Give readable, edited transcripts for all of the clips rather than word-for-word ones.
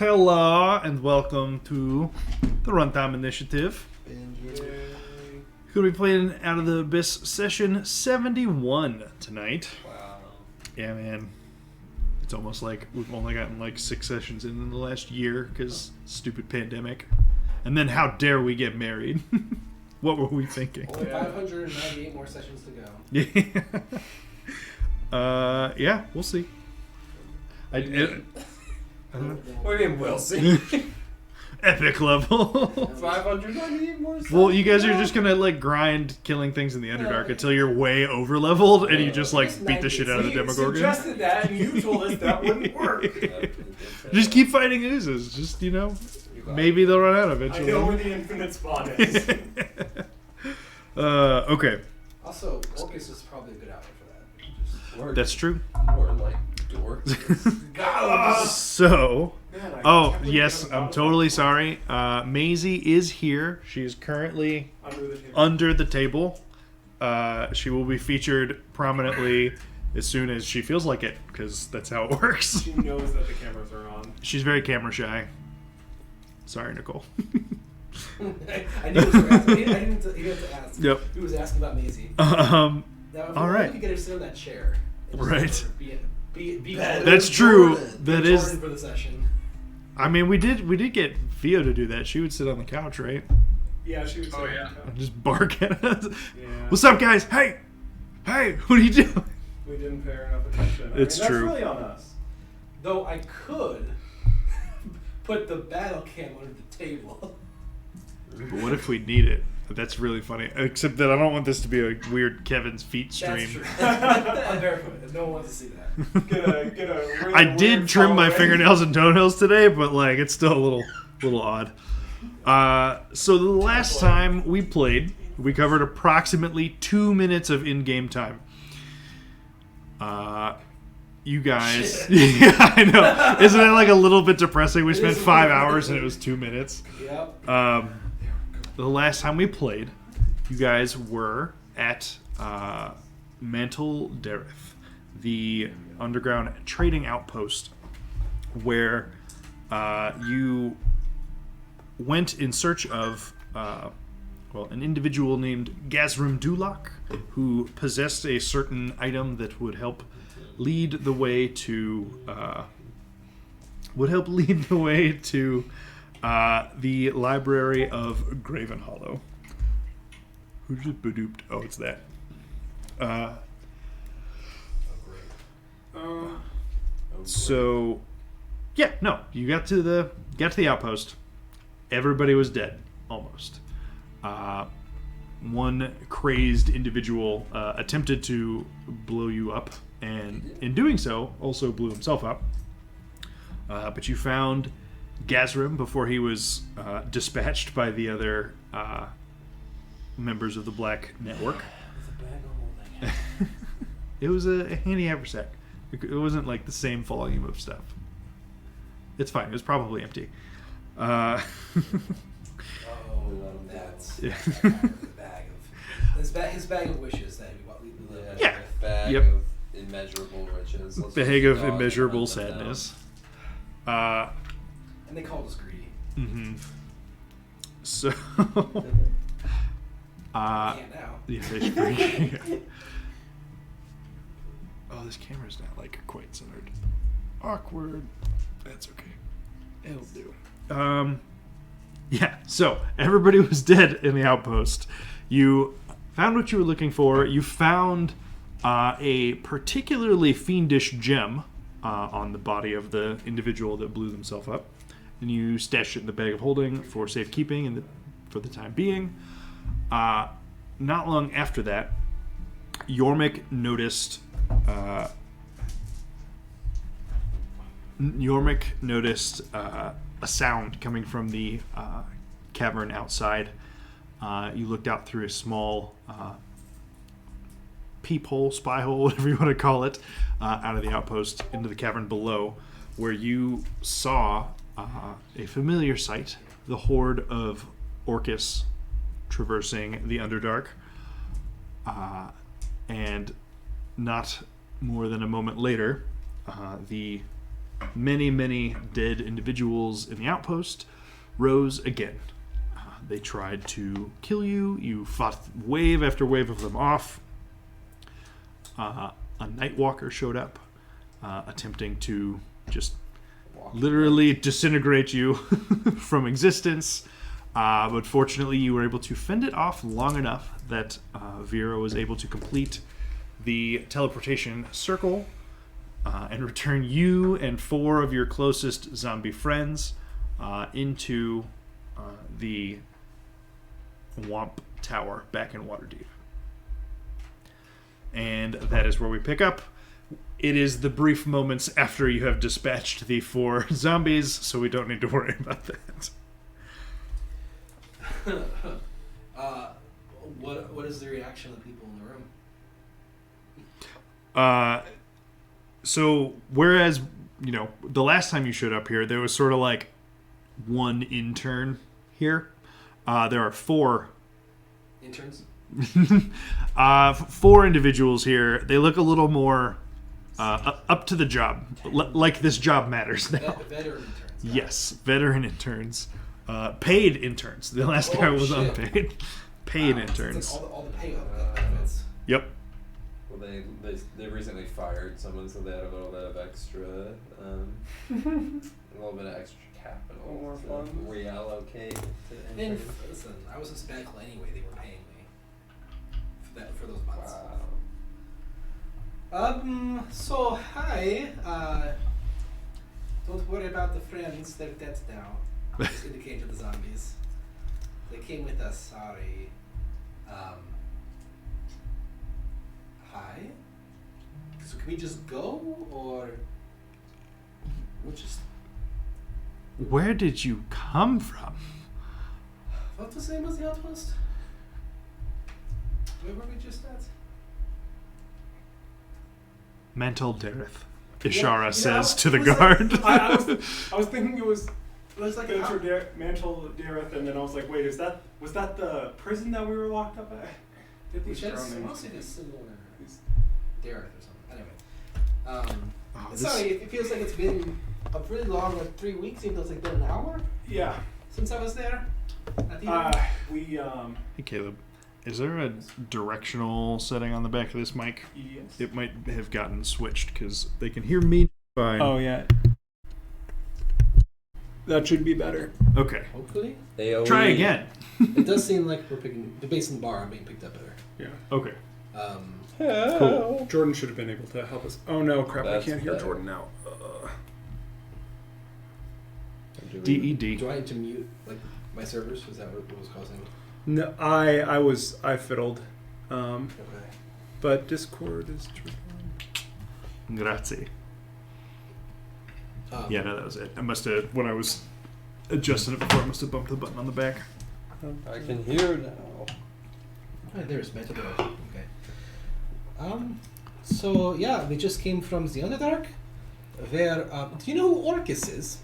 hello, and welcome to the Runtime Initiative. We're going to be playing Out of the Abyss session 71 tonight. Wow. Yeah, man. It's almost like we've only gotten like 6 sessions in the last year because stupid pandemic. And then how dare we get married? What were we thinking? Only 598 more sessions to go. Yeah. Yeah, we'll see. What do you mean, we'll see? Epic level. 598 more seconds? Well, you guys are just gonna like grind killing things in the Underdark until you're way over leveled and you just like beat the shit out of the You Demogorgon. suggested that, and you told us that wouldn't work. Just keep fighting oozes. Just, maybe they'll run out I eventually. know where the infinite spawn is. Okay. Also, Orcus is probably a good outfit for that. Or, That's true. or like dorks. God. So, Man, I oh, can't believe yes, you haven't I'm thought totally about sorry. Maisie is here. She is currently that. Under the table. under the table. She will be featured prominently as soon as she feels like it, because that's how it works. She knows that the cameras are on. She's very camera shy. Sorry, Nicole. I knew it was asking. He didn't have to ask. Yep. He was asking about Maisie. Um, Now, if all we right. could get her to sit on that chair. and just Right. let her Be That's true. That is. Jordan for the session. I mean, we did get Vio to do that. She would sit on the couch, right? Yeah, she was. Oh, yeah. And just bark at us. Yeah. What's up, guys? Hey, what are you doing? We didn't pay her enough attention. It's That's true. really on us. Though I could put the battle cam under the table. But what if we need it? That's really funny. Except that I don't want this to be a weird Kevin's feet stream. That's true. I'm barefoot. No one wants to see that. Get a really I did weird trim my colorway. fingernails and toenails today, but like it's still a little odd. So the last time we played, we covered approximately 2 minutes of in-game time. You guys, yeah, I know. Isn't it like a little bit depressing? We spent 5 hours and it was 2 minutes. Yep. The last time we played, you guys were at Mantle Dareth, the underground trading outpost, where you went in search of an individual named Gazrim Dulak, who possessed a certain item that would help lead the way to the Library of Graven Hollow. Who just badooped? Oh, it's that. So, yeah, no, you got to the outpost. Everybody was dead, almost. One crazed individual attempted to blow you up, and in doing so, also blew himself up. But you found Gazrim before he was dispatched by the other members of the Black Network. It was a handy haversack. It wasn't like the same volume of stuff. It's fine. It was probably empty. Oh, that's Yeah. his bag of wishes that we live Yeah. Bag Yep. of immeasurable riches. Let's Bag just of dog immeasurable hunt them down. sadness. And they called us greedy. Mm-hmm. So, Can't now. yeah, they should bring. Oh, this camera's not like quite centered. Awkward. That's okay. It'll do. Yeah. So everybody was dead in the outpost. You found what you were looking for. You found a particularly fiendish gem on the body of the individual that blew themselves up, and you stashed it in the bag of holding for safekeeping and for the time being. Not long after that, Yormik noticed a sound coming from the cavern outside. You looked out through a small peephole, spy hole, whatever you want to call it, out of the outpost into the cavern below, where you saw a familiar sight: the horde of Orcus traversing the Underdark. And not more than a moment later, the many, many dead individuals in the outpost rose again. They tried to kill you. You fought wave after wave of them off. A Nightwalker showed up, attempting to just literally disintegrate you from existence. But fortunately, you were able to fend it off long enough that Vera was able to complete the teleportation circle and return you and 4 of your closest zombie friends into the Womp Tower back in Waterdeep. And that is where we pick up. It is the brief moments after you have dispatched the 4 zombies, so we don't need to worry about that. What is the reaction of the people in the room? So whereas, the last time you showed up here, there was sort of like one intern here. There are 4 Interns? 4 individuals here. They look a little more up to the job. Like this job matters now. Veteran interns. Yes, veteran interns. Paid interns. The last guy was shit. unpaid. Paid Wow, interns. It's like all the pay benefits. Yep. Well, they recently fired someone, so they had a little bit of extra, a little bit of extra capital More to funds. reallocate to And interns. listen, I was a spackle anyway. They were paying me for those months. Wow. So hi. Don't worry about the friends. They're dead now. Just indicate to the zombies. They came with us. Sorry. Hi. So can we just go, or we'll just? Where did you come from? What was the name of the outpost? Where were we just at? Mantle Dareth. Ishara Yeah, says it to the was like- guard. I was thinking it was It was like Mantle Dareth, and then I was like, wait, was that the prison that we were locked up at? Did which these has strong names? mostly a similar These- Dareth or something. Anyway. Oh, this- Sorry, it feels like it's been a really long, like 3 weeks. It feels like been an hour Yeah. since I was there. At the We Hey, Caleb. Is there a directional setting on the back of this mic? yes. It might have gotten switched because they can hear me fine. Oh yeah. That should be better. Okay. Hopefully, AOE. Try again. it does seem like we're picking the base and bar are being picked up better. Yeah. Okay. Cool. Jordan should have been able to help us. Oh no, crap! That's I can't hear better. Jordan now. DED. Do I need to mute like my servers? Was that what was causing? No, I fiddled. Okay. But Discord is turned on. Grazie. Yeah, no, that was it. I must have, when I was adjusting it before, I must have bumped the button on the back. I can hear now. Oh, there's Matador. Okay. So yeah, we just came from the Underdark. Where do you know who Orcus is?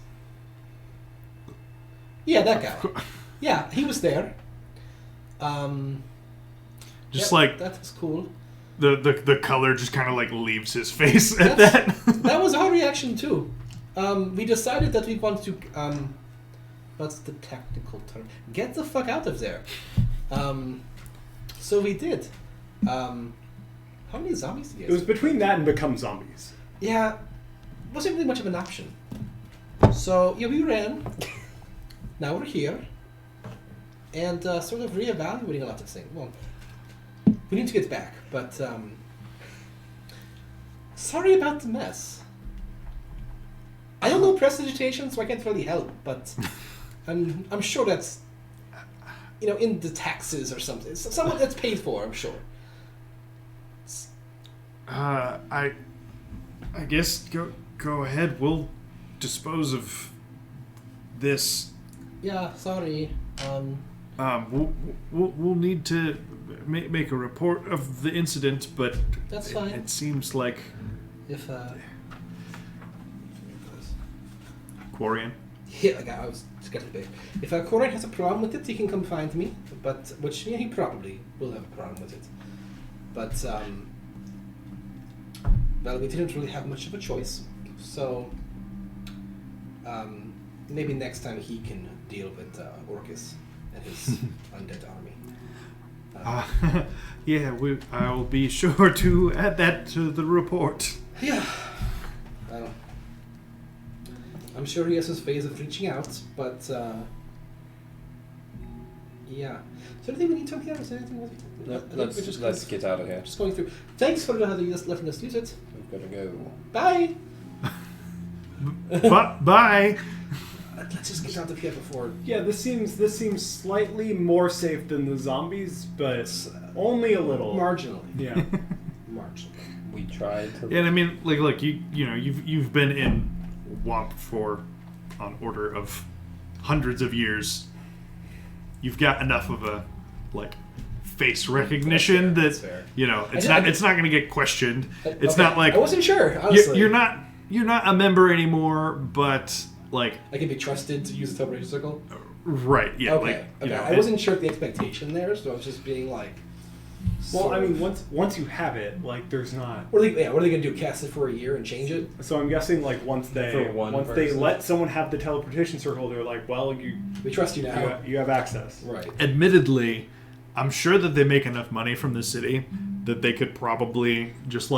Yeah, that guy. Yeah, he was there. Just yeah, like that was cool. the color just kind of like leaves his face at That's- that. That was our reaction too. We decided that we want to what's the technical term? Get the fuck out of there. So we did. How many zombies did you It guys? was between that and become zombies. Yeah, wasn't really much of an option. So yeah, we ran. Now we're here, and sort of reevaluating a lot of things. Well, we need to get back, but sorry about the mess. I don't know prestidigitation, so I can't really help. But I'm sure that's in the taxes or something. It's someone that's paid for. I'm sure. I guess go ahead. We'll dispose of this. Yeah, sorry. We'll need to make a report of the incident, but That's fine. It seems like If Quarian. yeah, like I was just getting big. If Corin has a problem with it, he can come find me. But which he probably will have a problem with it. But well, we didn't really have much of a choice, so maybe next time he can deal with Orcus and his undead army. Yeah, I'll be sure to add that to the report. Yeah. I'm sure he has his ways of reaching out, but yeah. Is there anything we need to hear? Is there anything? No, I think we're let's just let's get out of here. just going through. Thanks for letting us use it. We've got to go. Bye. Bye. Let's just get out of here before. Yeah, this seems slightly more safe than the zombies, but only a little. Marginally. Yeah. Marginally. We tried to. And I mean, like, look, you know, you've been in WAMP for on order of hundreds of years. You've got enough of a face recognition That's that fair. you know it's I not going to get questioned. It's Okay, not like I wasn't sure. Honestly, you're not a member anymore, but I can be trusted to use the teleportation circle. right, yeah, Okay. you know, I wasn't sure of the expectation there, so I was just being like. Well, sort I mean, of- once you have it, there's not. What are they gonna do? Cast it for a year and change it? So I'm guessing once they For one they person. let someone have the teleportation circle, they're like, well, you We trust you now. you have access. Right. admittedly, I'm sure that they make enough money from the city that they could probably just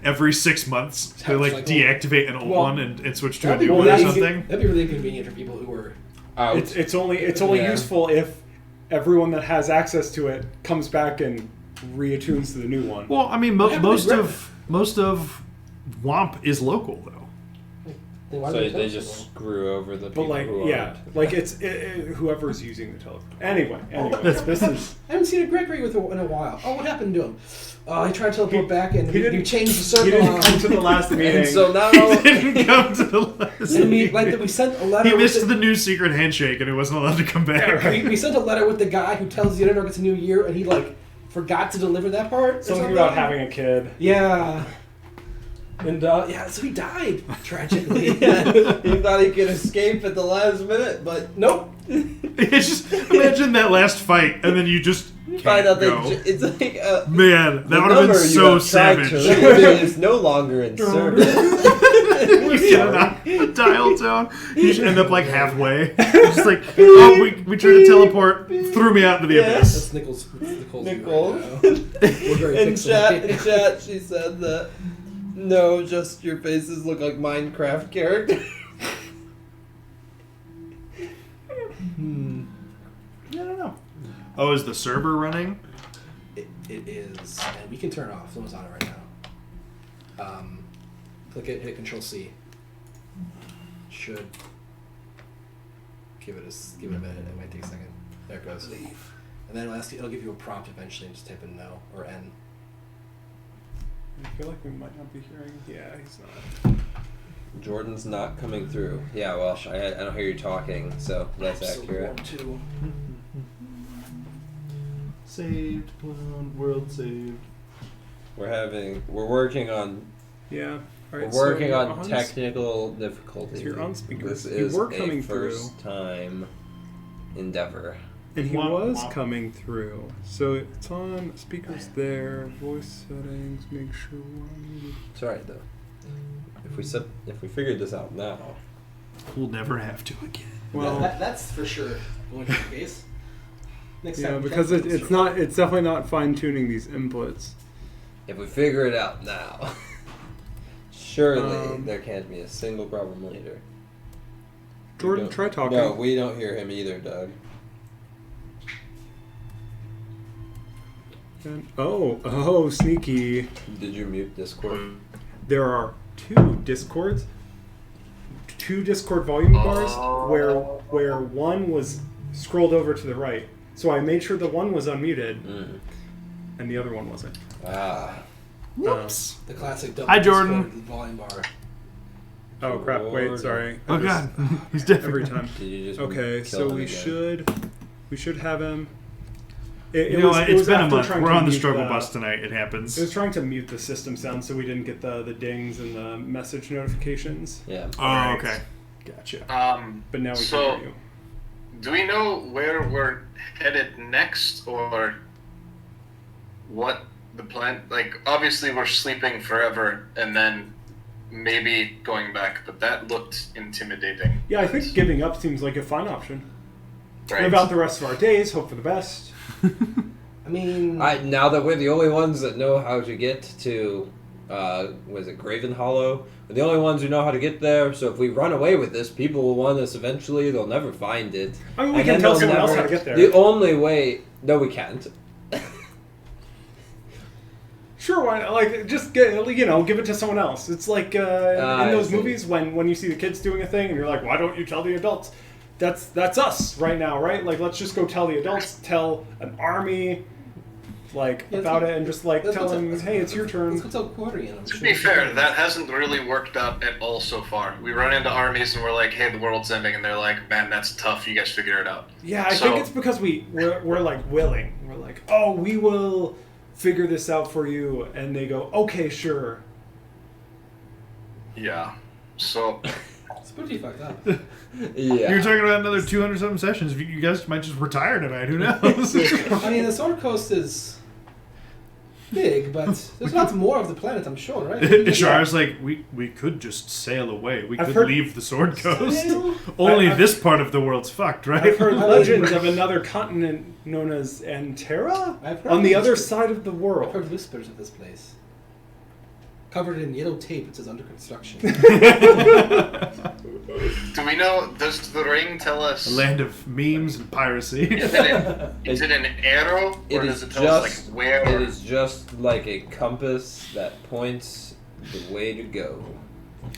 every 6 months they Have, like, deactivate an old well, one and switch to a That'd be new one really or something. that'd be really inconvenient for people who were. Out. It's only Yeah. useful if everyone that has access to it comes back and reattunes to the new one. Well, I mean, What happened most to of WAMP is local though. Then why So do they just screw over the people But who yeah, aren't. it's whoever's using the teleport. Anyway, this is I haven't seen a Gregory in a while. Oh, what happened to him? Oh, he tried to teleport back and he you didn't- changed the he circle. didn't come to the last meeting. And so now He didn't come to the last. And we meeting. we sent a letter. He with missed the new secret handshake and he wasn't allowed to come back. we sent a letter with the guy who tells the internet it's a new year, and he forgot to deliver that part. or Something something about having a kid. Yeah. And so he died tragically. he thought he could escape at the last minute, but Nope. It's just imagine that last fight and then you just find can't out go. that it's like Man, that the would have been number you so have tried savage. to leave in is no longer in service. You get a dial tone. You should end up halfway. Just oh, we tried to teleport, threw me out into the Yeah. abyss. That's Nichols. Nichols. We're very In pixelated. chat, she said that no, just your faces look like Minecraft characters. I don't know. Oh, is the server running? It is, and we can turn it off. Someone's on it right now. Click it, hit Control C. Should give it a minute. It might take a second. There it goes. Leave. And then it'll give you a prompt eventually, and just type in no or N. I feel like we might not be hearing. Yeah, he's not. Jordan's not coming through. Yeah, well, I don't hear you talking, so that's accurate. Too. Saved, clone, world saved. We're working on Yeah. All right, we're working so on technical difficulties. You're on speaker. This You is were a coming first time endeavor. And he Womp, was womp. coming through. So it's on speakers there, voice settings, make sure we're on muted. It's alright though. If we figured this out now, We'll never have to again. Well, that's for sure going to be the case. Next yeah, time, because it's definitely not fine tuning these inputs. if we figure it out now, surely Um, there can't be a single problem later. Jordan, We don't- try talking. No, we don't hear him either, Doug. Oh, sneaky. Did you mute Discord? There are two Discord volume bars where one was scrolled over to the right. So I made sure the one was unmuted Mm. and the other one wasn't. Ah. Whoops. The classic double Hi, Jordan. Discord volume bar. Oh crap! Wait, Jordan. sorry. Oh god, he's different. Every time. Did you just Okay, kill so him we again? should have him. You know what? It's been a after month. trying We're to on the mute struggle bus tonight. It happens. It was trying to mute the system sound so we didn't get the dings and the message notifications. Yeah. Oh, okay. Gotcha. But now we So- can hear you. Do we know where we're headed next, or what the plan? Like, obviously, we're sleeping forever, and then maybe going back, but that looked intimidating. Yeah, I think giving up seems like a fine option. Right. Live out the rest of our days, hope for the best. I mean, Now that we're the only ones that know how to get to, was it Graven Hollow? We're the only ones who know how to get there. So if we run away with this, people will want us eventually. They'll never find it. I mean, we And can then tell they'll someone else never- how to get there. The only way. No, we can't. Sure, why not? Like, just give it to someone else. It's like in I those see. movies when you see the kids doing a thing and you're like, why don't you tell the adults? That's us right now, right? Like, let's just go tell the adults, tell an army, like, Yeah, about it, and just like let's tell go them, hey, it's your Let's turn. go tell Quarian. I'm To sure be he fair, can. that hasn't really worked out at all so far. We run into armies and we're like, hey, the world's ending, and they're like, man, that's tough, you guys figure it out. Yeah, I So- think it's because we're like willing. We're like, oh, we will figure this out for you, and they go, okay, sure. Yeah. So, It's pretty fucked up. Yeah. You're talking about another 200 something sessions. You guys might just retire tonight. Who knows? I mean, the Sword Coast is big, but there's lots more of the planet, I'm sure, right? Ishar's like, we could just sail away. We I've could heard- leave the Sword Coast. Sail? Only I've- this part of the world's fucked, right? I've heard I mean- legends of another continent known as Antera I've heard on the other whispers. side of the I've world. heard whispers of this place. Covered in yellow tape, it says under construction. do we know, does the ring tell us... A land of memes and piracy. Is it an arrow, It or is does it tell us, just like, where... It is just like a compass that points the way to go.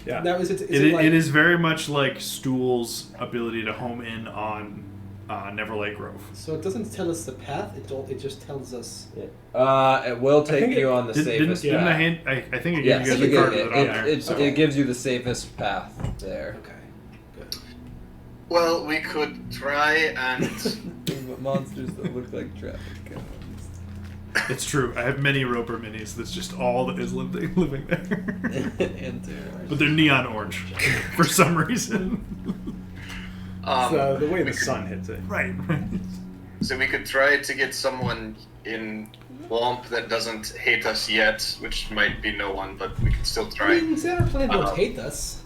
Yeah. Now, is it It like, is very much like Stool's ability to home in on Neverlight Grove. so it doesn't tell us the path, it just tells us... It will take think you it- on the safest Didn't I path. hint? I think it gave Yes, you guys it, a card with it on there. it gives you the safest path there. Okay, good. Well, we could try and... Monsters that look like traffic cones. It's true. I have many Roper minis. That's just all that is living there. And terror. But they're neon orange for some reason. It's, the way the we could- sun hits it. Right. So we could try to get someone in Womp that doesn't hate us yet, which might be no one, but we can still I try. mean, Sarah Planet don't Uh-oh. hate us.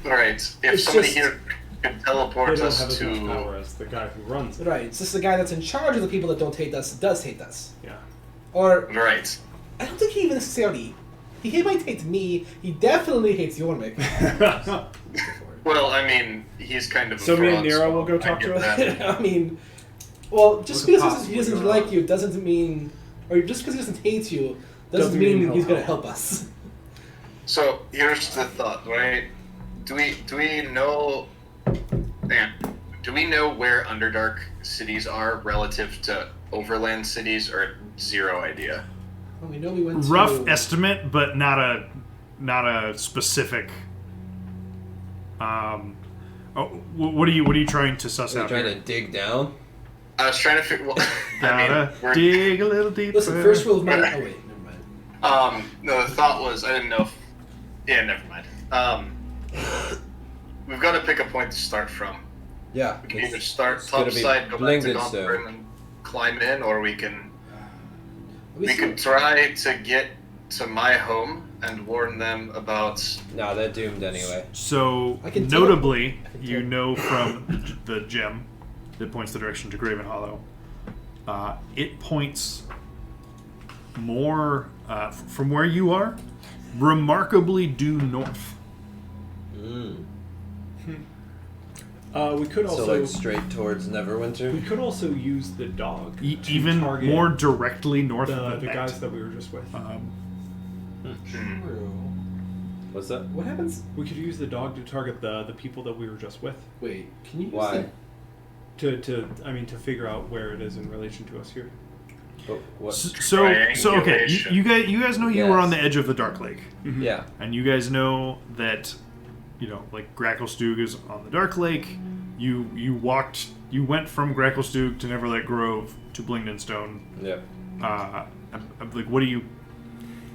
Alright, if It's somebody just- here could They teleport don't us have as much to... power as the guy who runs it. Right, it's just the guy that's in charge of the people that don't hate us does hate us. Yeah. Or, Right. I don't think he even necessarily... He might hate me, he definitely hates Yormik. Well, I mean, he's kind of a So me and fraud, Nero will go I talk get to us? that. I mean, well, just What could because he doesn't possibly go like you doesn't mean... Or just because he doesn't hate you doesn't Doesn't mean mean he'll he's going to help. help us. So, here's the thought, right? Do we know... Man, do we know where Underdark cities are relative to Overland cities, or zero idea? Well, we know we went Rough to... estimate, but not a specific. What are you trying to suss Are you out trying here? to dig down? I was trying to figure... Well, Gotta we're- dig a little deeper. Listen, first rule of mine... Oh, wait, never mind. No, the thought was, I didn't know if... Yeah, never mind. We've got to pick a point to start from. Yeah. We can either start it's gonna top be side, go back to Blingdenstone. Gotham and climb in, or we can... We We still- could try to get to my home and warn them about... No, they're doomed anyway. So, I can tell- notably, I can you tell. know from the gem that points the direction to Graven Hollow, it points more from where you are, remarkably due north. Mm. We could also So like straight towards we Neverwinter. could also use the dog to Even target more directly north the of the net. guys that we were just with. True. What's that? What happens? We could use the dog to target the people that we were just with. Wait, can you use Why? To figure out where it is in relation to us here. But what? So okay, Triangulation. you guys know you were Yes. on the edge of the Dark Lake, Yeah. and you guys know that, like Gracklestug is on the Dark Lake. You went from Gracklestug to Neverlight Grove to Blingdenstone. Yep. I'm like,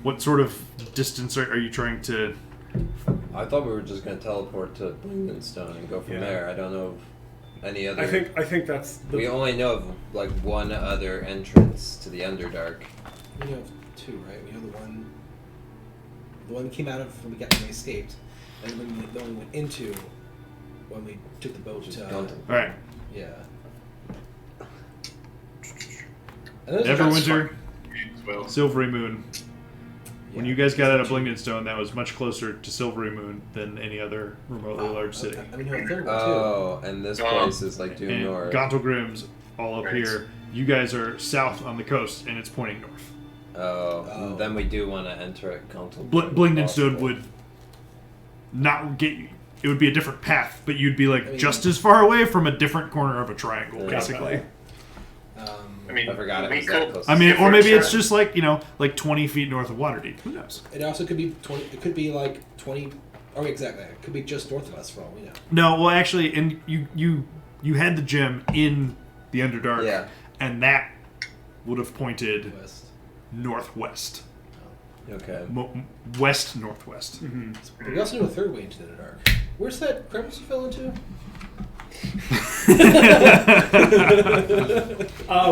what sort of distance are you trying to? I thought we were just gonna teleport to Blingdenstone and go from Yeah. there. I don't know of any other. I think that's the we only know of like one other entrance to the Underdark. We know of two, right? We know the one. The one we came out of when we escaped, and the one we went into when we took the boat to. Gontal. All right. Yeah. And there's Neverwinter, As well. Silvery Moon. When Yeah. you guys got out of Blingdenstone, that was much closer to Silvery Moon than any other remotely large city. I mean, you have a third one Oh, and this place is like due And north. Gauntlgrim's all up Right. here. You guys are south on the coast, and it's pointing north. Oh, then we do want to enter it. Gontal. Blingdenstone would not get you. It would be a different path, but you'd be like I mean- just as far away from a different corner of a triangle, Yeah. basically. I mean, I forgot it we was that could. close. I mean, If or we're maybe it's trying- just like 20 feet north of Waterdeep. Who knows? It also could be 20. It could be like 20. Oh, exactly. It could be just north of us for all we know. No, well, actually, and you had the gem in the Underdark, Yeah. and that would have pointed West. northwest, Okay. west northwest. But we also know a third way into the dark. Where's that crevice you fell into?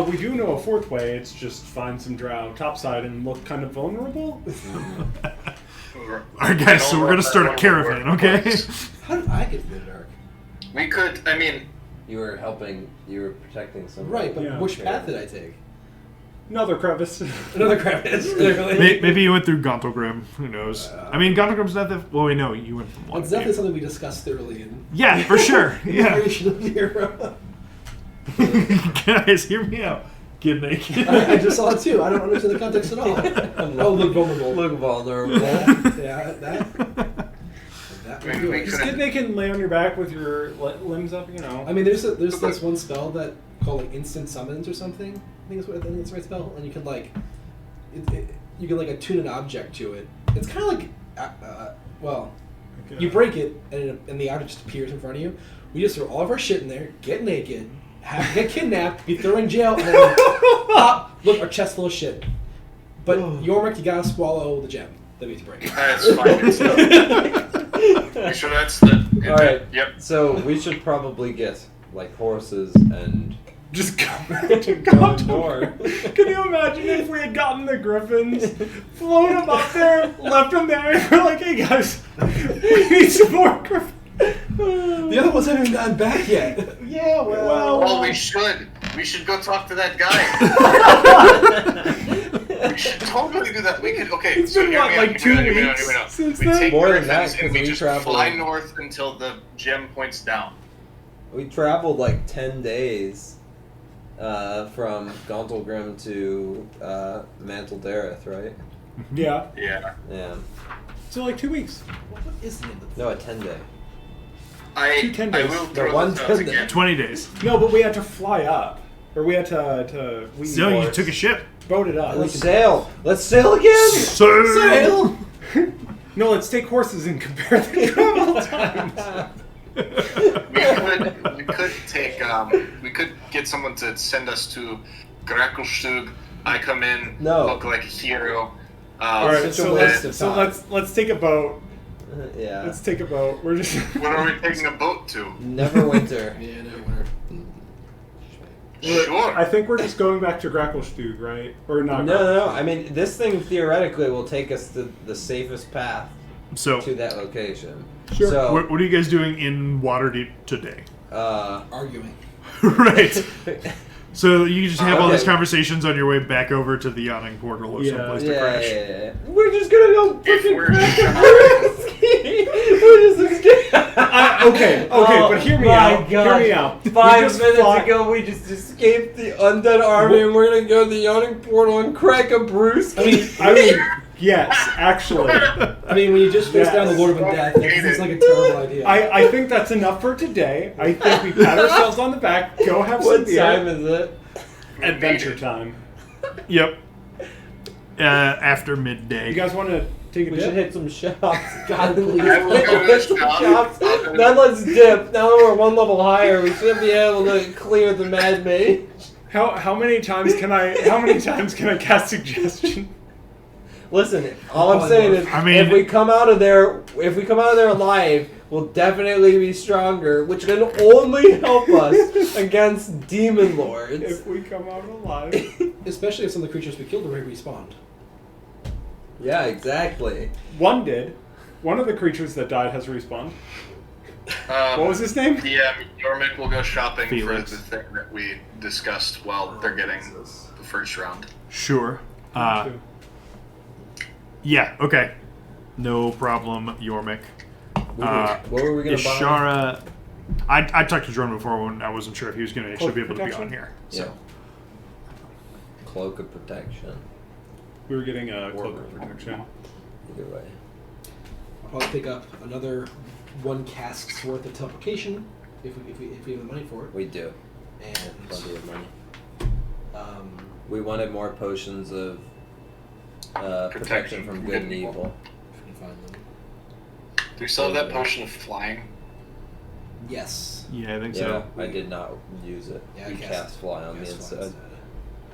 We do know a fourth way. It's just find some drow topside and look kind of vulnerable. All right, guys, so we're gonna start a caravan, okay? How did I get into the dark? We could. I mean, You were helping. You were protecting someone. Right, but Yeah. which path did I take? Another crevice. Another crevice. Literally. Maybe you went through Gauntlgrim. Who knows? I mean, Gauntlgrim's not that. Well, we know you went from It's definitely something we discussed thoroughly in Yeah, for sure. Yeah, Creation of the Hero. guys, hear me out. Get naked. I just saw it too. I don't understand the context at all. Oh, look vulnerable. Look vulnerable. Yeah, that I mean, would do we it. Just could- get naked and lay on your back with your limbs up. You know. I mean, there's this one spell that called like instant summons or something. I think it's the right spell, and you can like, you can like attune an object to it. It's kind of like, well, you break it and the object just appears in front of you. We just throw all of our shit in there, get naked, get kidnapped, be thrown in jail, and then pop, look, our chest full of shit. But Yormik, you gotta swallow the gem that we have to break. that's fine. It's you sure that's the? All right. Yep. So we should probably get like horses and Just go to go Gauntlgrim. north. Can you imagine if we had gotten the griffins, flown them up there, left them there, and we're like, hey guys, we need some more griffins. The other ones haven't even gotten back yet. Yeah, well. Oh, we should. We should go talk to that guy. We should totally do that. We could. Okay. It's so been, hear what, me like out, hear 2 me out, hear me out, weeks hear me out. since We then? take More than griffins that, and 'cause we we just traveled- fly north until the gem points down. We traveled like 10 days from Gauntlgrim to Mantle Dareth, right? Yeah. Yeah. Yeah. So like 2 weeks. What is the name of the No, a 10-day. I 10 I days. will No, throw one this out 10 again. 20 days. No, but we had to fly up. Or we had to we So you took a ship. boated up. Let's sail. Let's sail again. Sail. No, let's take horses and compare the travel times. We could take we could get someone to send us to Grakelstug. I come in, No. look like a hero. All right, Such a so waste of so time. let's take a boat. Yeah. Let's take a boat. We're just. What are we taking a boat to? Neverwinter. Yeah, no, winter. Sure. I think we're just going back to Grakelstug, right? Or not? No. I mean, this thing theoretically will take us to the safest path So, to that location. Sure. So, what are you guys doing in Waterdeep today? Arguing. Right. So you just have all these Okay. conversations on your way back over to the yawning portal or Yeah. someplace to yeah, crash. yeah. We're just gonna go If freaking we're crack shy. We're just escape. Okay, but hear me out. Hear me out. 5 just minutes fought- ago, we just escaped the undead army, and we're gonna go to the yawning portal and crack a Bruce. I mean, yes, actually. I mean, when you just face down the Lord of Death, it seems like a terrible idea. I think that's enough for today. I think we pat ourselves on the back, go have some What beer. time is it? Adventure time. Yep. After midday. You guys want to take a We dip? should hit some shops. God, please. I will go to Hit the some shop. shops. Then let's dip. Now that we're one level higher, we should be able to clear the Mad Mage. How many times can I cast suggestion? Listen, all I'm saying is, I mean- if we come out of there alive, we'll definitely be stronger, which can only help us against demon lords. If we come out alive. Especially if some of the creatures we killed already respawned. Yeah, exactly. One did. One of the creatures that died has respawned. What was his name? Yeah, Yormik will go shopping Felix. for the thing that we discussed while they're getting the first round. Sure. Yeah, okay. No problem, Yormik. What were we gonna buy? Ishara. I talked to Jordan before when I wasn't sure if he was going to actually be able to be Protection? on here. Yeah. So Cloak of protection. We were getting a cloak of protection. Either way. I'll probably pick up another 1 cask's worth of teleportation if we have the money for it. We do. And Plenty of money. um, We wanted more potions of protection from good and evil. if we can find them. Do we still have that potion of flying? Yes. yeah, I think Yeah, so. I did not use it. Yeah, You I cast fly on the Guess what inside.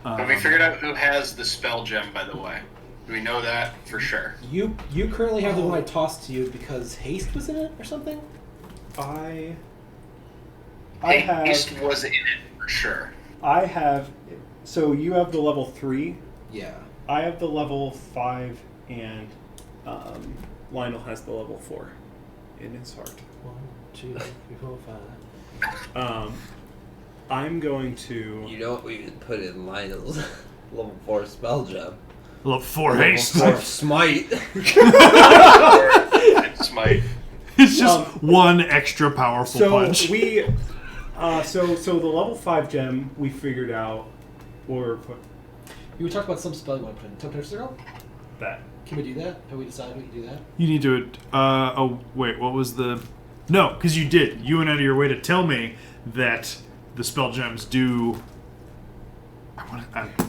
Have we figured out who has the spell gem, by the way? Do we know that for sure? You currently have the one I tossed to you because haste was in it or something. I Haste have. was in it for sure. I have. So you have the level 3. Yeah. I have the level 5, and Lionel has the level 4 in his heart. 1, 2, 3, 4, 5. I'm going to. You know what we could put in Lionel's level 4 spell gem? Look, 4 haste. Level 4 smite. It's my It's just one extra powerful So punch. we. So the level 5 gem we figured out, or You were talking about some spell you want to put in. Temperature Circle? that. Can we do that? Have we decided we can do that? You need to. Oh, wait, what was the. No, because you did. You went out of your way to tell me that the spell gems do.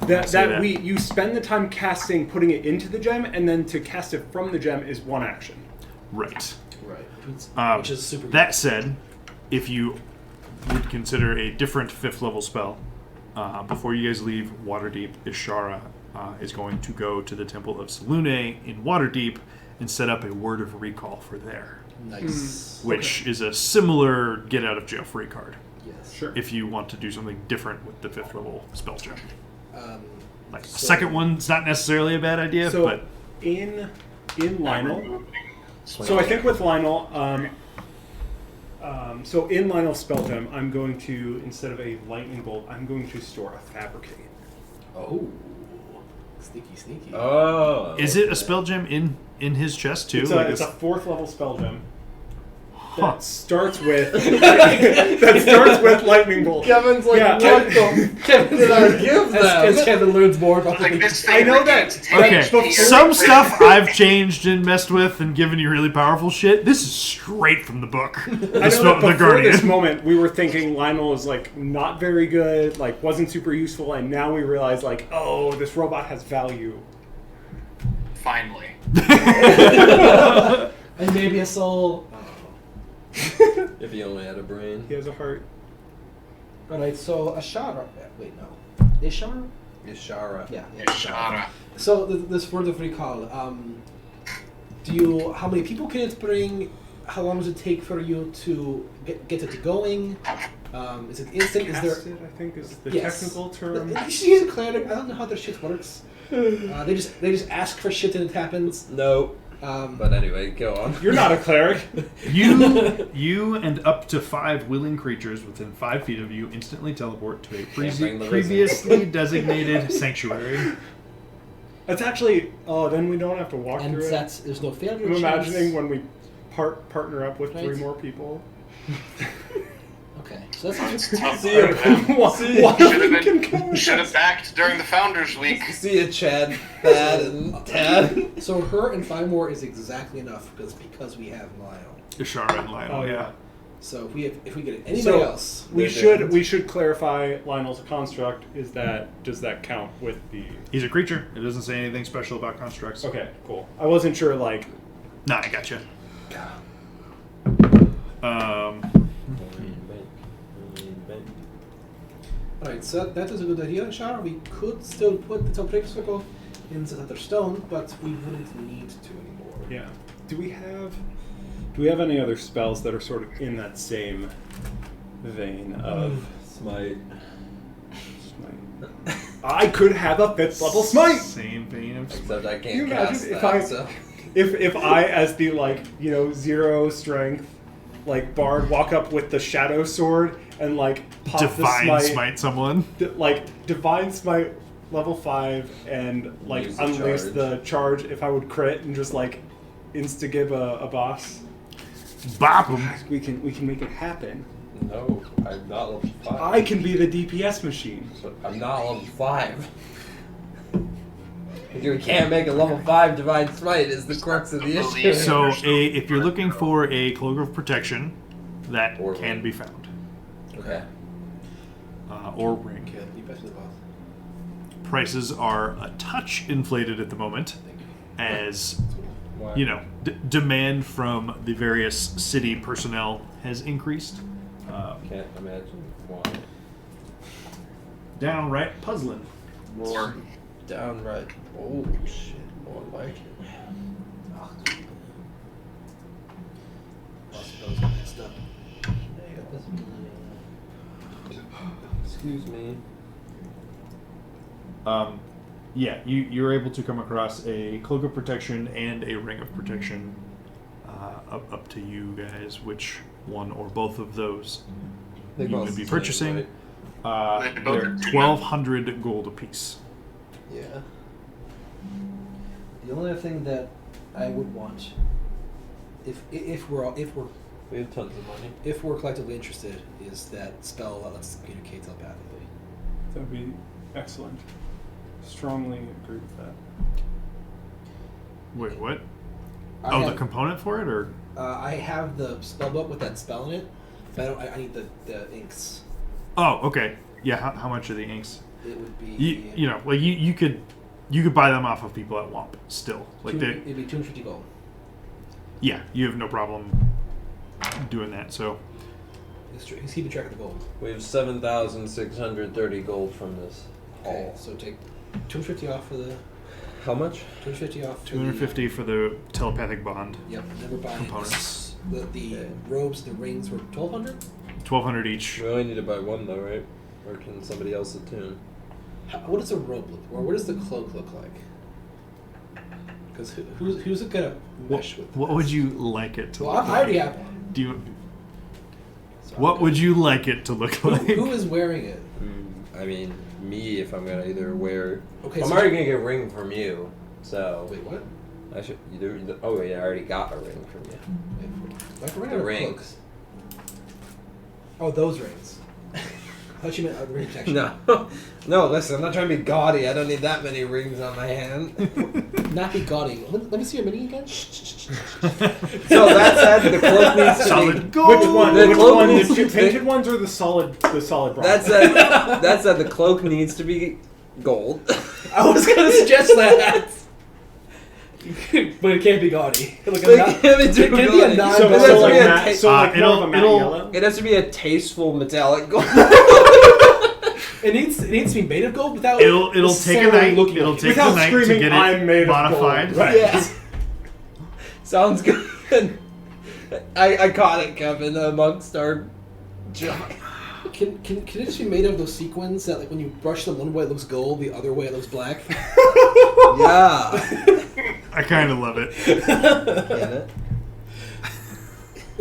You spend the time casting, putting it into the gem, and then to cast it from the gem is one action. Right. Right. Which is super That said, if you would consider a different 5th level spell, before you guys leave Waterdeep, Ishara is going to go to the Temple of Selune in Waterdeep and set up a word of recall for there, nice. which is a similar get out of jail free card. Yes. Sure. If you want to do something different with the 5th level spell gem. Like the So- second one's not necessarily a bad idea, So but in Lionel. So I think with Lionel, so in Lionel's spell gem, I'm going to, instead of a lightning bolt, I'm going to store a fabricate. Oh. Sneaky. Oh. is it a spell gem in his chest too? It's Like a 4th level spell gem. Huh. That starts with that starts with lightning bolt. Kevin's like, Yeah, what the Kevin did I give as them? Kevin learns more about Like the this I thing know that- regains 10 Okay, HP. some stuff I've changed and messed with and given you really powerful shit. This is straight from the book. I know that before this moment, we were thinking Lionel was like not very good, like wasn't super useful, and now we realize like, oh, this robot has value. Finally. and maybe a soul. If he only had a brain. He has a heart. Alright, so Ashara. Wait, no. Ishara? Ishara. Yeah. Ishara. So this word of recall. How many people can it bring? How long does it take for you to get it going? Is it instant? Is there? Casted, I think is the Yes. technical term. She's a cleric. I don't know how their shit works. They just ask for shit and it happens. No. But anyway, go on. You're not a cleric. You and up to 5 willing creatures within 5 feet of you instantly teleport to a bring the previously designated sanctuary. That's actually. Oh, then we don't have to walk And through it. there's no failure. I'm chance. imagining when we partner up with Right. 3 more people. Okay, so that's It's tough. See ya. Should have backed during the Founders Week. See ya, Chad, Thad, and Tad. so her and 5 more is exactly enough because we have Lyle. Ishara and Lionel, Oh, yeah. yeah. So if we get anybody So, else, We they're should clarify Lionel's a construct. Does that count with the? He's a creature. It doesn't say anything special about constructs. Okay, cool. I wasn't sure. Like, Nah, I gotcha. Alright, so that is a good idea, Shara. We could still put the top circle in the other stone, but we wouldn't need to anymore. yeah. Do we have any other spells that are sort of in that same vein of Smite. smite? I could have a 5th level smite. Same vein of Except I Can you can't imagine cast if that, I- so... If I, as the 0 strength bard, walk up with the shadow sword and pop Divine the smite someone. divine smite level 5 and Use the unleash charge. the charge, if I would crit and just insta give a boss, Bop him. we can make it happen. No, I'm not level 5. I can be the DPS machine. But I'm not level 5. You can't make a level 5 Divine Smite is the crux of the issue. So, if you're looking for a cloak of protection, that Or can ring. be found, Okay. or ring. Okay, you pass me the boss. Prices are a touch inflated at the moment, Thank you. as Why? demand from the various city personnel has increased. Can't imagine why. Downright puzzling. More. Downright. Oh shit. More like it. Boss spells are messed up. Excuse me. Yeah, you're able to come across a cloak of protection and a ring of protection. Up to you guys, which one or both of those They you both would be the same, purchasing. right? They both They're are 1,200 gold apiece. Yeah. The only other thing that I would want, if we're We have tons of money. if we're collectively interested, is that spell that lets us communicate telepathically. That would be excellent. Strongly agree with that. Wait, what? I The have, component for it, or I have the spell book with that spell in it. But I need the inks. okay, yeah. How much are the inks? It would be. You could buy them off of people at Womp still. It'd be 250 gold. Yeah, you have no problem doing that. So He's keeping track of the gold. We have 7,630 gold from this Okay, haul. so take 250 off for the. How much? 250 off. For 250 for the telepathic bond. The, yep. Never buy Components. The Okay. robes, the rings were 1,200. 1,200 each. We only need to buy one though, right? Or can somebody else attune? What does a robe look, or what does the cloak look like? Because who's it gonna mesh with? What would you like it to Well, look I already like? have one. Do you? So What would you like it to look Who, like? who is wearing it? I mean, me if I'm gonna either wear. Okay, I'm so already gonna get a ring from you, so Wait, what? I should. Oh yeah, I already got a ring from you. Like a ring The or a rings. cloak? Oh, those rings. I thought you meant a ring protection. No, no. Listen, I'm not trying to be gaudy. I don't need that many rings on my hand. Not be gaudy. Let me see your mini again. So that said, the cloak needs to Solid be. gold. Which one? The Which cloak one? needs The to painted be- ones or the solid bronze? That said, the cloak needs to be gold. I was gonna suggest that. But it can't be gaudy. Like It can't be too it can be a gaudy. non- So, It has so to like be a matte, ta- so like more of a matte it'll- yellow. It has to be a tasteful metallic gold. It needs to be made of gold without. It'll take a necessarily night. looking It'll like take Without the night to screaming, get "I'm made it of modified. gold." Right. Yeah. Sounds good. I caught it, Kevin, amongst our junk. Can it just be made of those sequins that like when you brush them one way it looks gold, the other way it looks black? Yeah. I kind of love it. Get it?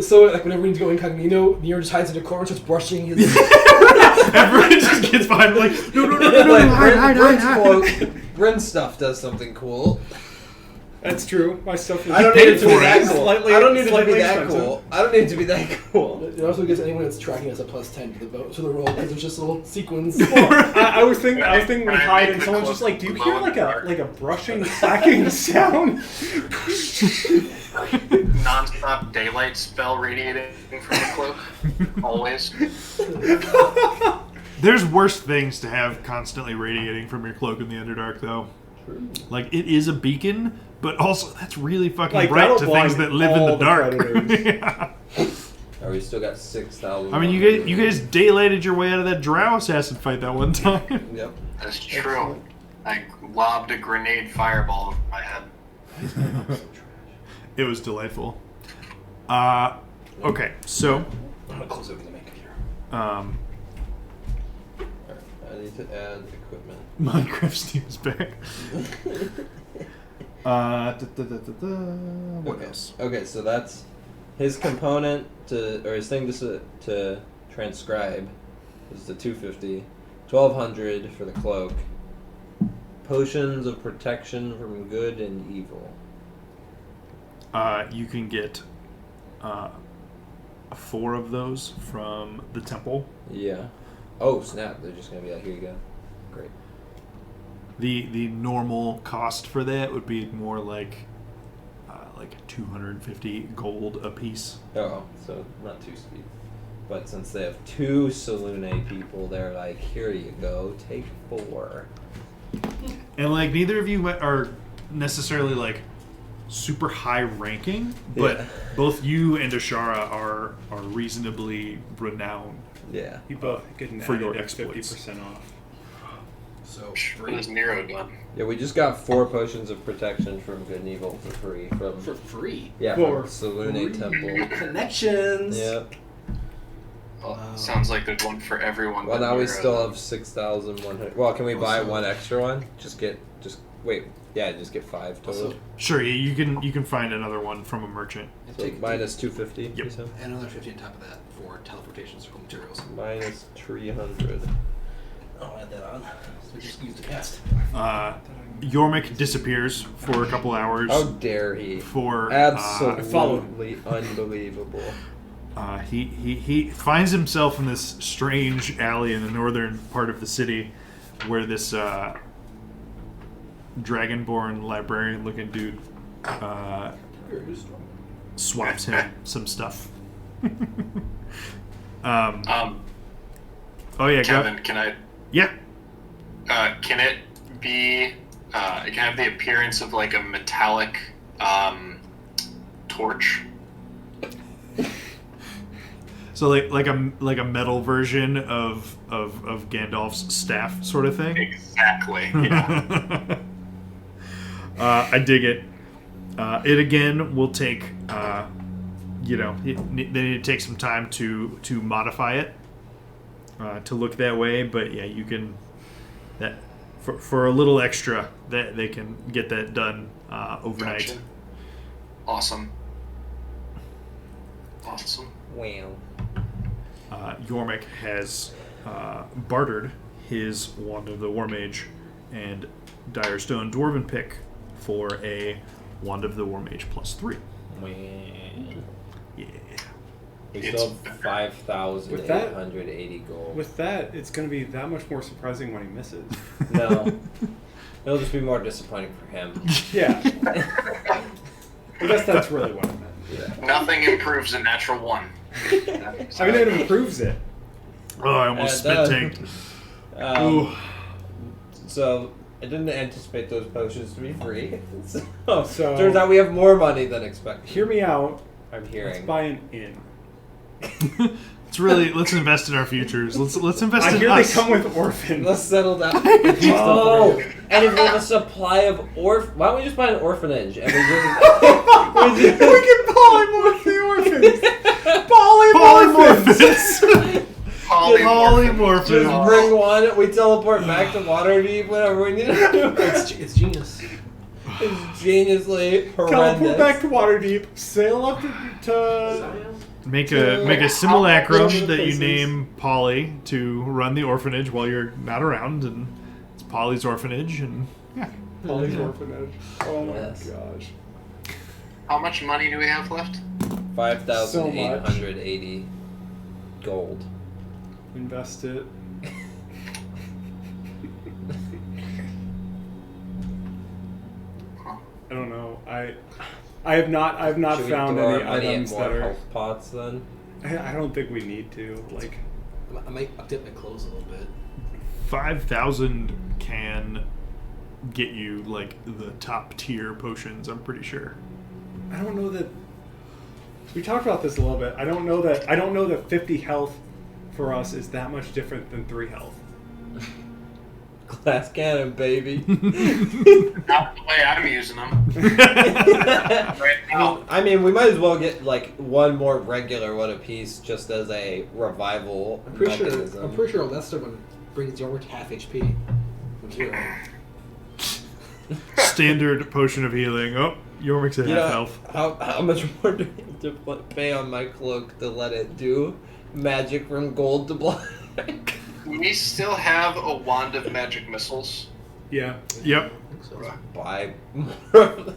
So like whenever we need to go incognito, Nero just hides in the corner and starts brushing his. Everyone just gets behind him like, no, Like, hide. Bryn's stuff does something cool. That's true. My stuff is. I don't paid need it to be for that it. cool. Slightly- I don't need it to be slightly that expensive. cool. I don't need it to be that cool. It also gives anyone that's tracking us a +10 to the vote to the roll because there's just little sequins. I was thinking we Can I hide, make and the someone's just cloak like, "Do you glow hear in like the a dark?" brushing, clacking sound?" Non-stop daylight spell radiating from the cloak. Always. There's worse things to have constantly radiating from your cloak in the Underdark, though. Like, it is a beacon, but also that's really fucking Like, bright that'll to things blind that live in all the the dark. predators. Yeah. Oh, we still got 6,000. I mean, you guys daylighted your way out of that drow assassin fight that one time. Yep. That's true. I lobbed a grenade fireball over my head. It was delightful. Okay, so I'm gonna close everything to make it here. Alright, I need to add equipment. Minecraft Steam's back. What else? Okay, so that's his component or his thing to transcribe is the 250, 1200 for the cloak. Potions of protection from good and evil. You can get 4 of those from the temple. Yeah. Oh snap! They're just gonna be like, here you go. Great. The normal cost for that would be more like 250 gold a piece. Oh, so not too steep. But since they have 2 Salune people, they're like, here you go, take 4. And like neither of you are necessarily like super high ranking, but Yeah. both you and Ashara are reasonably renowned. Yeah. You both get an For your added exploits. 50% off. So What is Nero done? Yeah, we just got 4 potions of protection from good and evil for free from for free For from Salune Temple. connections. Yep. Well, Wow. sounds like there's one for everyone. Well, but now we Nero still then. have 6,100. Well, can we buy Also- one extra one? Just get 5 total. Also, Sure, yeah, you can find another one from a merchant. and So take minus 250. Yep. you said? and another 50 on top of that for teleportation circle materials. Minus 300. I'll add that on. So we just use the cast. Yormik disappears for a couple hours. How dare he? For Absolutely unbelievable. he finds himself in this strange alley in the northern part of the city, where this dragonborn librarian-looking dude swaps him some stuff. Oh yeah, Kevin, can I? yeah. Can it be? It can have the appearance of like a metallic torch. So like a metal version of Gandalf's staff, sort of thing. Exactly. Yeah. I dig it. It again will take, they need to take some time to modify it to look that way. But yeah, you can that for a little extra that they can get that done overnight. Gotcha. Awesome. Awesome. Wow. Yormik has bartered his Wand of the War Mage and Direstone Dwarven pick for a Wand of the War Mage +3. Wow. Yeah. We It's still have 5,880 gold. With that, it's going to be that much more surprising when he misses. No. It'll just be more disappointing for him. Yeah. I guess that's really what I meant. Yeah. Nothing improves a natural 1. I mean, it improves it. Oh, I almost spit tanked. Ooh. So, I didn't anticipate those potions to be free. So, So- turns out we have more money than expected. Hear me out. I'm Let's hearing. buy an inn. Let's invest in our futures. Let's invest I in hear us. they come with orphans. Let's settle down. Oh, and if we have a supply of why don't we just buy an orphanage and we just We can polymorph the orphans. Polymorphins. Polymorphin. just bring one. We teleport back to Waterdeep whenever we need to do. It's genius. It's geniusly horrendous. Teleport back to Waterdeep. Sail up to Make a simulacrum Little that you places. name Polly to run the orphanage while you're not around, and it's Polly's orphanage, and yeah. Polly's orphanage. Oh my Yes. gosh. How much money do we have left? 5,880 gold. Invest it. I don't know. I have not Should we found throw any our money at items more that are. health pots then? I don't think we need to. Like, I might update my clothes a little bit. 5,000 can get you like the top tier potions. I'm pretty sure. I don't know that. We talked about this a little bit. I don't know that 50 health for us is that much different than 3 health. Glass cannon, baby. Not the way I'm using them. Right now. I mean, we might as well get like one more regular one apiece, just as a revival I'm pretty mechanism. sure Lester one brings York to half HP from 0. standard potion of healing. Oh, Yormik's at You half know, health. how much more do I have to pay on my cloak to let it do magic from gold to black? We still have a wand of magic missiles. Yeah. Yep. Buy more. Gage,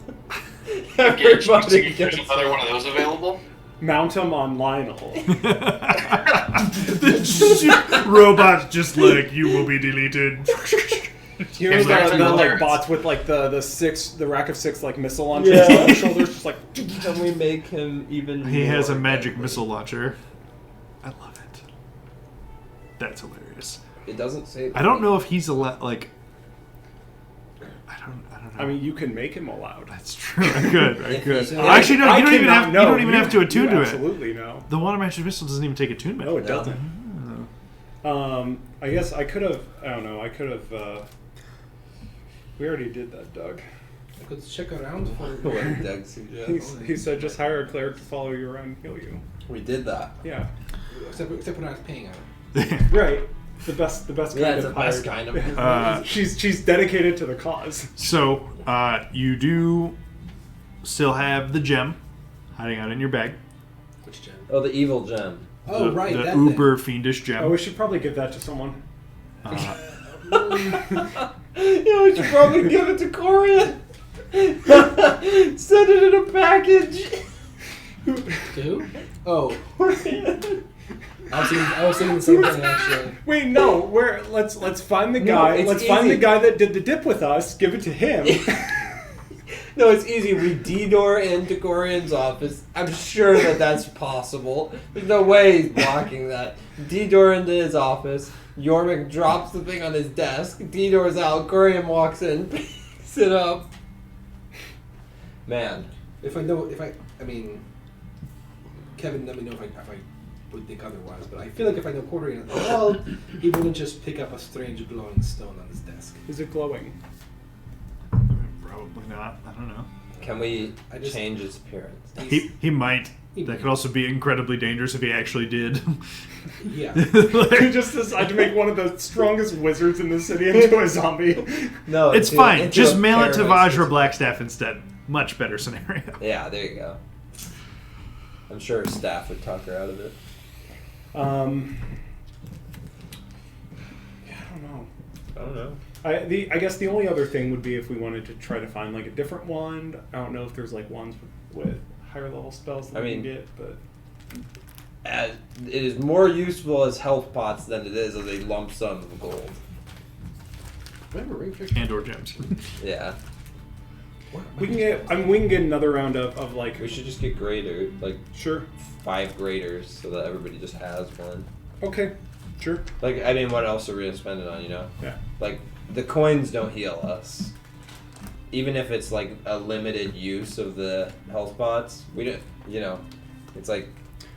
do you Everybody think there's gets another one of those available? Mount him on Lionel. The robot just like, you will be deleted. You know Is that the like hilarious? bots with like the rack of 6 like missile launchers Yeah. on their shoulders, just like. Can we make him even? He has a more magic deadly? missile launcher. I love it. That's hilarious. It doesn't say. I don't know if he's allowed, like... I don't know. I mean, you can make him allowed. That's true. I could. If Could. he's- Actually, no. You don't even cannot have. know. You don't even have to attune you to it. Absolutely no. The water magic missile doesn't even take attunement. No, it No. doesn't. I guess I could have. I don't know. I could have. We already did that, Doug. I could check around for. What did Doug suggest? He said just hire a cleric to follow you around and heal you. We did that. Yeah. Except we're not paying her. Right. The best kind Yeah, it's of the best hired. kind of. She's dedicated to the cause. So you do still have the gem hiding out in your bag. Which gem? Oh, the evil gem. Oh, the, right. The that uber fiendish gem. Oh, we should probably give that to someone. Uh, Yeah, we should probably give it to Corian. Send it in a package. thing. To who? Oh, Corian. I was thinking the same thing actually. Wait, no. Let's find the No, guy. it's let's find the easy. guy that did the dip with us. Give it to him. No, it's easy. We D-door into Corian's office. I'm sure that that's possible. There's no way he's blocking that. D-door into his office. Yormik drops the thing on his desk. D-door's out. Corian walks in, picks it up. Man. I mean, Kevin, let me know if I would think otherwise, but I feel like if I know Corian well, he wouldn't just pick up a strange glowing stone on his desk. Is it glowing? probably not. I don't know. Can we I just- change its appearance? He might. He That might. could also be incredibly dangerous if he actually did. Yeah. You just decide to make one of the strongest wizards in the city into a zombie. No, It's into- fine. into Just a mail it to paradise. Vajra Blackstaff instead. Much better scenario. Yeah, there you go. I'm sure staff would talk her out of it. Yeah, I don't know. I don't know. I guess the only other thing would be if we wanted to try to find like a different wand. I don't know if there's like wands with higher level spells that I we can mean- get, but It is more useful as health pots than it is as a lump sum of gold. Remember ring fixture? And or gems. Yeah. we can get another round of like We should just get greater, like sure. 5 graders, so that everybody just has one. Okay, sure. Like, I mean, what else are we gonna spend it on, you know? Yeah. Like, the coins don't heal us. Even if it's like a limited use of the health pots, we don't, you know, it's like.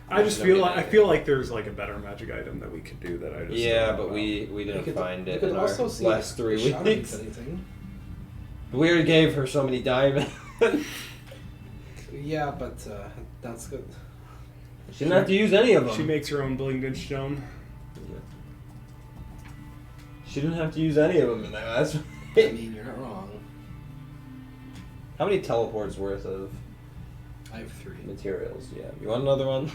I just don't feel get like anything. there's like a better magic item that we could do that I just Yeah, don't know but about. we didn't find it We could in our also see last 3 if Shadow weeks. needs anything. We already gave her so many diamonds. Yeah, but that's good. She didn't have to use any of them. She makes her own Blingden stone. She didn't have to use any of them in there. That's I mean, you're not wrong. how many teleports worth of I have 3. materials? Yeah. You want another one?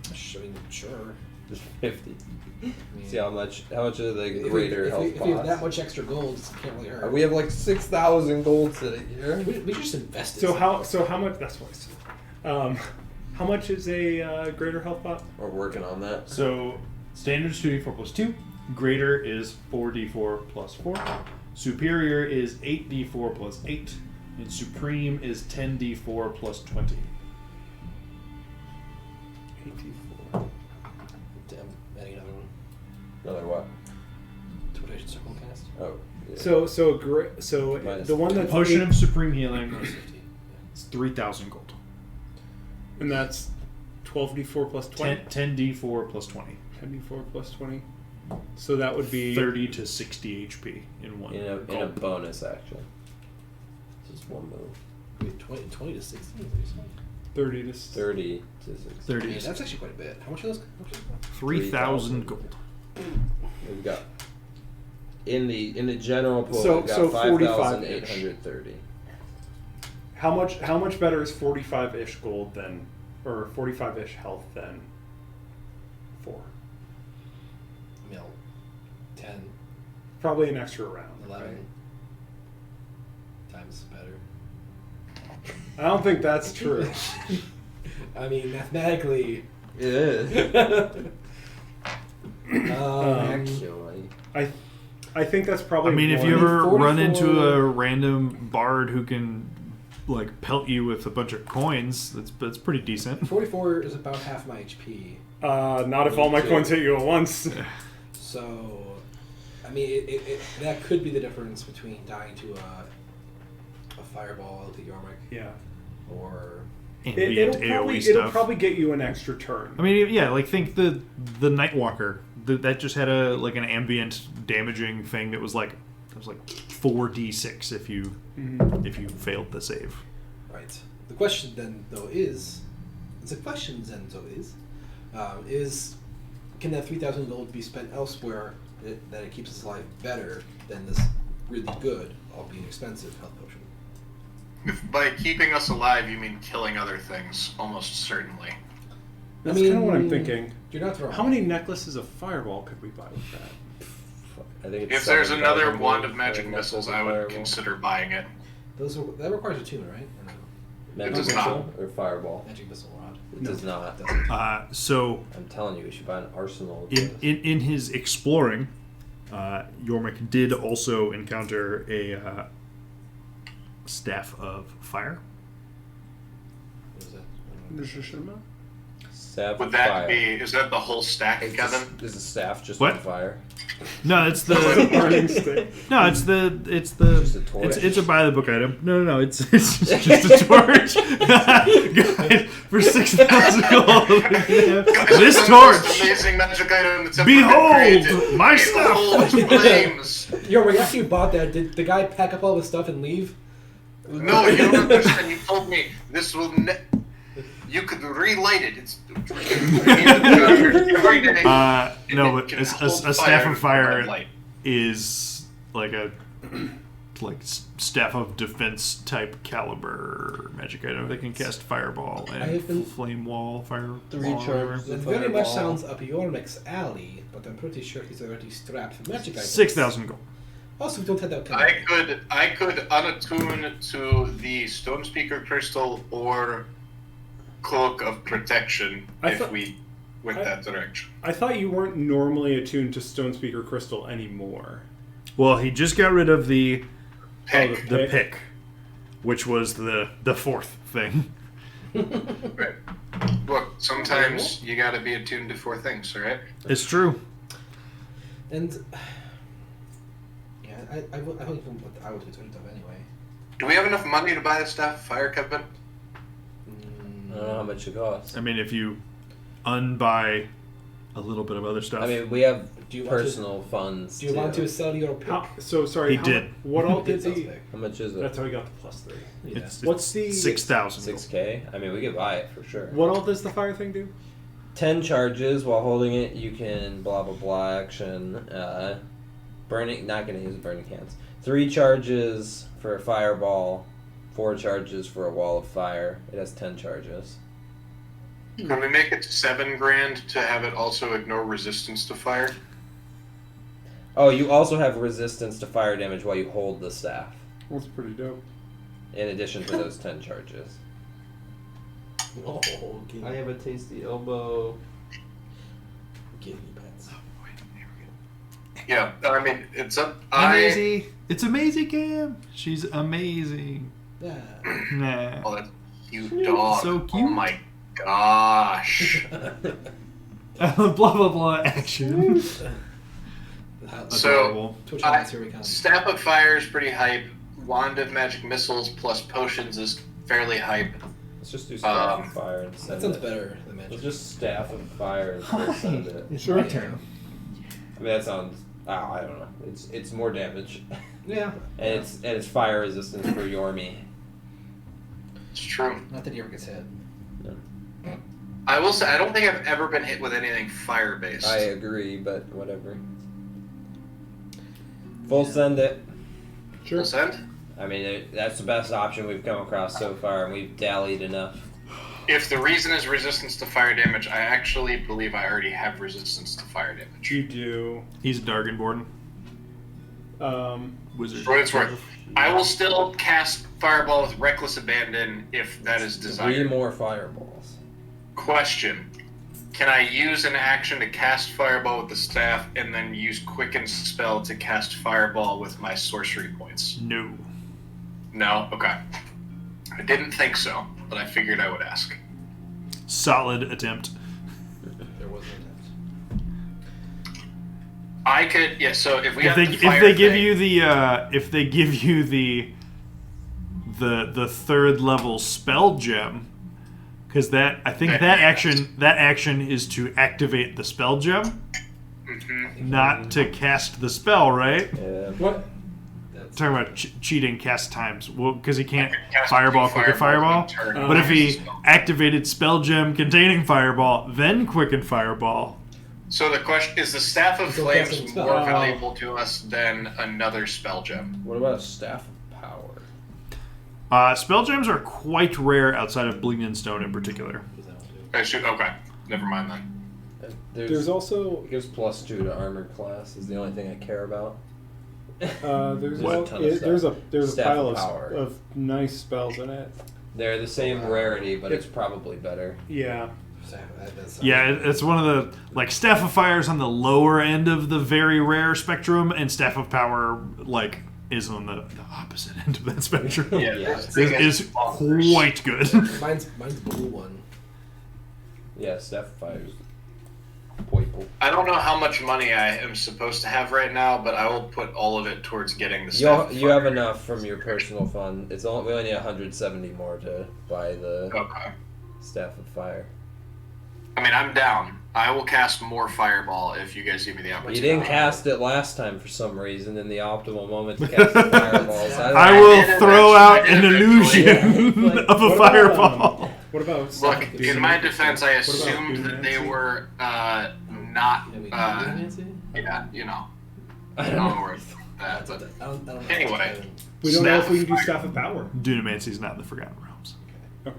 I mean, sure. Just 50. I mean, See how much are the if greater we, health if we have that pots? much extra gold, it can't really hurt. We have like 6,000 gold sitting here. We should just invest it. So how much? That's what I said. How much is a greater health pot? We're working on that. So standard is 2d4 plus 2. Greater is 4d4 plus 4. Superior is 8d4 plus 8. And supreme is 10d4 plus 20. 84. Damn, adding another one. Another what? To what I should circle cast. Oh. Yeah. So Minus the one that's Potion eight- of supreme healing 50. is 3,000 gold. and that's 12d4 plus 20. 10d4 plus 20. 10d4 plus 20. So that would be 30 to 60 HP in one. In a gold. bonus action. Just one move. Wait, 20 to 60? Is that what you said? 30 to 30 to 60. 30 Man, to that's actually quite a bit. How much are those? 3,000 gold. We've got in the general pool, So- we've got so 5,830. How much better is 45-ish gold than, or 45-ish health than 4? You know, 10, Probably an extra round. 11 right? times better. I don't think that's true. I mean, mathematically. Yeah. Actually. I think that's probably. I mean, if more- you ever 44 run into a random bard who can like pelt you with a bunch of coins, that's pretty decent. 44 is about half my HP. not if all my Me too. coins hit you at once. So, I mean, that could be the difference between dying to a fireball to Yormik Yeah. or Ambient AoE it'll stuff. probably get you an extra turn. I mean, yeah, like think the Nightwalker that just had an ambient damaging thing that was like 4d6 if you failed the save. right. The question then though is can that 3,000 gold be spent elsewhere that it keeps us alive better than this really good, albeit expensive health potion? If by keeping us alive, you mean killing other things, almost certainly. That's I mean, kind of what I'm thinking. You're not wrong. How many necklaces of fireball could we buy with that? I think it's If there's 7,000 another gold wand of for magic a missiles, necklace I of would fireball. consider buying it. That requires a tune, right? Or no? Magic does missile or fireball. Magic missile rod. It does not. So I'm telling you, we should buy an arsenal. Of in, those. in his exploring, Yormik did also encounter a staff of fire. What is that? Staff Would of that fire. is that the whole stack, Is Kevin? Is the staff just What? on fire? No, it's Burning the stick. no, it's the Just a torch? it's a buy the book item. No, it's just a torch. Guys, for 6,000 gold. This Guys, torch. Most amazing magic item that's ever Behold, been created. my stuff. Behold, flames. Yo, when after you bought that, did the guy pack up all the stuff and leave? No, you don't understand. You told me this will. You could relight it. It's every day. No, It but can a hold staff of fire light. is like a staff of defense type caliber magic item that can cast fireball I and have been- flame wall, fire Three wall, charges. That very much sounds up Yormik's alley, but I'm pretty sure he's already strapped for magic items. 6,000 gold. Also, we don't have that I could unattune to the Stone Speaker Crystal or Cloak of Protection I if thought- we went that direction. I thought you weren't normally attuned to Stone Speaker Crystal anymore. Well, he just got rid of the Pick. the pick, which was the fourth thing. Right. Look, sometimes you gotta be attuned to 4 things, alright? It's true. And yeah, I don't even what I would consider them anyway. Do we have enough money to buy the stuff, Fire Kevin? I don't know how much it costs. I mean, if you unbuy a little bit of other stuff, I mean, we have Do you want to- personal funds. Do you want to sell your pick? Sorry. He how did. mu- What all did Sales the? pick. How much is it? That's how we got the +3. Yeah. it's What's the 6,000. 6K? I mean, we could buy it for sure. What all does the fire thing do? 10 charges while holding it. You can blah blah blah action. Burning. Not gonna use burning hands. 3 charges for a fireball. 4 charges for a wall of fire. It has 10 charges. Can we make it 7 grand to have it also ignore resistance to fire? Oh, you also have resistance to fire damage while you hold the staff, That's pretty dope. in addition to those 10 charges. Oh, okay. have a tasty elbow. Give me pets. Yeah, I mean, it's a. Amazing. It's amazing, Cam. She's amazing. Yeah. Nah. Oh, that's a cute dog. So Oh cute. my gosh. blah blah blah action. So, Adorable. Twitch I- comments, here we come. Staff of Fire is pretty hype. Wand of Magic Missiles plus Potions is fairly hype. Let's just do staff Um, of fire and That send sounds it. better than Let's magic. just staff of fire and we'll send it. It's your turn. I mean, that sounds. I don't know. It's more damage, Yeah. and it's fire resistance for Yormi. It's true. Not that he ever gets hit. I will say, I don't think I've ever been hit with anything fire based. I agree, but whatever. Full send it. Sure. Send? I mean, that's the best option we've come across so far, and we've dallied enough. If the reason is resistance to fire damage, I actually believe I already have resistance to fire damage. You do. He's Dargenborn. Wizard. For what it's worth, I will still cast Fireball with Reckless Abandon if that is 3 desired. more fireballs. Question. Can I use an action to cast Fireball with the staff and then use Quicken Spell to cast Fireball with my sorcery points? No. No? Okay. I didn't think so, but I figured I would ask. Solid attempt. There was no attempt. I could, yeah, so if we If got the fire they give thing- you the the third level spell gem, because that I think that action is to activate the spell gem, not to cast the spell, right? Yeah. What? Talking about cheating cast times, well, because he can't Cast fireball, two quicken fireball. fireballs in a turn. But if he activated spell gem containing fireball, then quicken fireball. So the question is: the Staff of Still Flames casting spell. more valuable to us than another spell gem? What about Staff of Power? Spell gems are quite rare outside of Bleeding Stone in particular. Okay, never mind then. There's also It gives +2 to armor class is the only thing I care about. there's What? al- Ton of it- there's a Staff pile of of, Power. of nice spells in it. They're the same rarity, but it's probably better. Yeah. Yeah, it's one of the like Staff of Fire is on the lower end of the very rare spectrum, and Staff of Power is on the opposite end of that spectrum. Yeah, Yeah. this thing Is bonkers. quite good. Mine's blue one. Yeah, Staff of Fire's purple. I don't know how much money I am supposed to have right now, but I will put all of it towards getting the Staff of You have Fire. enough from your personal fund. We only need 170 more to buy the Okay. Staff of Fire. I mean, I'm down. I will cast more Fireball if you guys give me the You opportunity. didn't cast it last time for some reason in the optimal moment to cast the fireballs. I I will did throw eventually- out I did an illusion eventually. of a What about, fireball. What about Look, Staff of in my Doom? defense, I What about assumed Doom that they Nancy? were not. Yeah, you know. I I don't don't know. know where that, but I don't know. Anyway. We don't know Staff if we can do of Fire. Staff of Power. Dunamancy's not in the Forgotten Realms. Okay.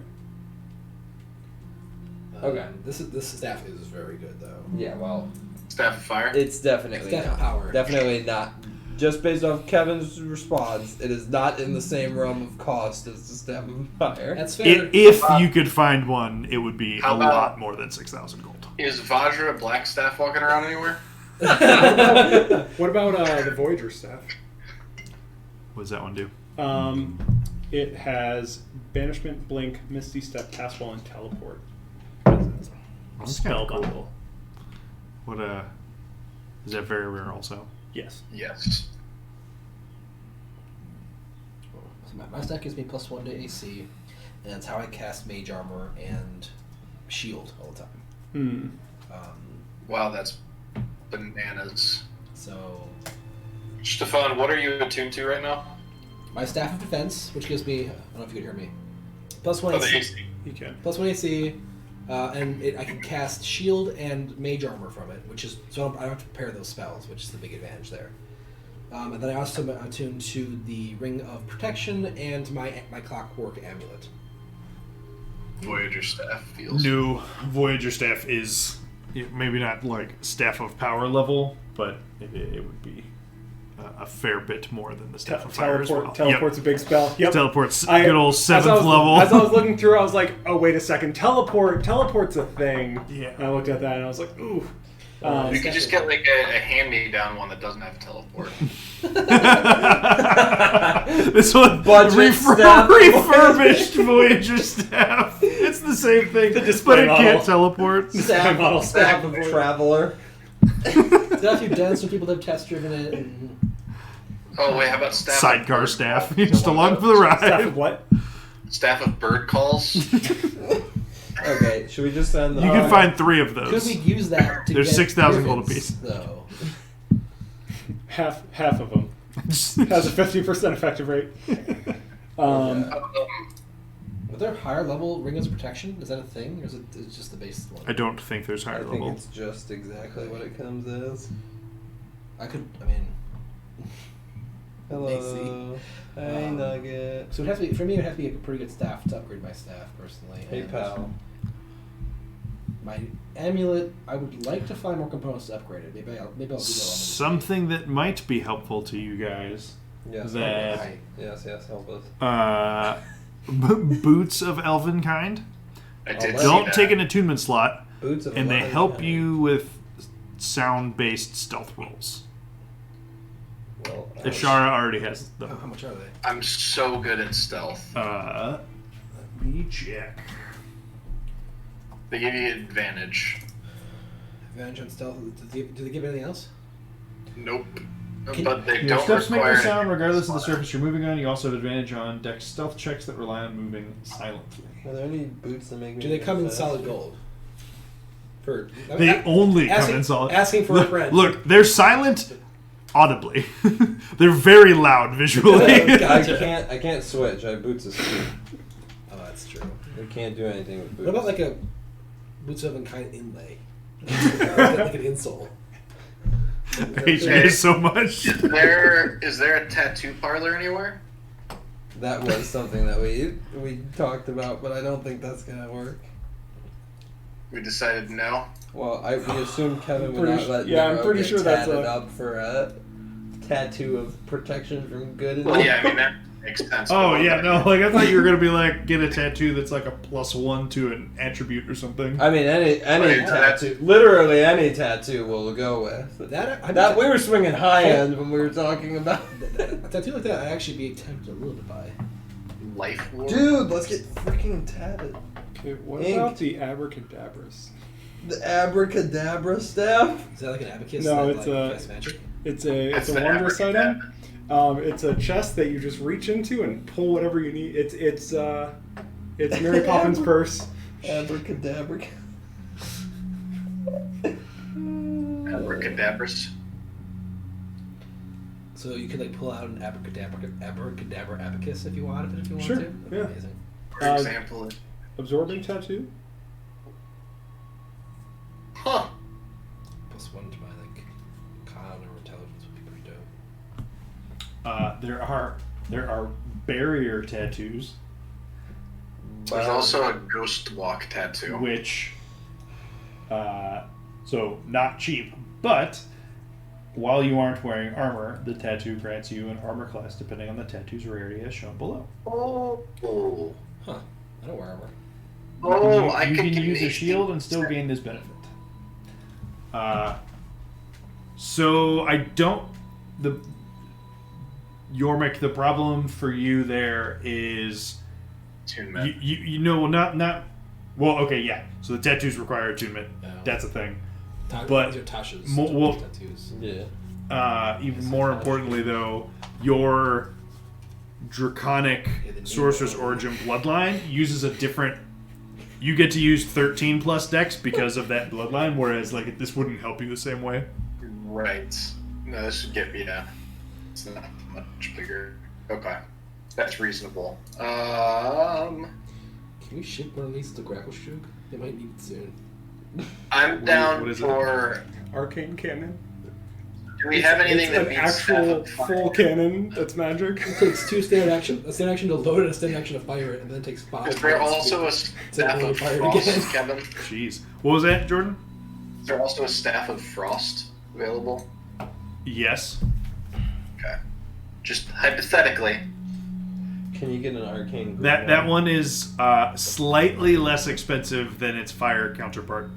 Okay. This staff is very good though. Yeah, well, Staff of Fire. it's definitely Staff not. of Power. Definitely not. Just based off Kevin's response, it is not in the same realm of cost as the Staff of Fire. That's fair. If you could find one, it would be How a about- lot more than 6,000 gold. Is Vajra Blackstaff walking around anywhere? What about the Voyager Staff? What does that one do? It has Banishment, Blink, Misty Step, Castwall, and Teleport. That's Spell kinda cool. bundle. What is that very rare also? Yes. Yes. So my stack gives me +1 to AC, and that's how I cast Mage Armor and Shield all the time. Hmm. Wow, that's bananas. So Stefan, what are you attuned to right now? my Staff of Defense, which gives me, I don't know if you can hear me, +1 Oh, the AC. AC. You can. +1 AC, and I can cast Shield and Mage Armor from it, which is so I don't have to prepare those spells, which is the big advantage there. And then I also am attuned to the Ring of Protection and my Clockwork Amulet. Voyager Staff feels. New Voyager staff is maybe not like Staff of Power level, but it would be a fair bit more than the Staff of Fire as well. Teleport's a big spell. Yep. Teleport's I- good old as I 7th was- level. As I was looking through, I was like, "Oh, wait a second, Teleport's a thing." Yeah. And I looked at that and I was like, "Ooh." You could just get like a hand-me-down one that doesn't have teleport. This one Budget staff. refurbished Voyager staff. It's the same thing, display but it model. can't teleport. Staff, model Staff staff. of Traveler. There are a few dens, some people that have test driven it. And Oh wait, how about Staff? Sidecar of staff. Bird Just Calls? along for the Staff ride. of what? Staff of Bird Calls. Okay, should we just send the? You can find 3 of could those. we use that to There's get 6,000 gold Griffins, apiece. though? Half of them has a 50% effective rate. Are there higher level Rings of Protection? Is that a thing, or is it just the base one? I don't think there's I higher think level. it's just exactly what it comes as. I mean, Hello. Hey, Nugget. So it has to be, for me, it has to be a pretty good staff to upgrade my staff personally. Hey, And pal. My amulet, I would like to find more components to upgrade it. Maybe I'll do that. Something that might be helpful to you guys. Yes. That Right. Yes, help us. boots of elven kind I did Don't see don't that. take an attunement slot, Boots of and they leather help kind. you with sound-based stealth rolls. Well, Ishara already has How them. much are they? I'm so good at stealth. Let me check. They give you advantage. Advantage on stealth. Do they give anything else? Nope. Can- But they Your don't steps make require no sound regardless of the surface you're moving on. You also have advantage on dex stealth checks that rely on moving silently. Are there any boots that make me Do they come in fast? solid gold? For They only come asking- in solid. asking for a friend. Look, they're silent audibly. They're very loud visually. Gotcha. I can't switch. I have boots of steel. Oh, that's true. We can't do anything with boots. What about like a boots of a kind inlay? Like an insole. I hate you guys so much. Is there a tattoo parlor anywhere? That was something that we talked about, but I don't think that's gonna work. We decided no. Well, we assumed Kevin would pretty not let yeah, I'm Nero pretty get sure that's tatted a- up for a tattoo of protection from good and Well, evil. yeah, I mean that makes sense. Oh but- yeah, no, like I thought you were gonna be like get a tattoo that's like a +1 to an attribute or something. I mean, any Right, tattoo, literally any tattoo will go with. That we were swinging high end when we were talking about. A tattoo like that, I'd actually be tempted a little to buy. Life War. Dude, let's get freaking tatted. Okay, what Ink. about the abracadabras? The abracadabra staff. Is that like an abacus? No, that, it's like, a- casts magic. It's It's a the wondrous abracadabra. item. It's a chest that you just reach into and pull whatever you need. It's Mary Poppins' purse. Abracadabra. Abracadabras. So you could like pull out an abracadabra abacus if you wanted to. Sure, That'd be yeah. amazing. For Uh, example. Absorbing tattoo. Huh. +1 to my like con or intelligence would be pretty dope. There are barrier tattoos, There's also a ghost walk tattoo. which, so not cheap, but while you aren't wearing armor, the tattoo grants you an armor class depending on the tattoo's rarity as shown below. Oh. Huh. I don't wear armor. Oh, you, I you could can get use an a shield and still 18%. gain this benefit. So I don't Yormik, the problem for you there is Attunement. you know not well, okay, yeah. So the tattoos require attunement. Yeah. That's a thing. But But these are Tasha's well- tattoos. Yeah. Even more importantly, though, your draconic Yeah, the sorcerer's name. origin bloodline uses a different. You get to use 13 plus dex because of that bloodline, whereas like this wouldn't help you the same way. Right. No, this should get me down. It's not much bigger. Okay. That's reasonable. Can we ship one of these to Grapple Shug? They might need it soon. I'm down what is it? for. Arcane cannon. Do we have anything it's that an beats actual Staff of Fire? full cannon that's magic? It takes 2 standard action, a standard action to load it, a standard action to fire it, and then it takes 5. Is there also a staff really of fire frost, again. Kevin? Jeez, what was that, Jordan? Is there also a staff of frost available? Yes. Okay. Just hypothetically. Can you get an arcane? That one is slightly less expensive than its fire counterpart.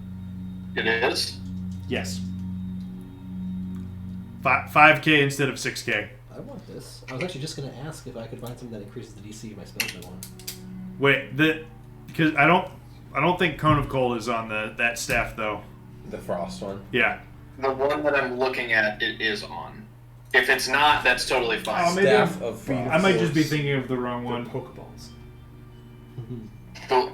It is? Yes. 5K instead of 6K. I want this. I was actually just going to ask if I could find something that increases the DC of my spells I want. Wait, because I don't think Cone of Cold is on that staff though. The frost one. Yeah. The one that I'm looking at, it is on. If it's not, that's totally fine. Oh, maybe Staff I'm- of frost. I might just be thinking of the wrong one. Pokeballs. So,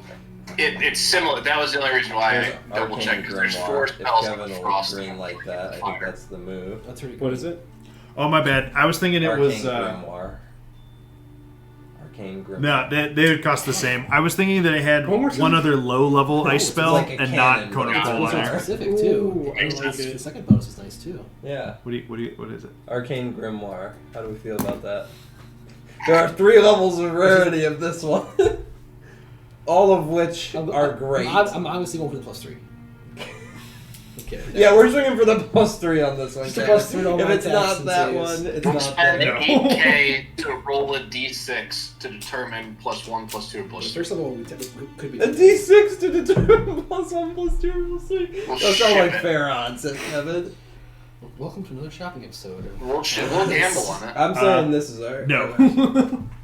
it's similar. That was the only reason why There's I double arcane checked, because there's 4 grimoire. If spells Kevin with will frost. green like that, I think that's the move. That's really What is it? Oh my bad. I was thinking it Arcane was. grimoire. Arcane arcane grimoire. No, they would cost the same. I was thinking that it had One more one time. other low-level ice it's spell like a and not cannon, Cone but of it's Cold also in there. Specific too. Ooh, I like The it. second bonus is nice too. Yeah, What is it? arcane grimoire. How do we feel about that? There are 3 levels of rarity of this one, all of which are great. I'm obviously going for the +3. Okay. Yeah, we're swinging for the +3 on this one. Just a Ken. +3 to all If my it's attacks not and that saves. one, it's We'll not spend that. 8k to roll a d6 to determine +1, +2, The +3. first level could be A D6 to determine +1, +2, +3. Well, Those sound like shit. fair odds, Kevin. Welcome to another shopping episode. We'll gamble on it. I'm saying this is our No.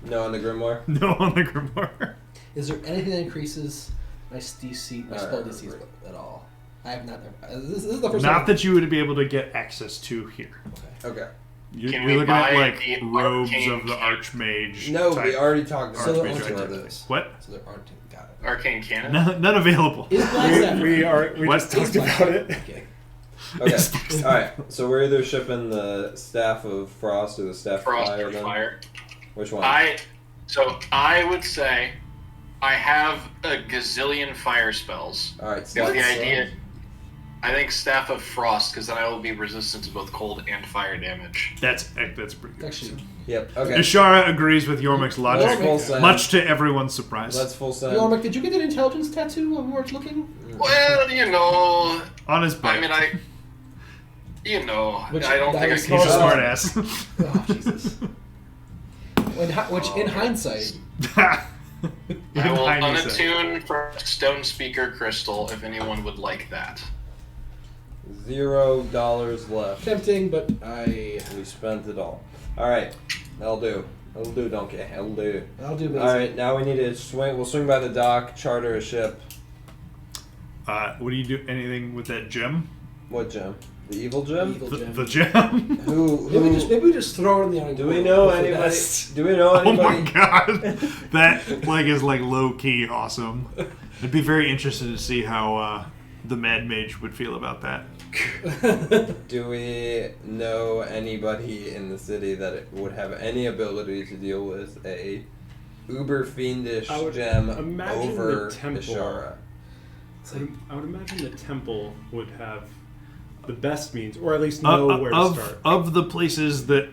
no on the grimoire. No on the Grimoire. Is there anything that increases my DC, my spell Right. DCs at all? I have not. This is the first Not time. that you would be able to get access to here. Okay. You're Can we looking at buy like the robes arcane of the Archmage. No, type. we already talked So about there Archmage aren't one any of of those. those. What? So there aren't any. Got it. Arcane cannon. None available. Is Blackstaff? We What? just talked about it. Okay. Okay. All right. So we're either shipping the staff of frost or the staff Frost of fire. or Then fire. which one? I would say I have a gazillion fire spells. All right. If Staff the of idea, I think Staff of Frost, because then I will be resistant to both cold and fire damage. That's pretty good. Actually, Yep. Okay. Ishara agrees with Yormik's Let's logic, full send. much to everyone's surprise. Let's full send. Yormik, did you get an intelligence tattoo when we were looking? Well, you know, On his butt. I mean, you know, Which- I don't that think I was can. He's a Oh. smart ass. Oh Jesus! Which, in hindsight, I will unattune for Stone Speaker Crystal if anyone would like that. $0 left. tempting, but I. We spent it all. All right. That'll do. That'll do, donkey. That'll do. I'll do. All right. Now we need to swing. We'll swing by the dock, charter a ship. What do you do? Anything with that gem? What gem? The evil gem? Evil The, gem. the gem? Who? Maybe we just throw it in the iron. Do we know Hopefully anybody? that's- Do we know Oh my anybody? god, that like is like low key awesome. I'd be very interested to see how the Mad Mage would feel about that. Do we know anybody in the city that would have any ability to deal with a uber fiendish I would gem imagine over the temple. Ishara? I would imagine the temple would have the best means, or at least know where to start. Of the places that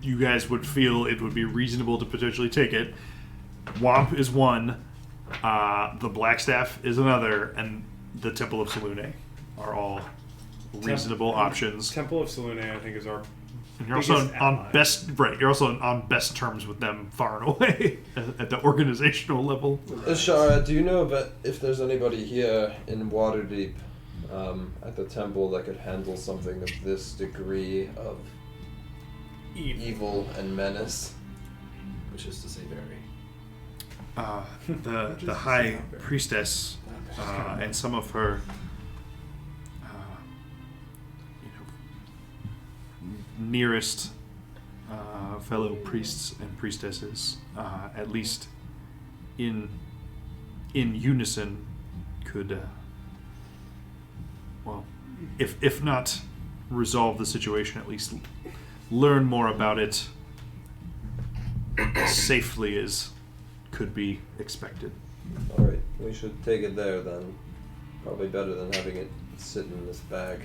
you guys would feel it would be reasonable to potentially take it, Womp is one, the Blackstaff is another, and the Temple of Selune are all reasonable options. Temple of Selune, I think, is our. And you're also biggest on ally. best right. You're also on best terms with them far and away at the organizational level. Ishara, do you know if there's anybody here in Waterdeep at the temple that could handle something of this degree of evil and menace? Which is to say, very. The High Priestess and some of her, nearest fellow priests and priestesses, at least in unison, could, well, if not resolve the situation, at least learn more about it safely as could be expected. All right, we should take it there then. Probably better than having it sitting in this bag.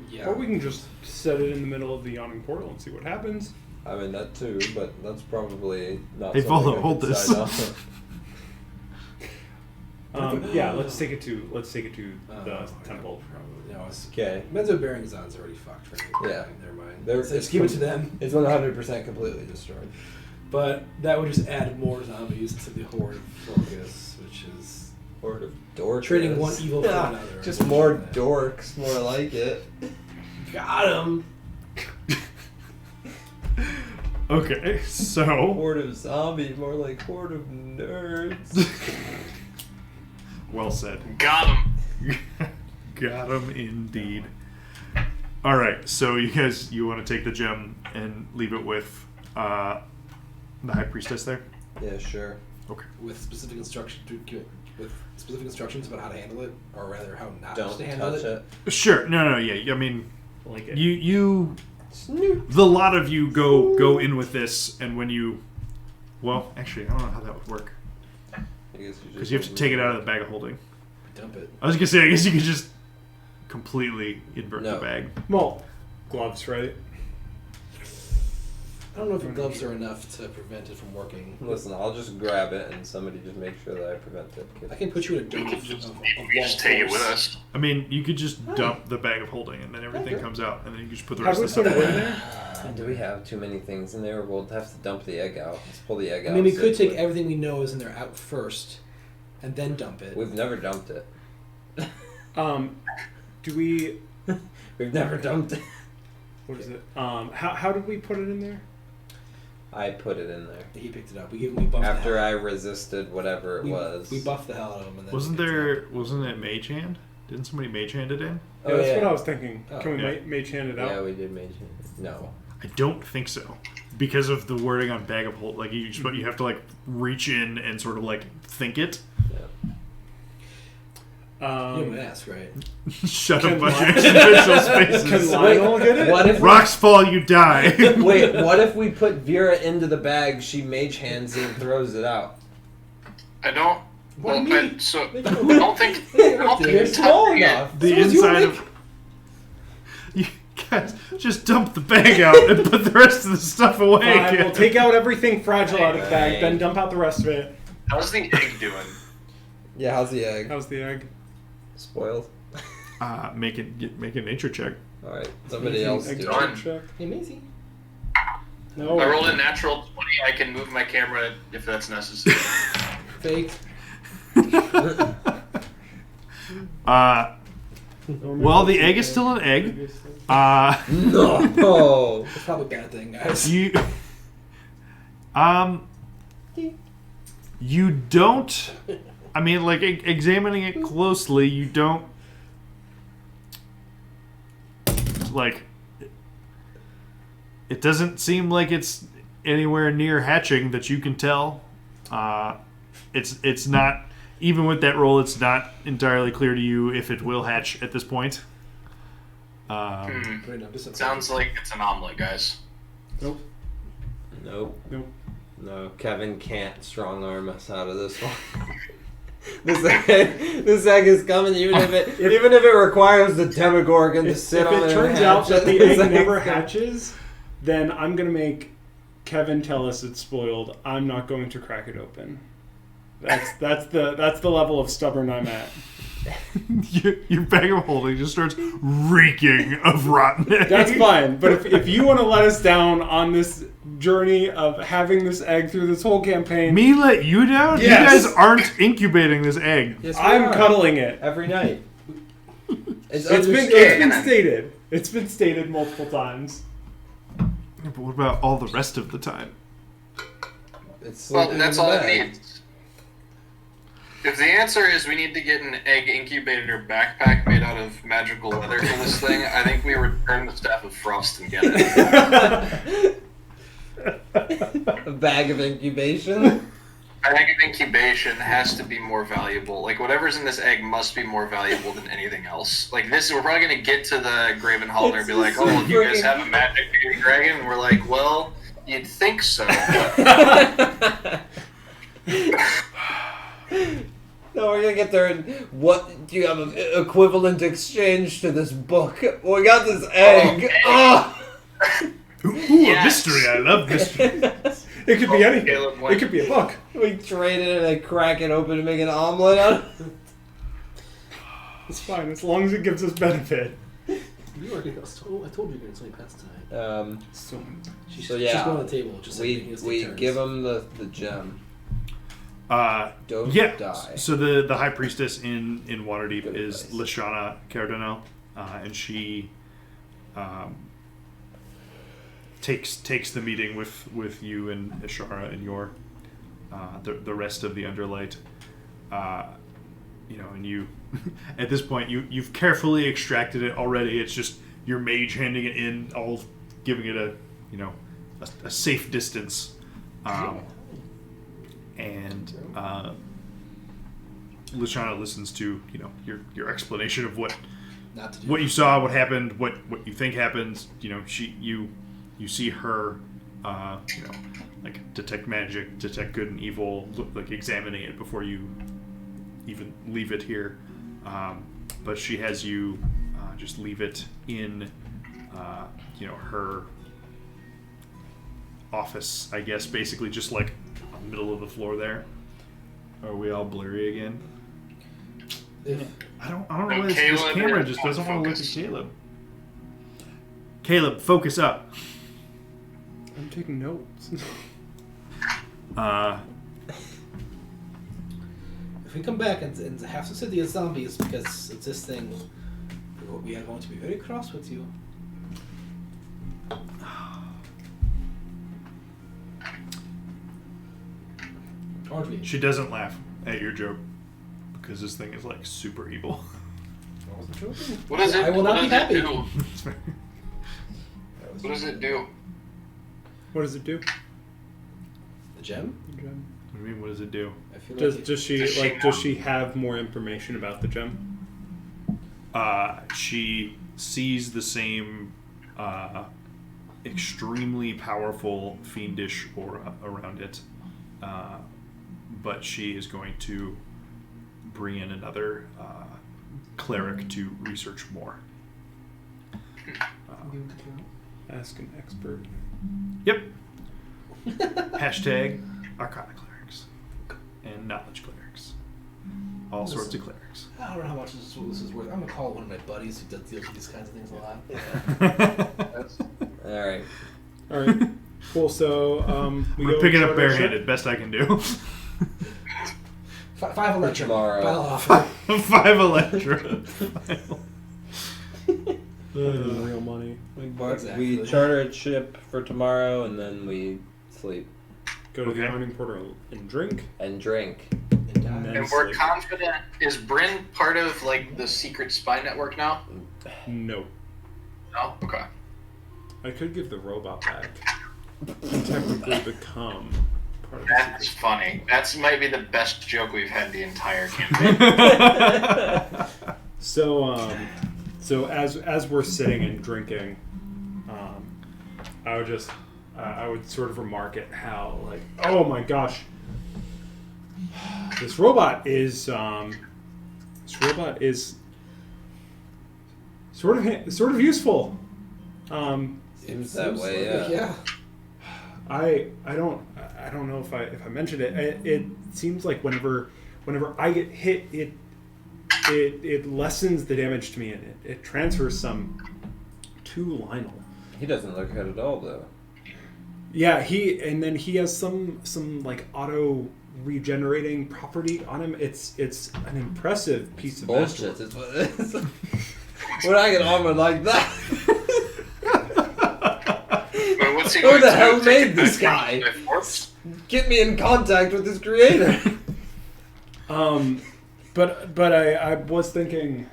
Yeah. Or we can just set it in the middle of the yawning portal and see what happens. I mean that too, but that's probably not. Hey, something Volo, I hold could this. sign off on. Yeah, let's take it to the yeah, temple. probably. No, it's, Okay. Menzo Bearing's on's already fucked. Right? Yeah. Never mind. They're- Let's give it to them. It's 100% completely destroyed. But that would just add more zombies to the horde focus, which is Horde of dorks. trading one evil for Yeah, another. just more dorks, more like it. Got him. Okay, so Horde of zombies, more like horde of nerds. well said. Got him. Got him indeed. All right, so you want to take the gem and leave it with the High Priestess there? Yeah, sure. Okay. With specific instructions about how to handle it, or rather how not Don't to handle touch it. it. Sure. No, yeah. I mean, Like it. you the lot of you go in with this, and when you, well, actually, I don't know how that would work because you have to take it out of the bag of holding. Dump it. I was gonna say, I guess you could just completely invert the bag. Well, gloves, right? I don't know if your gloves are enough to prevent it from working. Listen, I'll just grab it and somebody just make sure that I prevent it. I can put you in a dome of We just take it with us. I mean, you could just dump the bag of holding, and then everything comes out, and then you can just put the How rest do we of the put stuff it in away. there? Do we have too many things in there? We'll have to dump the egg out. Let's pull the egg out. I mean, we could take safely. everything we know is in there out first, and then dump it. We've never dumped it. Do we? We've never dumped it. What is it? How did we put it in there? I put it in there. He picked it up. We buffed After the I hell. resisted whatever it was. We buffed the hell out of him. And then Wasn't he picked it wasn't it Mage Hand? Didn't somebody Mage Hand it in? Yeah, that's what I was thinking. Oh. Can we Yeah. mage hand it out? Yeah, we did mage hand. No. I don't think so, because of the wording on bag of hold. Like you have to like reach in and sort of like think it. Yeah. up. You don't ask, right? Shut Can up about your Lion- existential Can spaces. Lionel get it? What if Rocks fall, you die. Wait, what if we put Vera into the bag, she mage hands it and throws it out? I don't. What Well, do you mean? I, so I don't think. I don't think You're it's small touching it. enough. The So is inside your of you guys just dump the bag out and put the rest of the stuff away. Fine, again. we'll take out everything fragile out of the bag, Dang. then dump out the rest of it. How's the egg doing? Yeah, how's the egg? How's the egg? Spoiled? Make a nature check. Alright, somebody else Egg do Done. it. check. Hey, Maisie. No. I rolled a natural 20. I can move my camera if that's necessary. Fake. Well, the egg is still an egg. No! That's probably a bad thing, guys. You you don't. I mean, like examining it closely, you don't like. It doesn't seem like it's anywhere near hatching that you can tell. It's not, even with that roll, it's not entirely clear to you if it will hatch at this point. Right now, just Sounds like it's an omelet, guys. Nope. Nope. Nope. No, Kevin can't strong arm us out of this one. this egg is coming, even if it requires the Demogorgon to sit If on it it. turns and out hatch that it, the this egg never egg's gonna- hatches, then I'm gonna make Kevin tell us it's spoiled. I'm not going to crack it open. That's the level of stubborn I'm at. Your bag of holding just starts reeking of rotten egg. That's fine. But if you want to let us down on this journey of having this egg through this whole campaign, Me let you down? Yes. You guys aren't incubating this egg. Yes, we I'm are. cuddling it. Every night. It's It's understood. been stated. It's been stated multiple times. Yeah, but what about all the rest of the time? It's Well, sleeping that's in the all it bag. needs. If the answer is we need to get an egg incubator backpack made out of magical leather for this thing, I think we return the Staff of Frost and get it. A bag of incubation. Egg of incubation has to be more valuable. Like, whatever's in this egg must be more valuable than anything else. Like, this, we're probably going to get to the Graven Hall and It's be like, just oh, do you guys freaking- have a magic baby dragon? And we're like, well, you'd think so. But No, we're gonna get there and what do you have an equivalent exchange to this book? Well, we got this egg. Oh, Ooh, Yes. a mystery. I love mystery. It could be anything. Caleb It went- could be a book. we trade it and I crack it open and make an omelet out of it. It's fine as long as it gives us benefit. You are gonna, I told you it's only past time. So, She's, So, she's yeah, going on the table. Just like making us take we turns. give him the gem. Don't Yeah. die. So the high priestess in Waterdeep Good is advice. Lashana Cardinal, and she takes the meeting with you and Ishara and your the rest of the Underlight. And you at this point you've carefully extracted it already. It's just your mage handing it in, all giving it a safe distance. And Lashana listens to your explanation of what not to do. what you saw, what happened, what you think happened. You know, you see her, you know, like detect magic, detect good and evil, like examining it before you even leave it here. But she has you just leave it in, you know, her office, I guess, basically just like on the middle of the floor there. Are we all blurry again? I don't know No, why this Caleb camera is just on doesn't want to look at focus. Caleb. Caleb, focus up. I'm taking notes. If we come back and have to city of zombies because it's this thing, we are going to be very cross with you. Aren't we? She doesn't laugh at your joke because this thing is like super evil. I wasn't joking. What does it? I will what not be does it happy. do? It's very- What does it do? What does it do? The gem? What do you mean? What does it do? I feel Does like does she Does she like know? does she have more information about the gem? She sees the same extremely powerful fiendish aura around it, but she is going to bring in another cleric to research more. Ask an expert. Yep. Hashtag Arcana clerics and knowledge clerics. All sorts of clerics. I don't know how much this is worth. I'm gonna call one of my buddies who deals with these kinds of things a lot. All right. All right. Cool. So We're go picking up charter a ship? barehanded, best I can do. 5 electrum. tomorrow. File off. 5 electro. Real money. Exactly. We charter a ship for tomorrow, and then we sleep Go to the Okay. ironing portal and drink. and drink. And die. And And we're sleep. confident. Is Bryn part of like the secret spy network now? No. No. Okay. I could give the robot back. And technically become part of the That's funny. That's might be the best joke we've had the entire campaign. So as we're sitting and drinking, I would sort of remark at how like, oh my gosh, this robot is sort of useful. Seems that Seems way, like- yeah. I don't know if I mentioned it. It seems like whenever I get hit, it lessens the damage to me, and it transfers some to Lionel. He doesn't look good at all, though. Yeah, he has some like auto regenerating property on him. It's an impressive piece of Bullshit masterwork. is what it is. When I get armored like that. But what's he Who going the to hell do? made Take it this back guy? by force? Get me in contact with his creator. But I was thinking,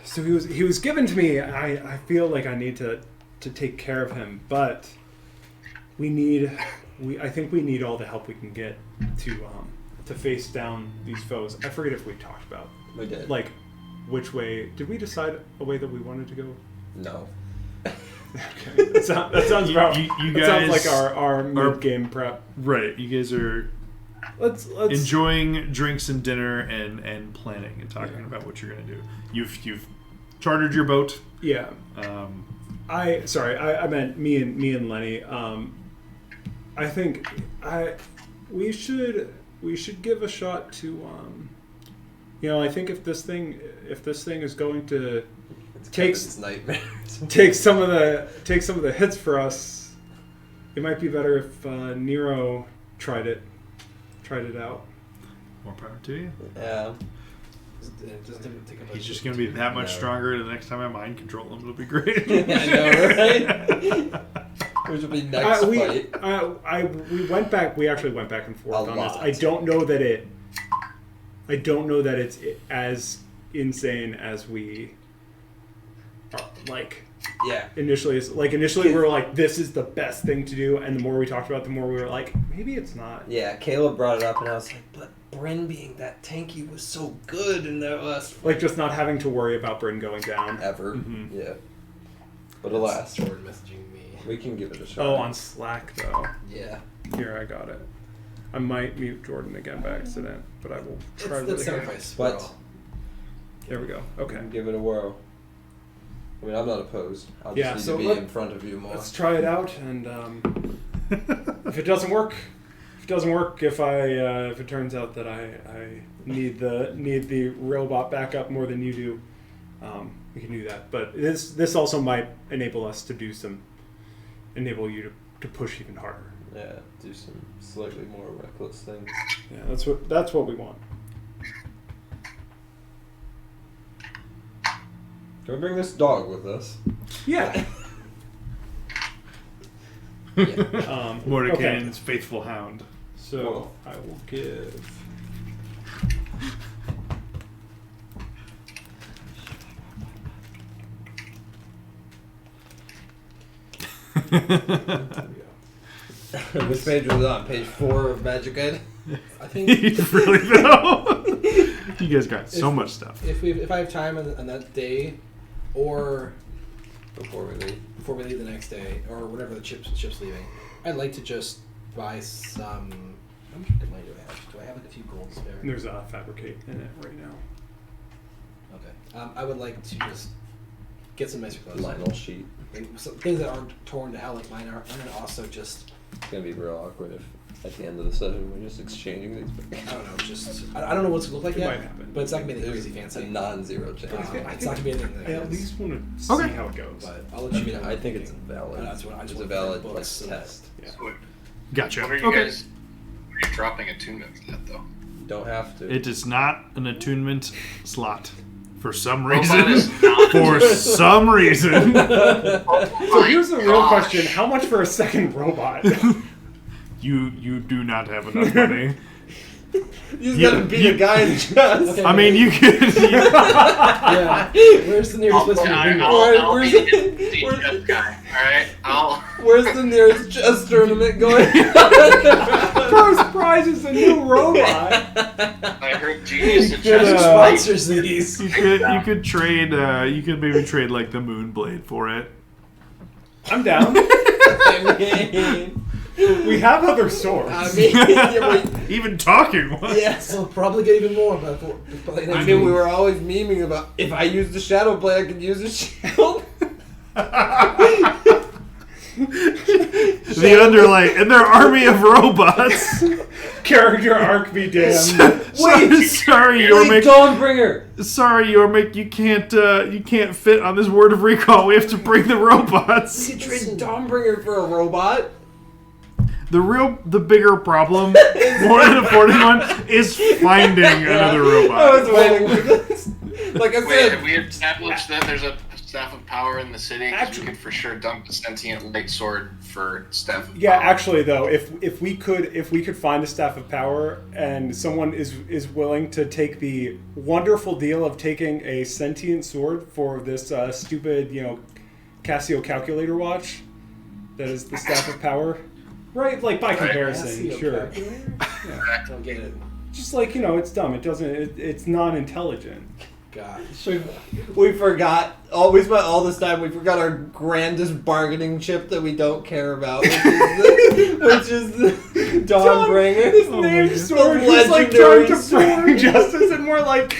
so he was given to me. I feel like I need to take care of him, but I think we need all the help we can get to face down these foes. I forget if we talked about We did. like which way. Did we decide a way that we wanted to go? No. Okay, that sounds about. you that sounds guys like our mid game prep. Right, you guys are Let's enjoying drinks and dinner and planning and talking about what you're gonna do. You've chartered your boat. Yeah. I meant me and Lenny. I think we should give a shot to I think if this thing is going to Takes nightmares. take some of the hits for us, it might be better if Nero tried it out. More power to you. Yeah. He's just gonna be that much No. stronger the next time I mind control him. It'll be great. I know, right? Which will be next fight. We went back. We actually went back and forth A on this. lot. I don't know that it's as insane as we like Yeah. initially. Initially we were like, this is the best thing to do, and the more we talked about it, the more we were like, maybe it's not. Yeah, Caleb brought it up, and I was like, but Bryn being that tanky was so good in that last Like just not having to worry about Bryn going down. ever. Mhm. Yeah. But alas, Jordan messaging me. we can give it a shot. Oh, on Slack though. Yeah. Here, I got it. I might mute Jordan again by accident, but I will try It's the really hard. sacrifice. But- Well, There we go. We Okay. can give it a whirl. I mean, I'm not opposed. I'll just Yeah, need so to be let- in front of you more. Let's try it out, and if it doesn't work, if it turns out that I need the robot backup more than you do, we can do that. But this also might enable you to push even harder. Yeah, do some slightly more reckless things. Yeah, that's what we want. Can we bring this dog with us? Yeah. yeah. Mordekainen's faithful hound. So Whoa. I will give. Which page was it on? Page 4 of Magic Guide? I think You really know. You guys got so much stuff. if I have time on that day, or Before we leave. before we leave the next day, or whenever the ship's leaving, I'd like to just buy some. How much money do I have? Do I have like a few gold spare? There's a fabricate in it right now. Okay. I would like to just get some nicer clothes. Lionel sheet. Like, some things that aren't torn to hell like mine are, and then also just It's gonna be real awkward if at the end of the session we're just exchanging these. I don't know, just I don't know what it's gonna look like It yet, might happen. but it's not gonna be anything There's crazy a fancy. non-zero chance. It's not gonna be anything I like at this. least want to see Okay. how it goes. But I'll let you know. I think it's valid. That's what I just it's a want to valid read like, books and- test. Yeah. So Gotcha. what are you Okay. guys dropping attunements at though? Don't have to. It is not an attunement slot. For some Robot reason. is not. For some reason. So here's the real question: how much for a second robot? You do not have enough money. You just You- gotta beat you- a guy in the chest. Okay. I mean, you could. Yeah. Where's the nearest place to bring I'll Where's be it? the Where's- chef guy. All right, I'll. Where's the nearest chess tournament going? First prize is a new robot. I heard genius and Yeah. Who chess. sponsors these? You could trade. You could maybe trade like the Moonblade for it. I'm down. I mean, We have other swords. yeah, Even talking one. yes. We'll probably get even more, but I mean, we were always memeing about if I use the Shadow Blade, I could use a shield. The Underlight and their army of robots. Character arc be damned. Sorry, Wait, Yormik. Dawnbringer. Sorry, Yormik. You can't fit on this word of recall. We have to bring the robots. You trade Dawnbringer for a robot? The bigger problem, more than affording one, is finding another robot. I was waiting for this. Like I Wait, have said, we established that there's a staff of power in the city? 'Cause Actually- we could for sure dump a sentient light sword for staff of Yeah, power. actually, though, if we could find a staff of power and someone is willing to take the wonderful deal of taking a sentient sword for this stupid Casio calculator watch, that is the staff of power, right? Like by comparison, sure. Don't get it. Just like it's dumb. It doesn't. It's non-intelligent. God. we forgot. We spent all this time. We forgot our grandest bargaining chip that we don't care about, which is the Dawnbringer. This my named God. sword The is like legendary trying to bring sword. justice, and more like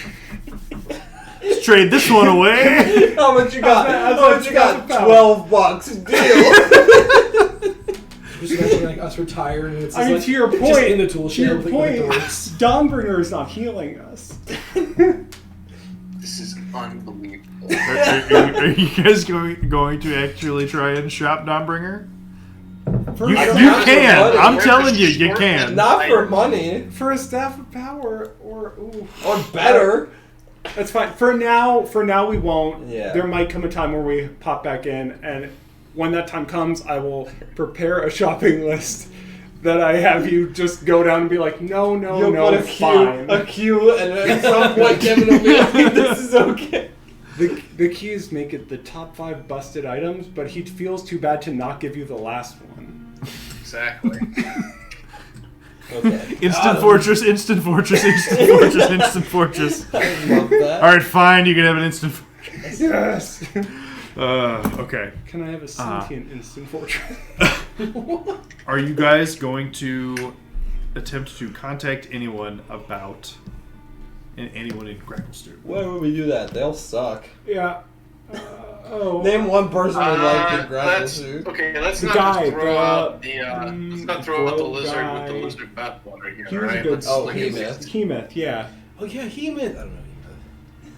Let's trade this one away. How much you got? How's How that much you got? $12? $12. Deal. Just imagine like us retired and it's just I mean, like, to your just point. in the tool To your shed with point, the dorks. Dawnbringer is not healing us. This is unbelievable. Are you guys going to actually try and shop Dawnbringer? You I don't can. have the money. I'm Where's telling the you, you short can. Not for money. For a staff of power, or Or better. that's fine. For now, we won't. Yeah. There might come a time where we pop back in, and when that time comes, I will prepare a shopping list that I have you just go down and be like, no, You'll no, put fine. a queue, and at some point Kevin will be like, "This is okay." The keys make it the top 5 busted items, but he feels too bad to not give you the last one. Exactly. Okay. Instant fortress, instant fortress, instant fortress, instant fortress. I love that. All right, fine. You can have an instant. Yes. Okay. Can I have a sentient instant fortress? Are you guys going to attempt to contact anyone about anyone in Gracklestone? Why would we do that? They'll suck. Yeah. Name one person we like in let's Gracklestone. okay. Let's The not guy, just throw the- out the let's not throw out the bro lizard guy. with the lizard bathwater here. He was a Right? good Let's Oh, look at Hemoth. Hemoth, yeah. Oh yeah, Hemoth. I don't know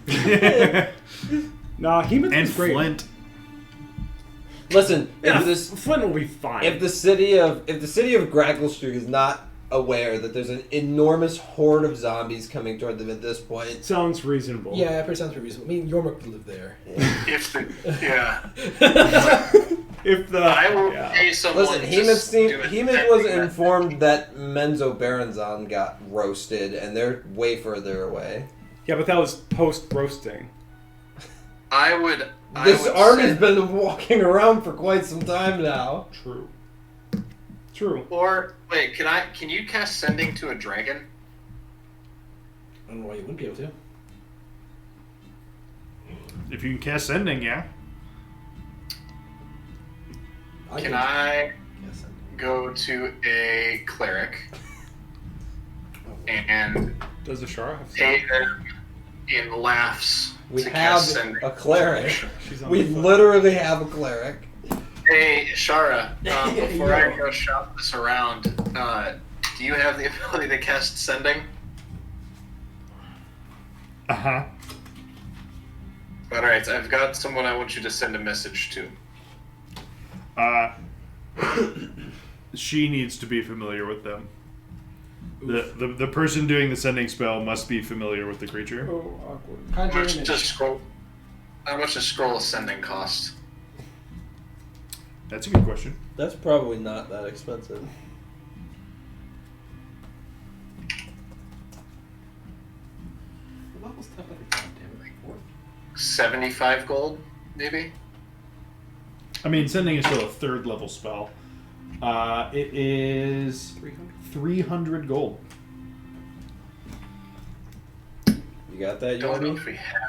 Hemoth. Nah, Hemoth And was great. Flint. Listen, Yeah, if this Flint will be fine. if the city of Gracklestone is not aware that there's an enormous horde of zombies coming toward them at this point, Sounds reasonable. Yeah, that sounds pretty reasonable. I mean, Yormuk could live there. If the, yeah, If the I will yeah. pay someone. listen, to Hemoth do it. Hemoth was informed that Menzo Baranzan got roasted, and they're way further away. Yeah, but that was post roasting. I would. This army's send- been walking around for quite some time now. True. True. Or wait, can you cast sending to a dragon? I don't know why you wouldn't be able to. If you can cast sending, yeah. Can I Yes, go to a cleric and Does Ashara have pay them in laughs We to have cast sending? a cleric. She's on We the foot. literally have a cleric. Hey, Shara, before I Yo. go shop this around, do you have the ability to cast sending? Uh-huh. Alright, I've got someone I want you to send a message to. She needs to be familiar with them. The person doing the sending spell must be familiar with the creature. Oh, awkward. How Conjure much image. does scroll of sending cost? That's a good question. That's probably not that expensive. What was tough at the time, damn it? 75 gold, maybe? I mean, sending is still a third level spell. It is 300 gold. You got that, Don't know Yormi? if we have.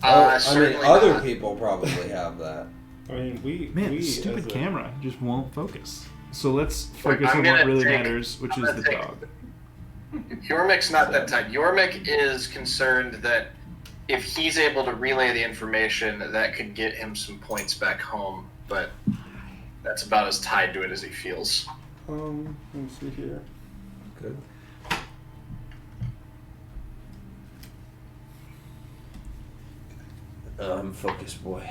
Oh, I mean, Certainly other not. people probably have that. I mean, Man, we this stupid as a- camera just won't focus. So let's Wait, focus I'm on what gonna really take- matters, which I'm is gonna the take- dog. Yormik's not that type. Yormik is concerned that if he's able to relay the information, that could get him some points back home, but that's about as tied to it as he feels. Let me see here. Good. Focus boy.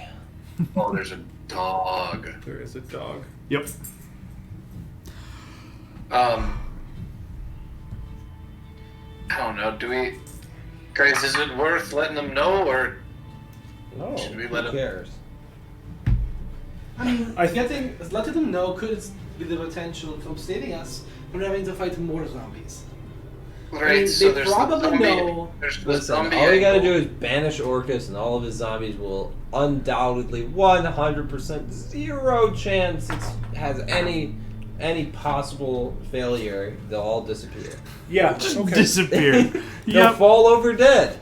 Oh, there's a dog. There is a dog. Yep. I don't know. Do we, guys? Is it worth letting them know, or No, Should we who let him- cares? I mean, I letting them know could be the potential of saving us from having to fight more zombies. right? mean, So they there's the probably zombie. know- There's the Listen, zombie. all you gotta angle. do is banish Orcus, and all of his zombies will undoubtedly 100% zero chance it has any possible failure. They'll all disappear. Yeah. Just Okay. disappeared. They'll Yep. fall over dead.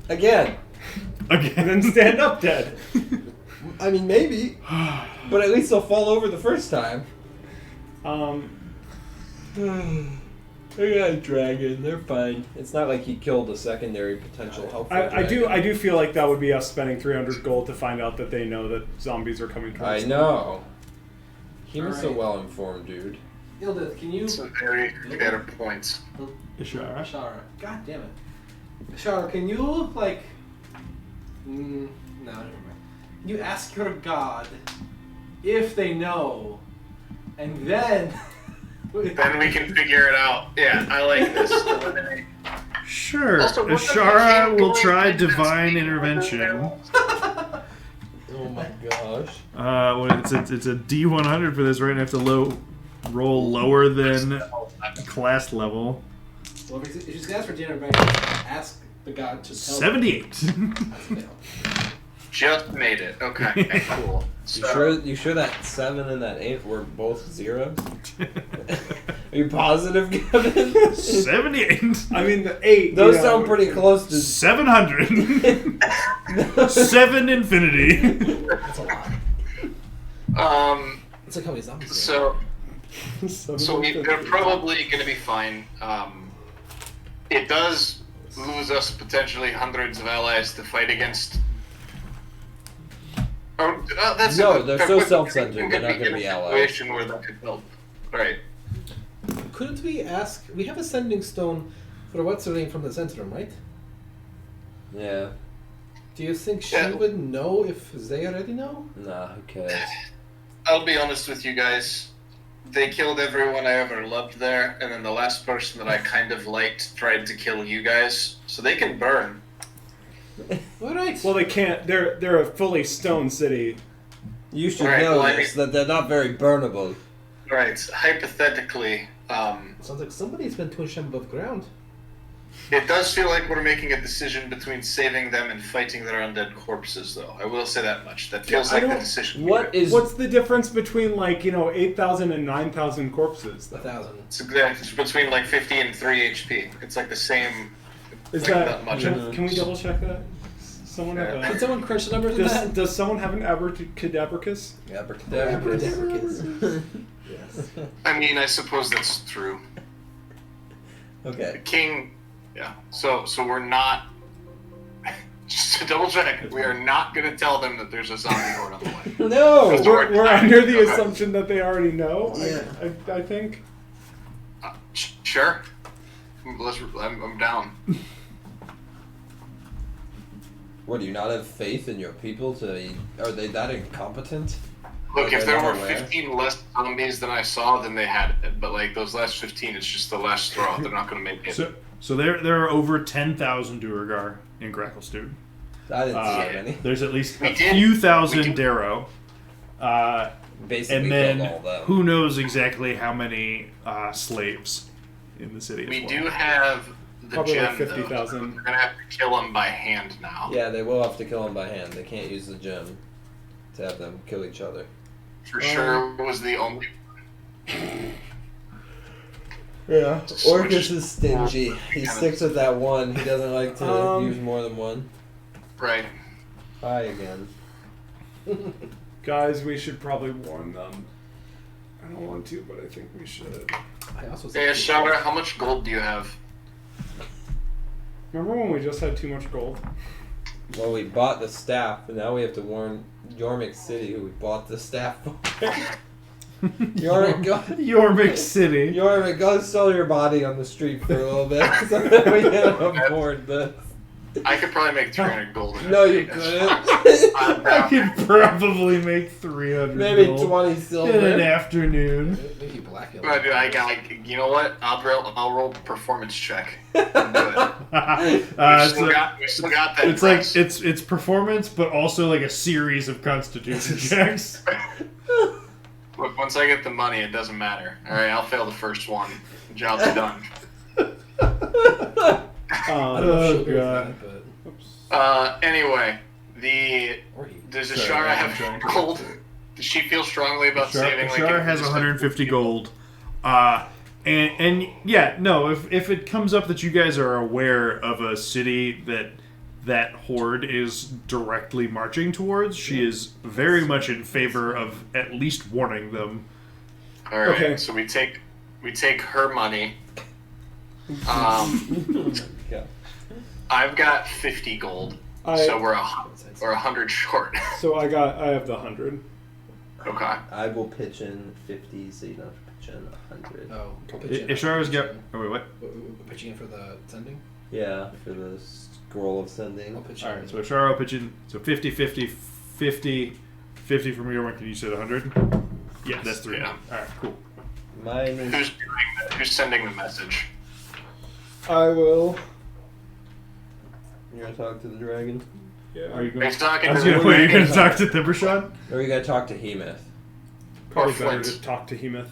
Again. And Again. then stand up dead. I mean, maybe, but at least they'll fall over the first time. They got a dragon. They're fine. It's not like he killed a secondary potential helpful I dragon. do feel like that would be us spending 300 gold to find out that they know that zombies are coming towards I them. know. He was a Alright. well-informed dude. Ildith, can you... Some very fair points. Ishara. Ashara. God damn it. Ashara, can you, like... no, never mind. You ask your god if they know, and then... Then we can figure it out. Yeah, I like this. Eliminate. Sure. Also, what if they Ashara keep will going try like this, divine being intervention. Oh my gosh. Well, it's a D100 for this, right? I have to roll lower than class level. Well, if she's asked for dinner, ask the god to tell 78. them. Just made it. Okay, cool. You sure that 7 and that 8 were both zeros? Are you positive, Kevin? 78. I mean, the 8. Those you know, sound pretty close to. 700. 7 infinity. That's a lot. It's like how many zombies. So they're 750. probably going to be fine. It does lose us potentially hundreds of allies to fight against. Oh, that's No, they're so but self-centered, we they're could not be gonna in a be allies. situation where that could help. Right. Couldn't we ask? We have a sending stone for what's her name from the Zentrum, right? Yeah. Do you think she Yeah. would know if they already know? Nah, who cares? I'll be honest with you guys. They killed everyone I ever loved there, and then the last person that I kind of liked tried to kill you guys. So they can burn. All right. Well, they can't. They're a fully stone city. You should Right, know well, I this, that they're not very burnable. Right. Hypothetically, Sounds like somebody's been 2 inches above ground. it does feel like we're making a decision between saving them and fighting their undead corpses, though. I will say that much. That feels I like the don't- decision. What is. What's the difference between 8,000 and 9,000 corpses? Though? 1,000. It's between like 50 and 3 HP. It's like the same. Is like, that? not much. Can we double check that? Someone have Yeah. Can a, someone crunch the numbers in that? does someone have an abracadabricus? Abracadabra. Yes. I mean, I suppose that's true. Okay. King, yeah. So we're not. Just to double check, we are not going to tell them that there's a zombie horde on the way. No! We're under the Okay. assumption that they already know. Yeah. I think. Sure. I'm down. What, do you not have faith in your people to. Are they that incompetent? Look, Are if they there not were aware? 15 less zombies than I saw, then they had it. But like those last 15, it's just the last straw. They're not going to make it. So there are over 10,000 Duergar in Gracklestone. I didn't see Yeah. any. There's at least We a did- few we thousand did- Darrow. Basically And then killed all of them. who knows exactly how many slaves in the city as We well. do have the Probably gem, like though. 50,000. We're going to have to kill them by hand now. Yeah, they will have to kill them by hand. They can't use the gem to have them kill each other. For sure was the only. Yeah. Orcus is stingy. He Kind of- sticks with that one. He doesn't like to Um, use more than one. Right. Hi again. Guys, we should probably warn them. I don't want to, but I think we should. I also Hey, Ashara, how much gold do you have? Remember when we just had too much gold? Well, we bought the staff, and now we have to warn Yormik City, who we bought the staff for. Yormik, go, Yormik City. Yormik, go sell your body on the street for a little bit, so that we can afford this. I could probably make 300 gold. in No, a you day. couldn't. I could probably make 300 Maybe gold 20 in an silver. afternoon. Maybe black. But dude, I got like, you know what? I'll roll performance check. And do it. We still got that. It's price. like it's performance, but also like a series of Constitution checks. Look, once I get the money, it doesn't matter. All right, I'll fail the first one. Job's done. I don't know if she'll agree with God. that, but Anyway, or he. does Sorry, Ashara I'm have trying to- gold? Does she feel strongly about saving? Shara has 150 gold. And yeah, no, if it comes up that you guys are aware of a city that horde is directly marching towards, she is very much in favor of at least warning them. All right, Okay. so we take her money. Yeah. I've got 50 gold, so we're 100 short. So I have the 100. Okay. I will pitch in 50, so you don't have to pitch in 100. Oh, we'll pitch in. Ishara's got. Oh wait, what? We're pitching in for the sending. Yeah, for the scroll of sending. I'll pitch in. All right, so Ishara will pitch in. So 50, 50, 50, 50 from your one. Can you say 100? Yeah, that's 3. Yeah. All right, cool. Mine is. Who's doing that? Who's sending the message? I will. You gonna talk to the dragon? Yeah. Are you Are going? you talking I was to gonna. the Wait, you're dragon? gonna talk to Thimbershon? Or you gotta talk to Hemeth? Probably Or better Flint. to talk to Hemeth.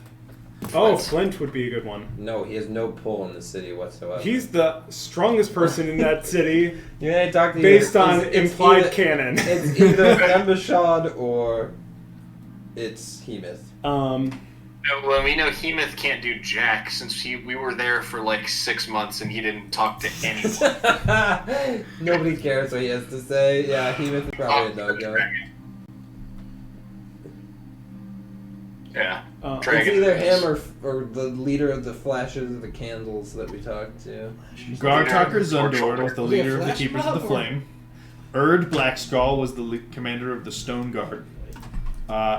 Oh, Flint would be a good one. No, he has no pull in the city whatsoever. He's the strongest person in that city You gotta talk to based on it's implied either, canon. It's either Thembashad or it's Hemeth. No, well, we know Hemoth can't do jack since we were there for like 6 months and he didn't talk to anyone. Nobody cares what he has to say. Yeah, he was probably a no-go. Yeah. It's Dragon either is- him or the leader of the Flashes of the Candles that we talked to. Gartalker Zundorn was the Was he a leader of the flash Keepers of the mob, or- Flame. Erd Blackskull was the commander of the Stone Guard.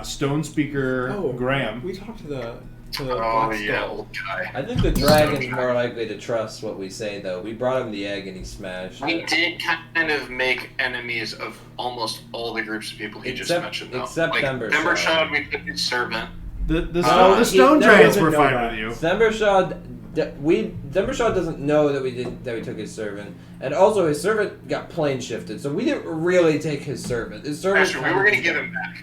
Stone Speaker Graham. We talked to the Oh, Black yeah, Skull. old guy. I think the dragon's more likely to trust what we say, though. We brought him the egg and he smashed We it. did kind of make enemies of almost all the groups of people he just Except- mentioned, though. except like, Embershot. Embershot, we took his servant. The Oh, Stone he- Dragons no, were he fine doesn't with you. Zembershad doesn't know that we took his servant, and also his servant got plane shifted, so we didn't really take his servant. His servant. Actually, we were going to give him back.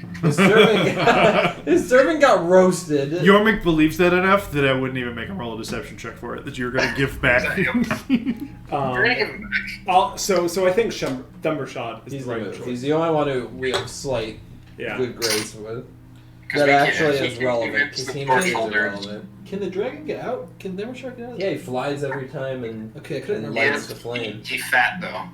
His servant got roasted. Yormik believes that enough that I wouldn't even make him roll a deception check for it. That you're going to give back. We're going to give him back. So I think Thundershot is He's the the right move. choice. He's the only one who we have slight Yeah. good grace with. 'Cause That we can't- actually he is can relevant convince because the he Torch makes it Holders. relevant. Can the dragon get out? Can Nemershark get out? Yeah, he flies every time and Okay, I couldn't and remember. lights the flame. He fat, though.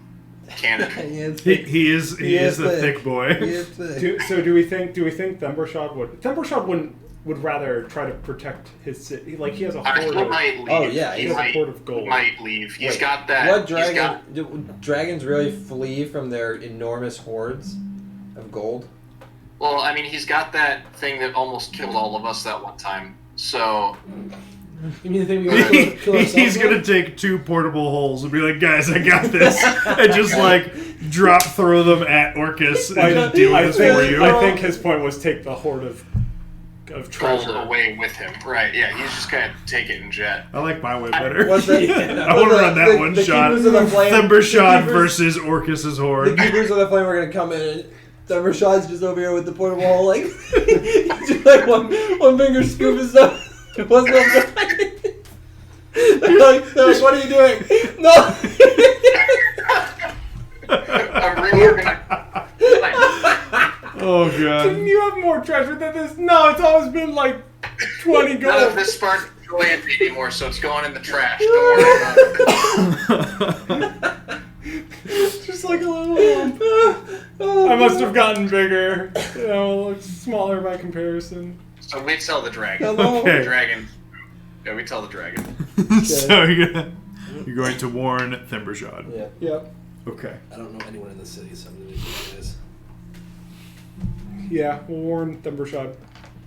Cannon. he is he, thick. he is He is the thick. thick boy. He is thick. So do we think Thundershot would rather try to protect his city? Like he has a He horde of, might leave. Oh, yeah, he he has a might, horde of gold. might leave. He's Wait, got that. What he's dragon? got- Do dragons really flee from their enormous hordes of gold? well, I mean, he's got that thing that almost killed all of us that one time. So, You mean the thing we want to kill ourselves He's gonna with? take 2 portable holes and be like, "Guys, I got this," and just like throw them at Orcus and just deal with this for you. I think his point was take the horde of gold treasure. away with him. Right, yeah, he's just gonna take it in jet. I like my way better. What's that? I want to run that one the shot. Keepers of the Flame. Thundershot the keepers- versus Orcus's The horde. keepers of the flame are gonna come in. And Thundershot's just over here with the portable hole, like just like one finger scoop and stuff. What's up, guys? They're like, what are you doing? No. I'm reorganizing. Oh god. Didn't you have more treasure than this? No, it's always been like 20 None of gold. this sparks joy anymore, so it's going in the trash. Don't worry about it. Just like a little lump. I must have gotten bigger. You know, looks smaller by comparison. So we tell the dragon. Hello. Okay. Dragon. Yeah, we tell the dragon. So you're going to warn Thimbershad. Yeah. Yep. Okay. I don't know anyone in the city, so I'm gonna need you guys. Yeah, we'll warn Thundershot.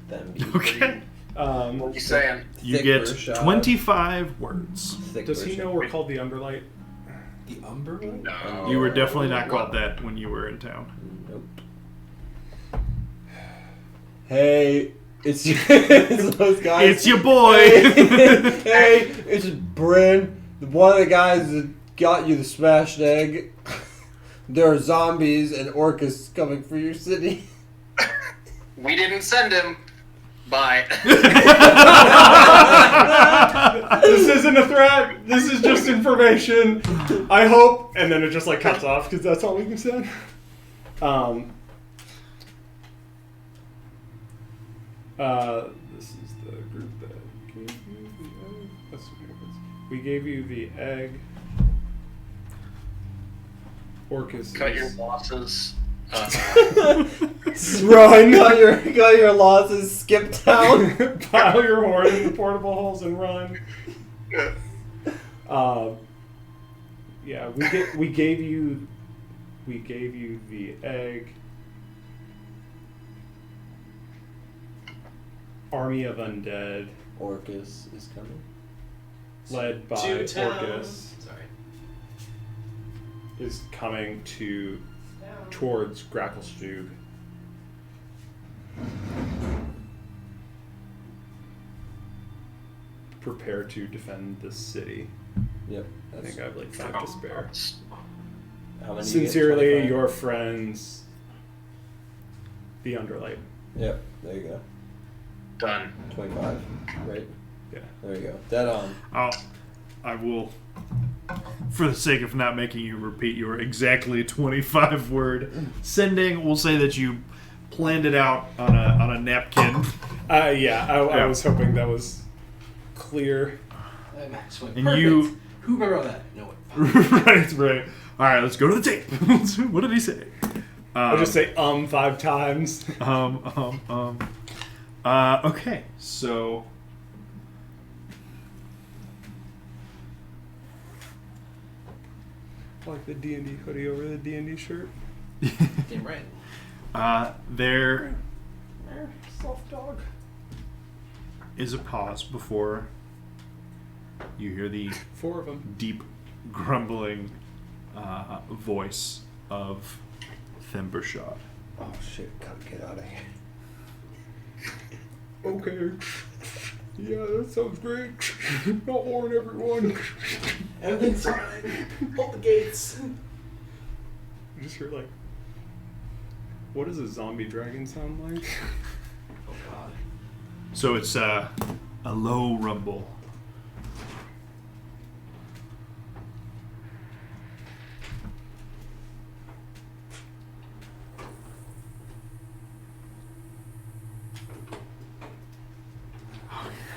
Them be Okay. What are you saying? You Thick get Bershad. 25 words. thick Does he version. know we're called the Underlight? The Umber one? No. You were definitely not called that when you were in town. Nope. Hey, it's it's those guys. It's your boy. Hey, it's Bryn, one of the guys that got you the smashed egg. There are zombies and orcas coming for your city. We didn't send him. Bye. This isn't a threat. This is just information. I hope. And then it just like cuts off because that's all we can say. This is the group that gave you the egg. Let's see what happens. We gave you the egg. Orcus. Cut your is- losses. Run. got your losses. Skip town. Pile your horn in the portable holes and run. Yeah, we gave you the egg. Army of Undead, Orcus is coming. led by To town. Orcus, Sorry. is coming towards Gracklestug. Prepare to defend the city. Yep. I think I have like 5 to spare. How many you get? Sincerely, 25? your friends, the Underlight. Yep. There you go. Done. 25. Right. Yeah. There you go. Dead on. I will, for the sake of not making you repeat your exactly 25 word sending, we'll say that you planned it out on a napkin I was hoping that was clear. Perfect. And you- Who remember all that? No one. Right. All right, let's go to the tape. What did he say? I'll just say 5 times. Okay, so Like the D&D hoodie over the D&D shirt. Damn right. there Soft dog. is a pause before you hear the 4 of them. deep grumbling voice of Thimbershot. Oh shit! Gotta get out of here. Okay. Yeah, that sounds great. I'll warn everyone. Everything's fine. Hold the gates. I just heard like, what does a zombie dragon sound like? Oh god. So it's a low rumble.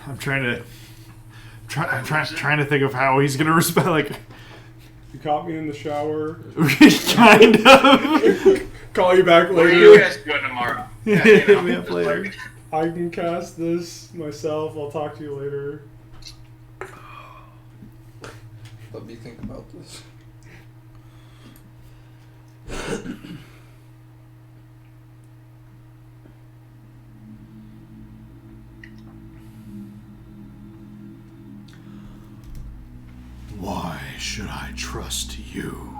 I'm trying to think of how he's gonna respond. Like, You caught me in the shower. kind of. Call you back What are later. you guys doing tomorrow? Yeah, you know, Hit me up just later. like- I can cast this myself. I'll talk to you later. Let me think about this. Why should I trust you?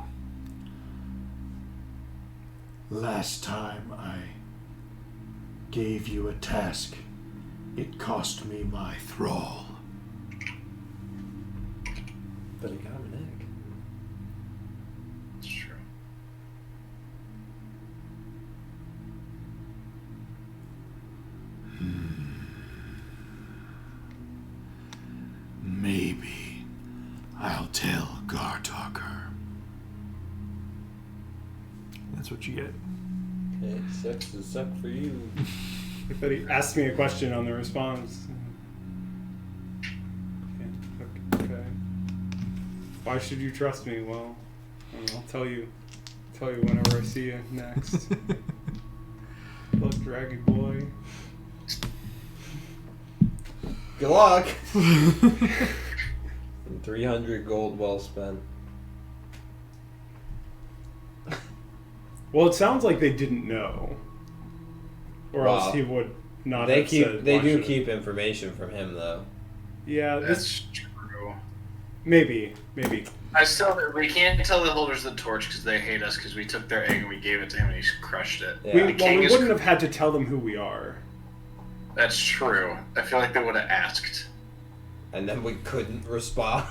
Last time I gave you a task, it cost me my thrall. But he got him an egg. It's true. Maybe I'll tell Gartalker. That's what you get. Okay, sex is suck for you. But he asked me a question on the response. Okay. Why should you trust me? Well, I don't know, I'll tell you whenever I see you next. Look, Draggy boy. Good luck. 300 gold well spent. Well, it sounds like they didn't know, or Wow. else he would not. They have keep. said, They "Why do should I?" keep information from him though. Yeah, this That's true. maybe. I still, we can't tell the holders of the torch because they hate us because we took their egg and we gave it to him and he's crushed it. Yeah. We, The well, king we is wouldn't have had to tell them who we are. That's true. I feel like they would have asked. And then we couldn't respond.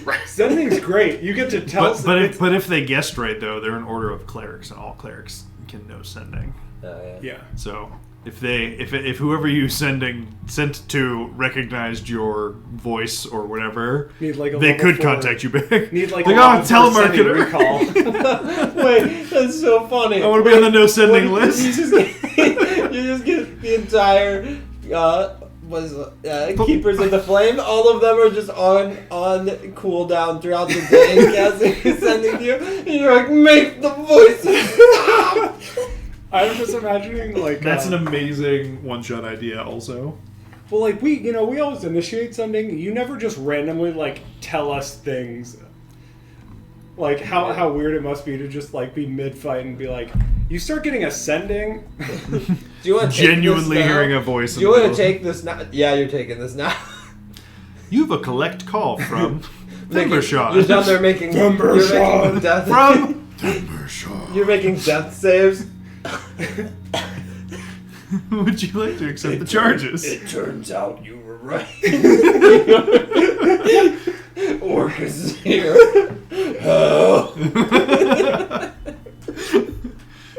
Right. Sending's great. You get to tell. But if they guessed right though, they're an order of clerics, and all clerics can know sending. Oh, yeah. So if whoever you sent to recognized your voice or whatever, Need like a they level could 4 contact you back. Need like Like, a oh, level 4 sending telemarketer. recall. Wait, that's so funny. I want to be on the no sending What- list. You just get the entire keepers of the flame. All of them are just on cooldown throughout the day, casting sending to you. And you're like, make the voices stop. I'm just imagining like That's an amazing one-shot idea. Also, well, like we always initiate sending. You never just randomly like tell us things. Like how weird it must be to just like be mid-fight and be like, you start getting a sending. Do you want to genuinely take this now? hearing a voice. Do you want to take this now? Yeah, you're taking this now. You have a collect call from Making- Thimbershot. You're down there making. You're making death. From Thimbershot. You're making death saves. Would you like to accept the charges? It turns out you were right. Orcus is here. Oh.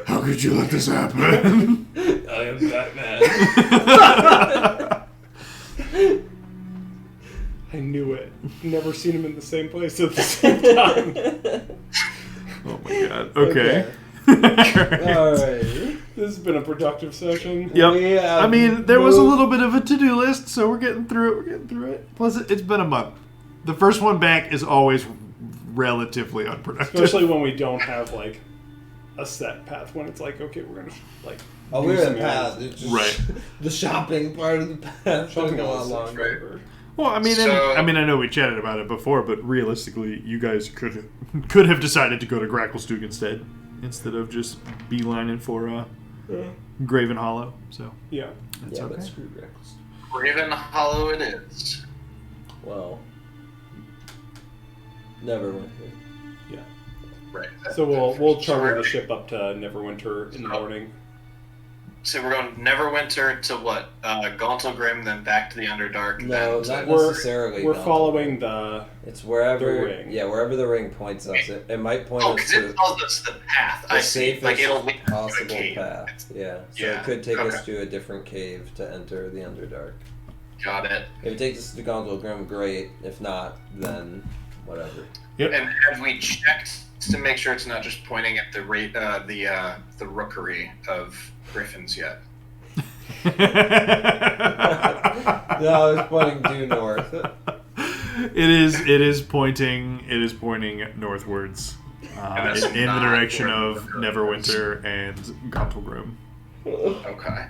How could you let this happen? I am Batman. I knew it. Never seen him in the same place at the same time. Oh my god. Okay. Alright. This has been a productive session. Yep. We have I mean, there was a moved- little bit of a to-do list, so we're getting through it. Plus, it's been a month. The first one back is always relatively unproductive. Especially when we don't have like a set path. When it's like, okay, we're gonna like. Oh, do we're some in the path. areas. It's just Right. The shopping part of the path. Shopping took a lot always takes longer. forever. Well, I mean, So- I know we chatted about it before, but realistically, you guys could have decided to go to Gracklestug instead of just beelining for Graven Hollow. So Yeah. that's Yeah, okay. but screw Reckless. Raven Hollow it is. Well, never went here. Right. So we'll So charter we're- the ship up to Neverwinter in the morning. So we're going Neverwinter to what? Gauntlgrim, then back to the Underdark. No, then not to, We're- necessarily. We're Gauntlgrim. following the. It's wherever. the ring. Yeah, wherever the ring points us. It might point oh, us because to it tells us the path. the I see. safest Like it'll lead us to a possible cave. path. Yeah. So Yeah, it could take us okay. to a different cave to enter the Underdark. Got it. If it takes us to Gauntlgrim, great. If not, then whatever. And have we checked to make sure it's not just pointing at the the rookery of griffins yet? No, I was pointing due north. It is pointing northwards And that's in the not direction where of the Neverwinter and Gauntlgrim. Okay.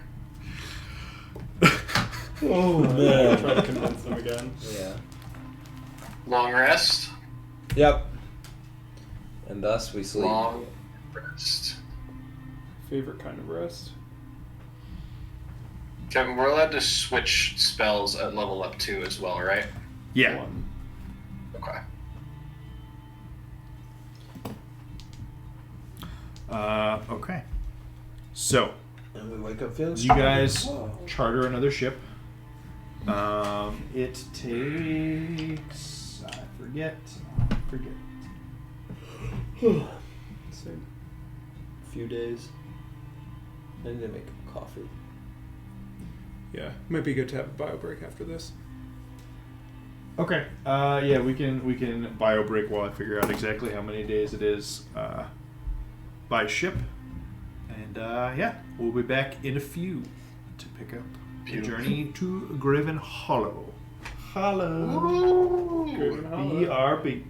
Oh I'll man. try to convince them again. Yeah. Long rest. Yep. And thus we sleep. Long rest. Favorite kind of rest. Kevin, we're allowed to switch spells at level up 2 as well, right? Yeah. One. Okay. Okay. So And we wake up feeling you guys charter another ship. It takes I forget. Same. few days. I need to make coffee. Yeah, might be good to have a bio break after this. Okay. Yeah, we can bio break while I figure out exactly how many days it is by ship, and yeah, we'll be back in a few to pick up the Beautiful. journey to Graven Hollow. Graven Hollow. BRB.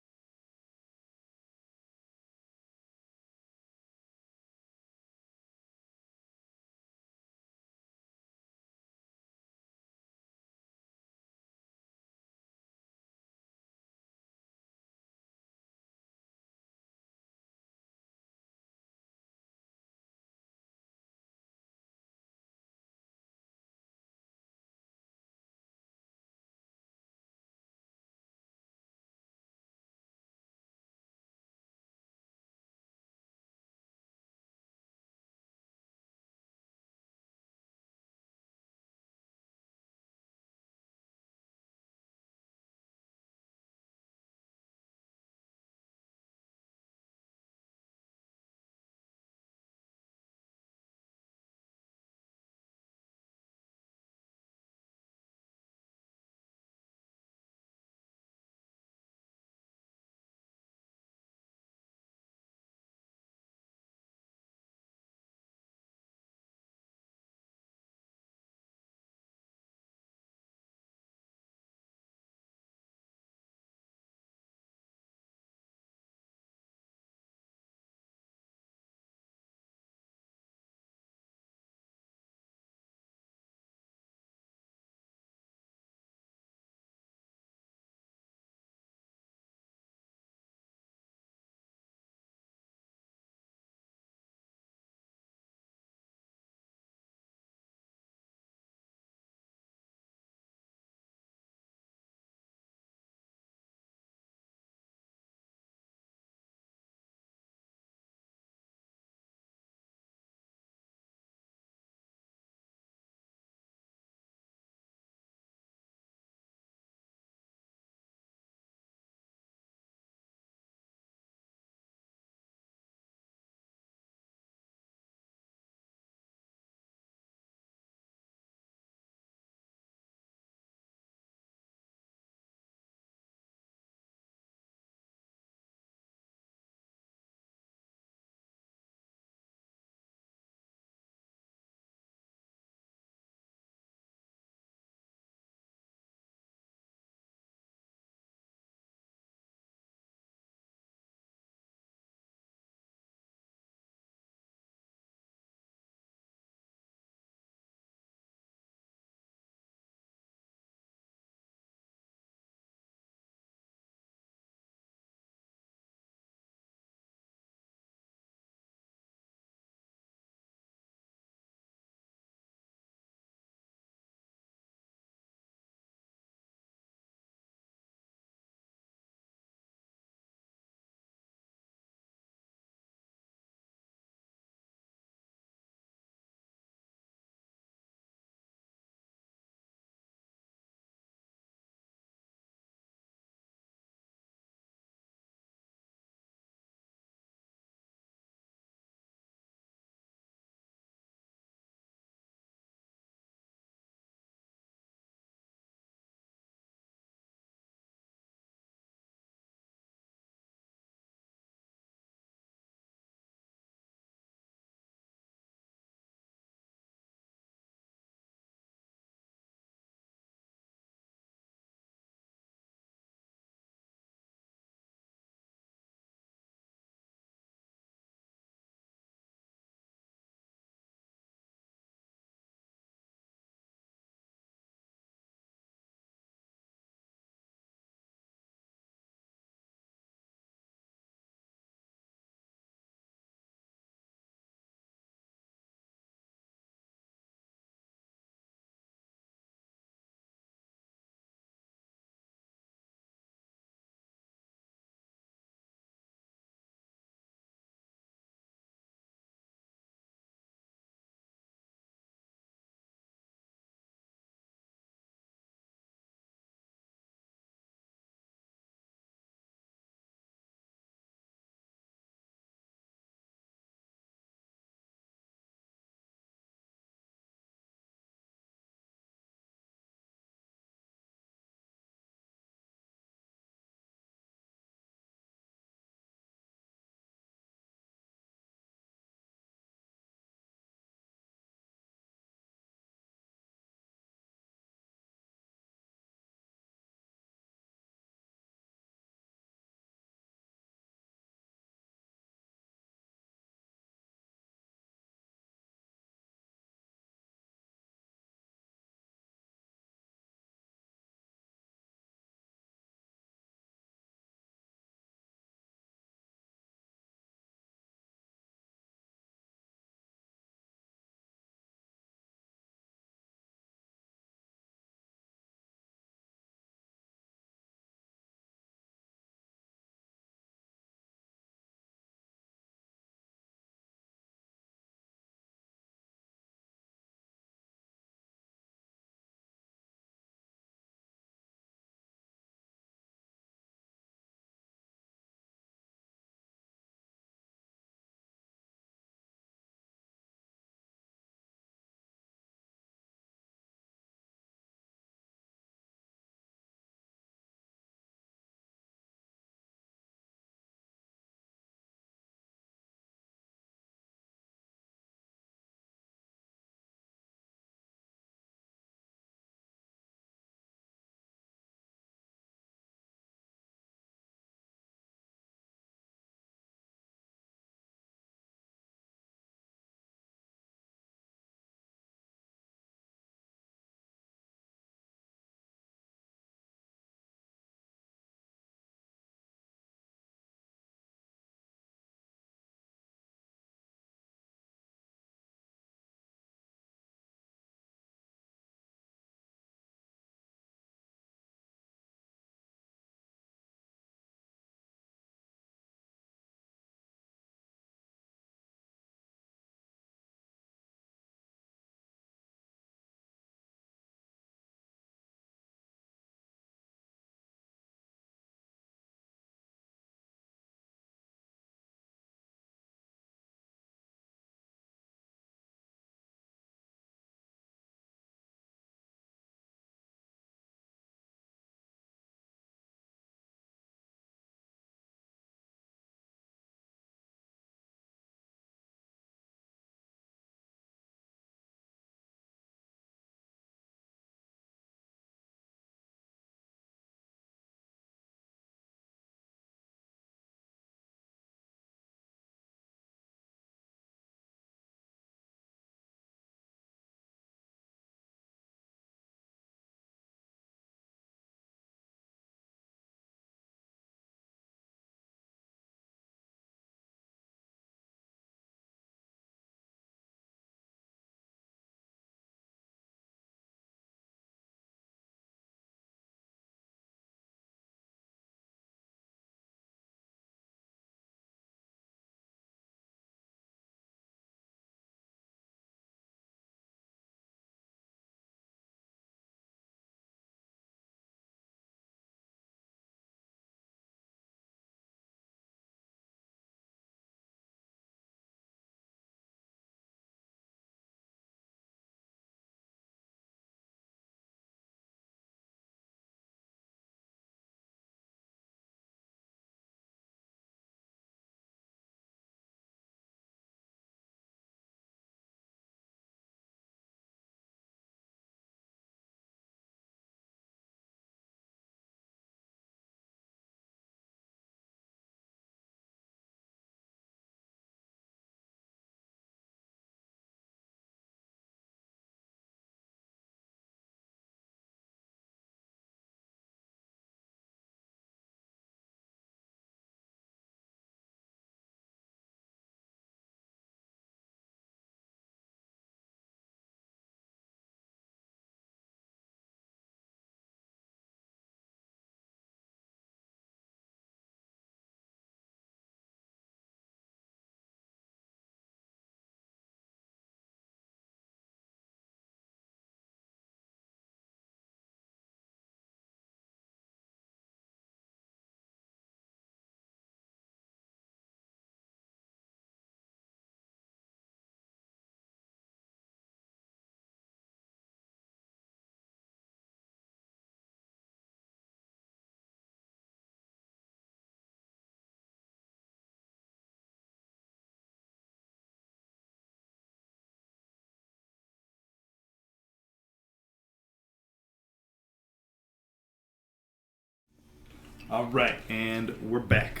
All right, and we're back.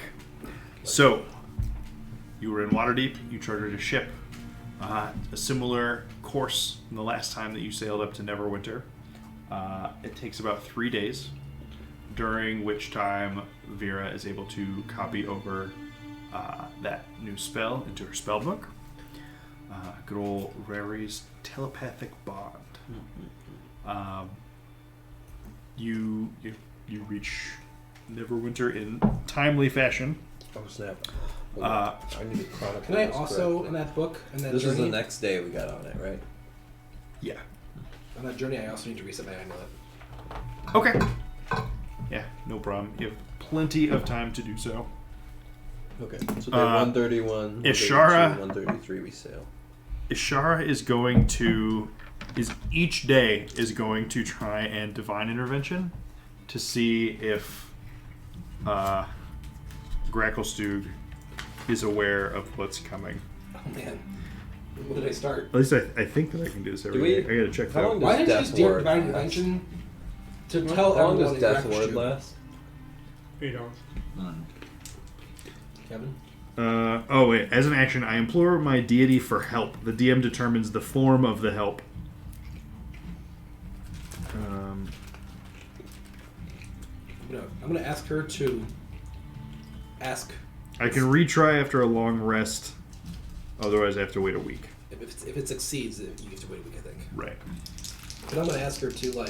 So, you were in Waterdeep. You chartered a ship. A similar course from the last time that you sailed up to Neverwinter. It takes about 3 days, during which time Vera is able to copy over that new spell into her spell book. Good old Rary's telepathic bond. You reach Neverwinter in timely fashion. Oh snap! Uh, I need to chronicle. Can I this also, correctly. in that book, in that This is journey, the next day we got on it, right? Yeah. on that journey, I also need to reset my amulet. Okay. Yeah, no problem. You have plenty of time to do so. Okay. So day 131, Ishara- 133 we sail. Ishara is each day is going to try and divine intervention to see if Gracklestug is aware of what's coming. Oh man, when did I start? At least I think that I can do this every day. I gotta check how that. long Why didn't you Death just do Ward divine last? intervention to How tell long everyone does in Death Gracklestug? Ward last? 8 hours. Kevin? Oh wait, as an action, I implore my deity for help. The DM determines the form of the help. I'm gonna ask her to ask I can retry after a long rest. Otherwise, I have to wait a week. if it succeeds. You have to wait a week, I think. Right. But I'm gonna ask her to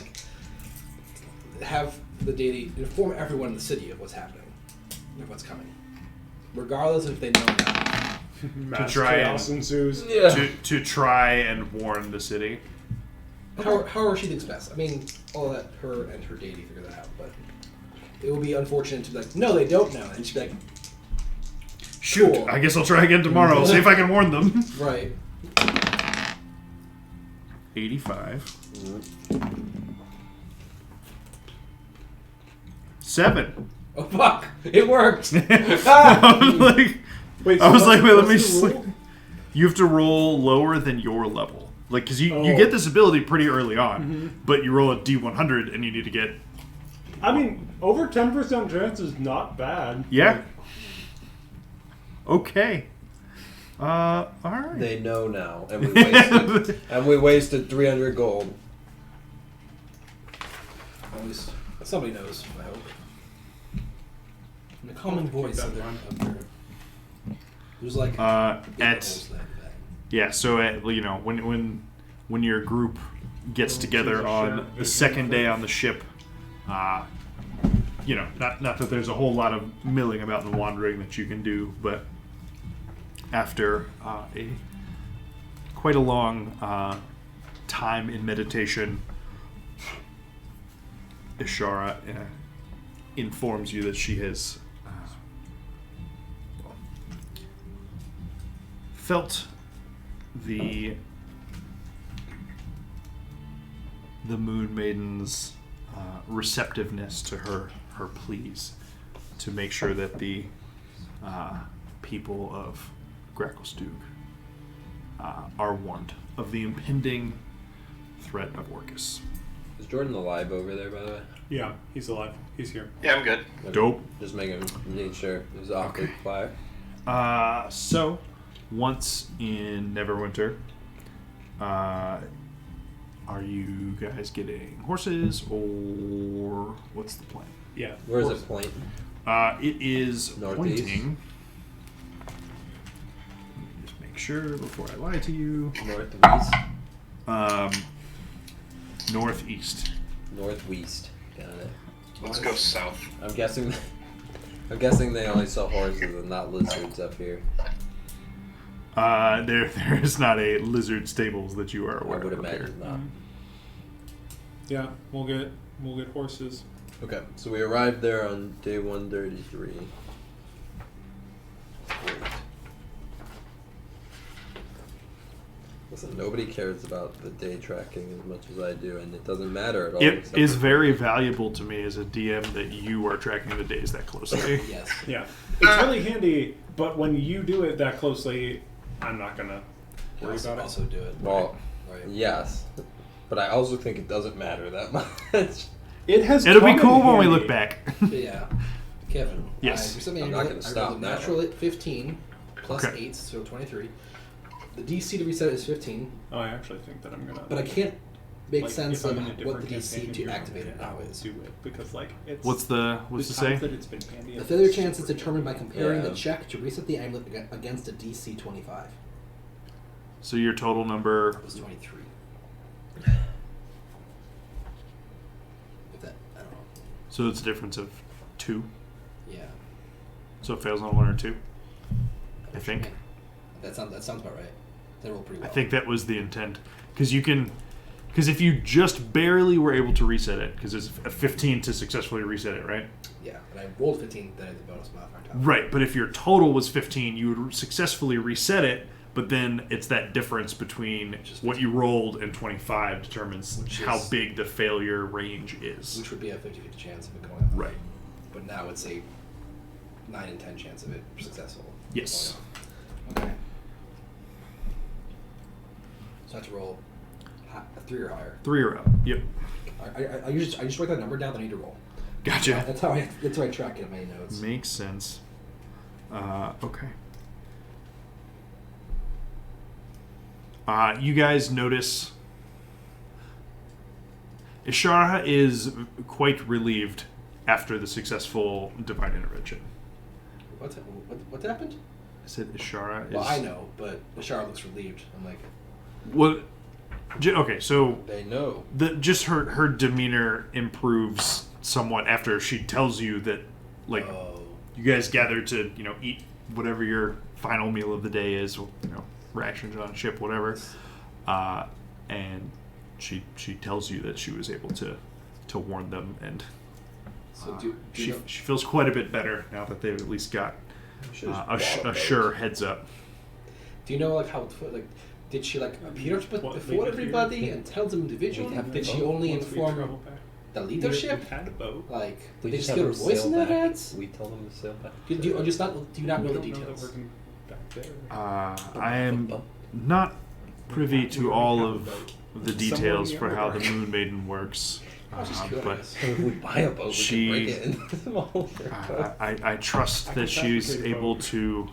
have the deity inform everyone in the city of what's happening, of what's coming, regardless if they know or not. Mass try chaos ensues. To try and warn the city. However she thinks best. I mean, I'll let her and her deity figure that out, but it would be unfortunate to be like, no, they don't know, and she'd be like, Shoot, Cool. I guess I'll try again tomorrow. See if I can warn them. right. 85. 7. Oh fuck! It worked. I was like, Wait, I was what- like, wait, let me. what's the rule? You have to roll lower than your level, like, because you Oh. get this ability pretty early on, but you roll a D100 and you need to get. I mean, over 10% chance is not bad. Yeah. Okay. All right. They know now, and we wasted 300 gold. At least somebody knows. I hope. And the calming voice that of their. in There's like. at that. yeah, so at, when your group gets together on the second day on the ship, not that there's a whole lot of milling about and wandering that you can do, but after quite a long time in meditation, Ishara informs you that she has felt the Moon Maiden's receptiveness to her pleas to make sure that the people of Gracklestug are warned of the impending threat of Orcus. Is Jordan alive over there, by the way? Yeah, he's alive. He's here. Yeah, I'm good. Dope. Just making sure it was off the fire. So, once in Neverwinter, are you guys getting horses, or what's the plan? Yeah. Where is horse. it point? It is Northeast? pointing. Just make sure before I lie to you. Northwest. Northeast. Northwest. Got it. Let's go south. I'm guessing they only sell horses and not lizards up here. There is not a lizard stables that you are I aware would of up here. imagine not. Yeah, we'll get horses. Okay, so we arrived there on day 133. Great. Listen, nobody cares about the day tracking as much as I do, and it doesn't matter at all. It except is for- very valuable to me as a DM that you are tracking the days that closely. Yes. Yeah. It's really handy, but when you do it that closely, I'm not gonna worry Also, about it. also do it. Well, Right. yes, but I also think it doesn't matter that much. It has. It'll be come in cool when we handy. look back. Yeah. Kevin. Yes. I reset my I'm not annual. gonna I stop rolled a now. natural at 15 plus Okay. 8, so 23. The DC to reset is 15, Oh, I actually think that I'm gonna. but I can't make like, sense if of I'm in a what different the DC campaign, to you're activate it gonna now is. do it because like it's What's it the say? times that it's been handy. The failure chance is determined by comparing Yeah. the check to reset the amulet against a DC 25. So your total number. It was 23. With that, I don't know. So it's a difference of 2. Yeah. So it fails on 1 or 2. I think. That sounds about right. They roll pretty I well. think that was the intent. Because if you just barely were able to reset it, because it's a 15 to successfully reset it, right? Yeah, but I rolled 15, then I did the bonus modifier on top. Right, but if your total was 15, you would successfully reset it, but then it's that difference between Just what you rolled and 25 determines Which how is- big the failure range is. Which would be a 50-50 chance of it going off. Right. But now it's a 9 in 10 chance of it successful. Yes. Going off. Okay. So I have to roll a 3 or higher. 3 or up. Yep. I just write that number down, then I need to roll. Gotcha. That's how I track it in my notes. Makes sense. Okay. You guys notice Ishara is quite relieved after the successful divine intervention. What happened? I said Ishara is... Well, I know, but Ashara looks relieved. I'm like, What? Okay, so They know. just her demeanor improves somewhat after she tells you that, like, oh, you guys gather to, eat whatever your final meal of the day is, rations on ship, whatever. And she tells you that she was able to warn them, and so do she you know, she feels quite a bit better now that they've at least got a sure heads up. do you know like how did she like appear What, before leave it everybody here? and tell them individually? We have Did the she boat. only Once we inform travel back. the leadership? We had a boat. Like, We did they just just have get a them voice sail in their back. heads? We tell them to sail back. Do you not know We the don't know that details? we're gonna back there. I am not privy to all of the details for how the Moon Maiden works, I was just but curious. If we buy a boat, She- we can break it in smaller boats. I trust I that can she's fabricate a able boat. to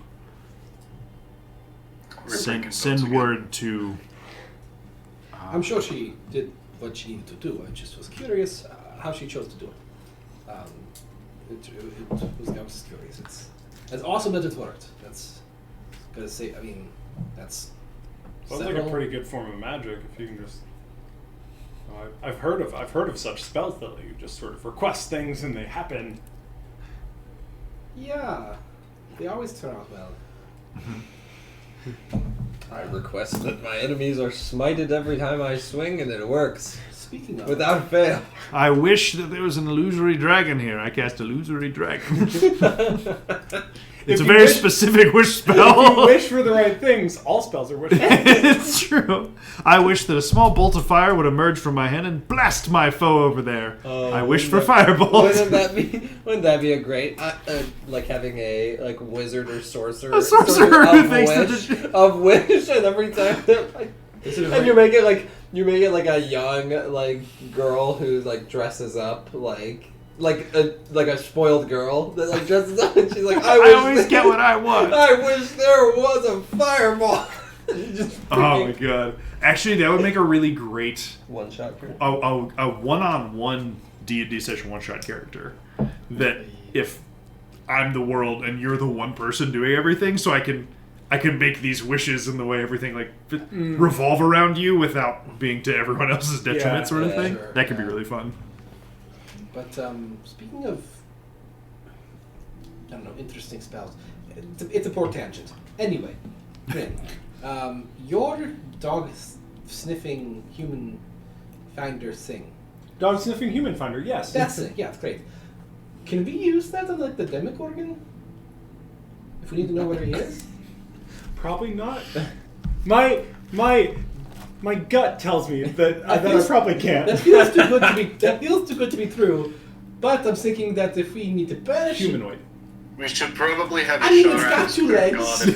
We're breaking boats send again. word to. I'm sure she did what she needed to do. I just was curious how she chose to do it. I was just curious. It's awesome that it worked. That's gotta say. I mean, that's Sounds like a pretty good form of magic if you can just. I've heard of such spells that you just sort of request things and they happen. Yeah, they always turn out well. I request that my enemies are smited every time I swing, and it works Speaking of without fail. I wish that there was an illusory dragon here. I cast illusory dragon. It's If a you very wish- specific wish If you spell. wish for the right things, all spells are wish. It's true. I wish that a small bolt of fire would emerge from my hand and blast my foe over there. I wish for fireballs. Wouldn't that be a great like having a wizard or sorcerer? A sorcerer sort who of thinks that wish, the- of wish, and every time that and you make it like a young girl who dresses up like a spoiled girl that dresses up and she's like, I wish always get what I want. I wish there was a fireball. Just Oh my freaking god. Actually, that would make a really great one shot character. a one-on-one D&D session one-shot character. That if I'm the world and you're the one person doing everything, so I can make these wishes in the way everything revolve around you without being to everyone else's detriment, Yeah. sort of Yeah, thing. sure, That could be yeah. really fun. But speaking of, I don't know, interesting spells, it's a poor tangent. Anyway, Bryn, your dog sniffing human finder thing. Dog sniffing human finder, yes. That's it. Yeah, it's great. Can we use that on the Demogorgon? If we need to know where he is. Probably not. My gut tells me that I feels- probably can't. That feels too good to be. That feels too good to be true. But I'm thinking that if we need to banish Humanoid. We should probably have I mean, Ishara it's got as two spirit legs.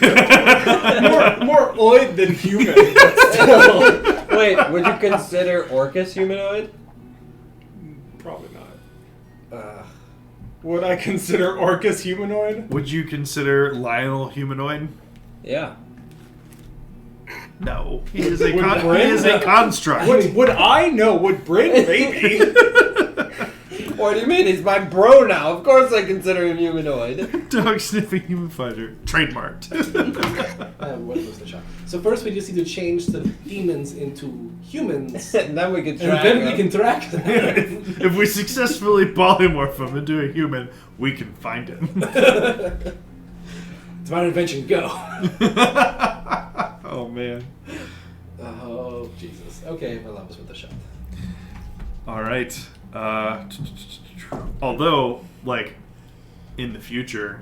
god. more oid than human. But still. Wait, would you consider Orcus humanoid? Probably not. Would I consider Orcus humanoid? Would you consider Lionel humanoid? Yeah. No, he is a Would he Bryn- is a construct. Would I know? Would Bryn maybe? What do you mean? He's my bro now. Of course I consider him humanoid. Dog sniffing human fighter, trademarked. What was the shot? So first we just need to change the demons into humans, and And then we can track then we him. can track them. If we successfully polymorph him into a human, we can find him. Divine Intervention, go. Oh man. Oh, Jesus. Okay, my love is with the shot. All right. Although, like, in the future,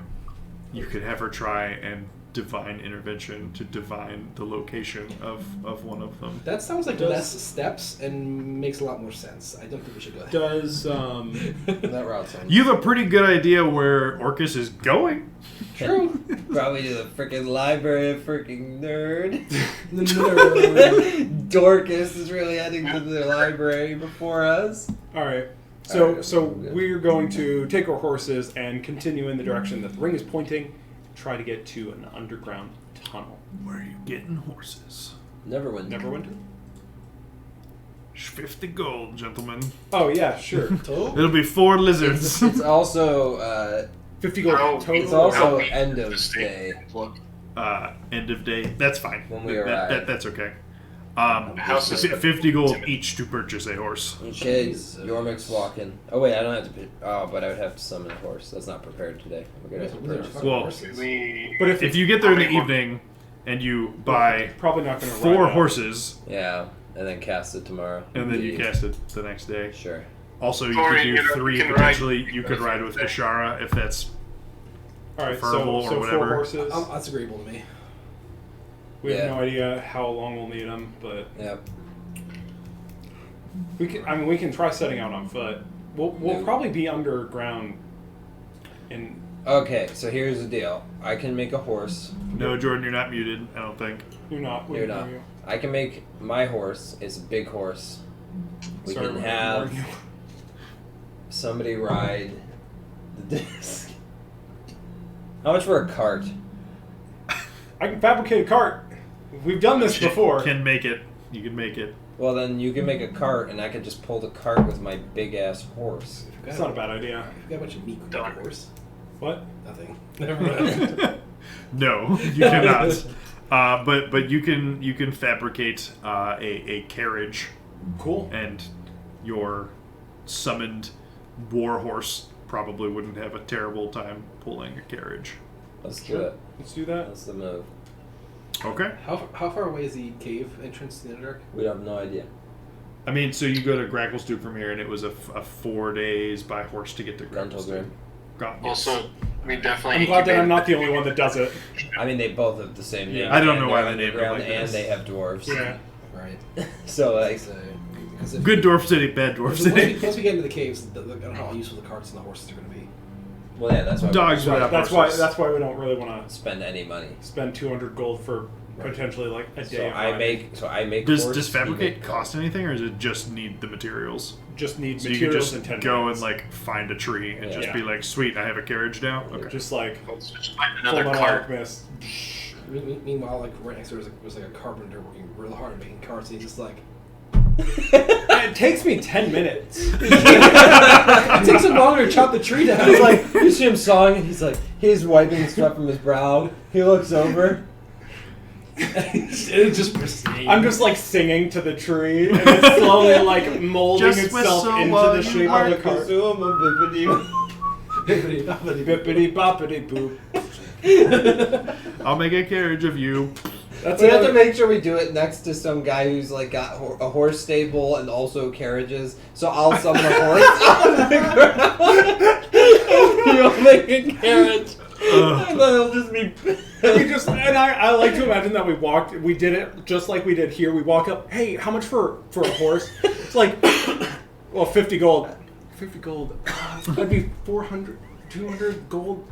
you could have her try and divine intervention to divine the location of one of them. That sounds like Does- less steps and makes a lot more sense. I don't think we should go ahead. Does That route sounds You have a pretty good idea where Orcus is going. True. probably to the freaking library, freaking nerd. Nerd. Dorcas is really heading to the library before us. all right? Alright, So good. we're going to take our horses and continue in the direction that the ring is pointing. Try to get to an underground tunnel. Where are you getting horses? Neverwinter. Neverwinter? 50 gold, gentlemen. Oh yeah, sure. Total? It'll be 4 lizards. It's also 50 gold How- total. It's also how we- end of the state- day. Look, End of day. That's fine. When we That- arrive. that's okay. House is- 50 gold each to purchase a horse. Okay, Jesus. Yormik's walking. Oh wait, I don't have to. Oh, but I would have to summon a horse. That's not prepared today. We're gonna have to Wizards purchase. fucking Well, horses. we, But if If you get there in the How many evening and you buy probably not going to 4 horses Yeah, and then cast it tomorrow. and then you Indeed. cast it the next day. Sure. Also, you Or, could you do know, 3 you can potentially. ride- You could ride with Ishara if that's. All right, preferable so or 4 whatever. horses. That's agreeable to me. We have Yeah. no idea how long we'll need them, but Yep. we can. I mean, we can try setting out on foot. We'll Yeah. probably be underground. In Okay, so here's the deal. I can make a horse. No, Jordan, you're not muted. I don't think. you're not. You're not. I can make my horse. It's a big horse. We Sorry, can we're have ignoring you. somebody ride the disc. How much for a cart? I can fabricate a cart. We've done this before. Can make it. You can make it. Well, then you can make a cart, and I can just pull the cart with my big ass horse. It's not a bad idea. I forgot about your meat with Done. the horse. What? Nothing. Never mind. No, you cannot. But you can fabricate a carriage, Cool. and your summoned war horse probably wouldn't have a terrible time pulling a carriage. Let's do Sure. it. Let's do that. That's the move. Okay. How far away is the cave entrance to the Underdark? We have no idea. I mean, so you go to Gracklestoop from here, and it was a 4 days by horse to get to Rental Gracklestoop. grid. also, we definitely. I'm glad that I'm not the incubate- only one that does it. I mean, they both have the same name. Yeah. I don't and know why they're they named it underground, like and this. they have dwarves. Yeah. Right. So like, So, 'cause if- Good dwarf city, bad dwarf Once we, city. once we get into the caves, I don't know how useful the carts and the horses are going to be. well, yeah, that's why Dogs we without That's horses. why we don't really want to spend any money. spend 200 gold for potentially like a day. So of I riding. make. Does horse, fabricate you make cost anything, or does it just need the materials? just need So you can materials just in 10 go and minutes. like find a tree and just Yeah. be like, "Sweet, I have a carriage now." Okay. just like Let's just find Full another Metal cart. Alchemist. Meanwhile, like right next to there was like a carpenter working real hard making carts, and he's just like, It takes me 10 minutes. it takes him longer to chop the tree down. He's like, you see him sawing, and he's like, he's wiping sweat from his brow. He looks over. it's just pristine. I'm just like singing to the tree, and it's slowly like molding Just itself whistle into while the you shape of the cart. Bippity boppity. Bippity boppity boop. I'll make a carriage of you. That's We have to it. make sure we do it next to some guy who's like got a horse stable and also carriages. So I'll summon a horse on the ground. You'll make a carriage. And then it'll just be. We just and I like to imagine that we did it just like we did here. We walk up, hey, how much for a horse? It's like, well, 50 gold. 50 gold. That'd be 400, 200 gold.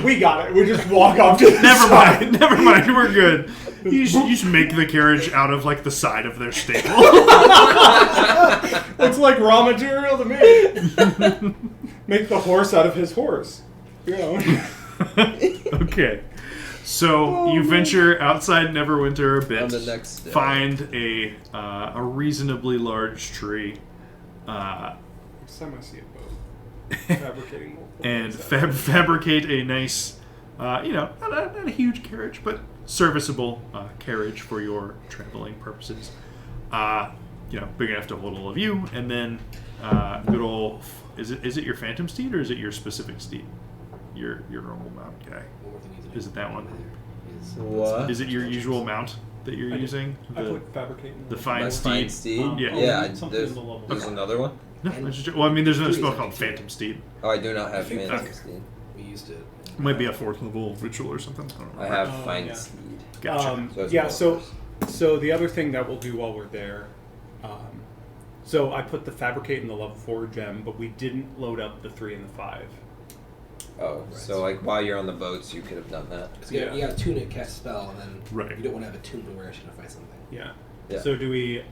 We got it. We just walk off to the Never side. mind. Never mind. We're good. You just make the carriage out of like the side of their stable. Looks like raw material to me. Make the horse out of his horse. You know. Okay. So you venture outside Neverwinter a bit. On the next day. Find a reasonably large tree. Next time I see a boat, fabricating multiple And things. fabricate a nice, not a huge carriage, but serviceable carriage for your traveling purposes. Big enough to hold all of you, and then good old. Is it your phantom steed or is it your specific steed? Your normal mount guy. Is it that one? What? Is it your usual mount that you're using? I put fabricating. The My fine fine steed. steed? Yeah. Yeah, Something there's, in the level. there's another one? No, there's another spell called Phantom Steed. Oh, I do not have think Phantom that's- Steed. We used it. It might be a 4th level ritual or something. I don't I remember. have Fine yeah. Steed. Gotcha. So it's Yeah. more So, worse. so the other thing that we'll do while we're there. So I put the fabricate in the level 4 gem, but we didn't load up the 3 and the 5. Oh, so like while you're on the boats, you could have done that. So you got to tune it, cast a spell, and then Right. you don't want to have a tune to where it's going to fight something. Yeah. Yeah. So do we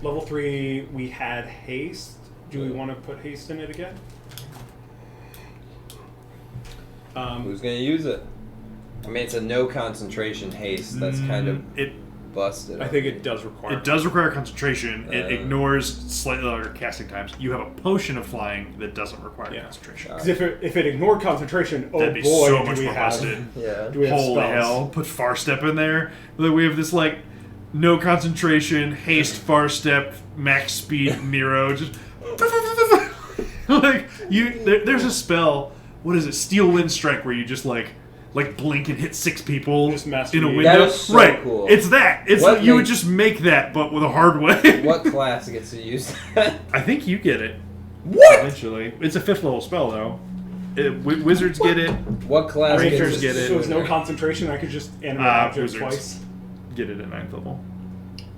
level 3? We had haste. Do we want to put haste in it again? Who's gonna use it? I mean, it's a no concentration haste. That's kind of It busted. I think it does require. It does require concentration. It Uh. ignores slightly longer casting times. You have a potion of flying that doesn't require Yeah. concentration. Because if it ignored concentration, oh That'd be boy, so do much we more have. busted. Yeah. Do we have Holy spells? hell! Put Far Step in there. Like, we have this like no concentration, haste, Far Step, max speed, Miro. Just like there's a spell. What is it? Steel Wind Strike, where you just like blink and hit 6 people Just master in a you. window. That is so right. cool. It's that. It's What you would makes- just make that, but with a hard way. What class gets to use that? I think you get it. What? Eventually. It's a 5th level spell, though. Wizards get it. What class Rangers gets get it. So it's no concentration. I could just animate object Wizards twice. Get it at 9th level.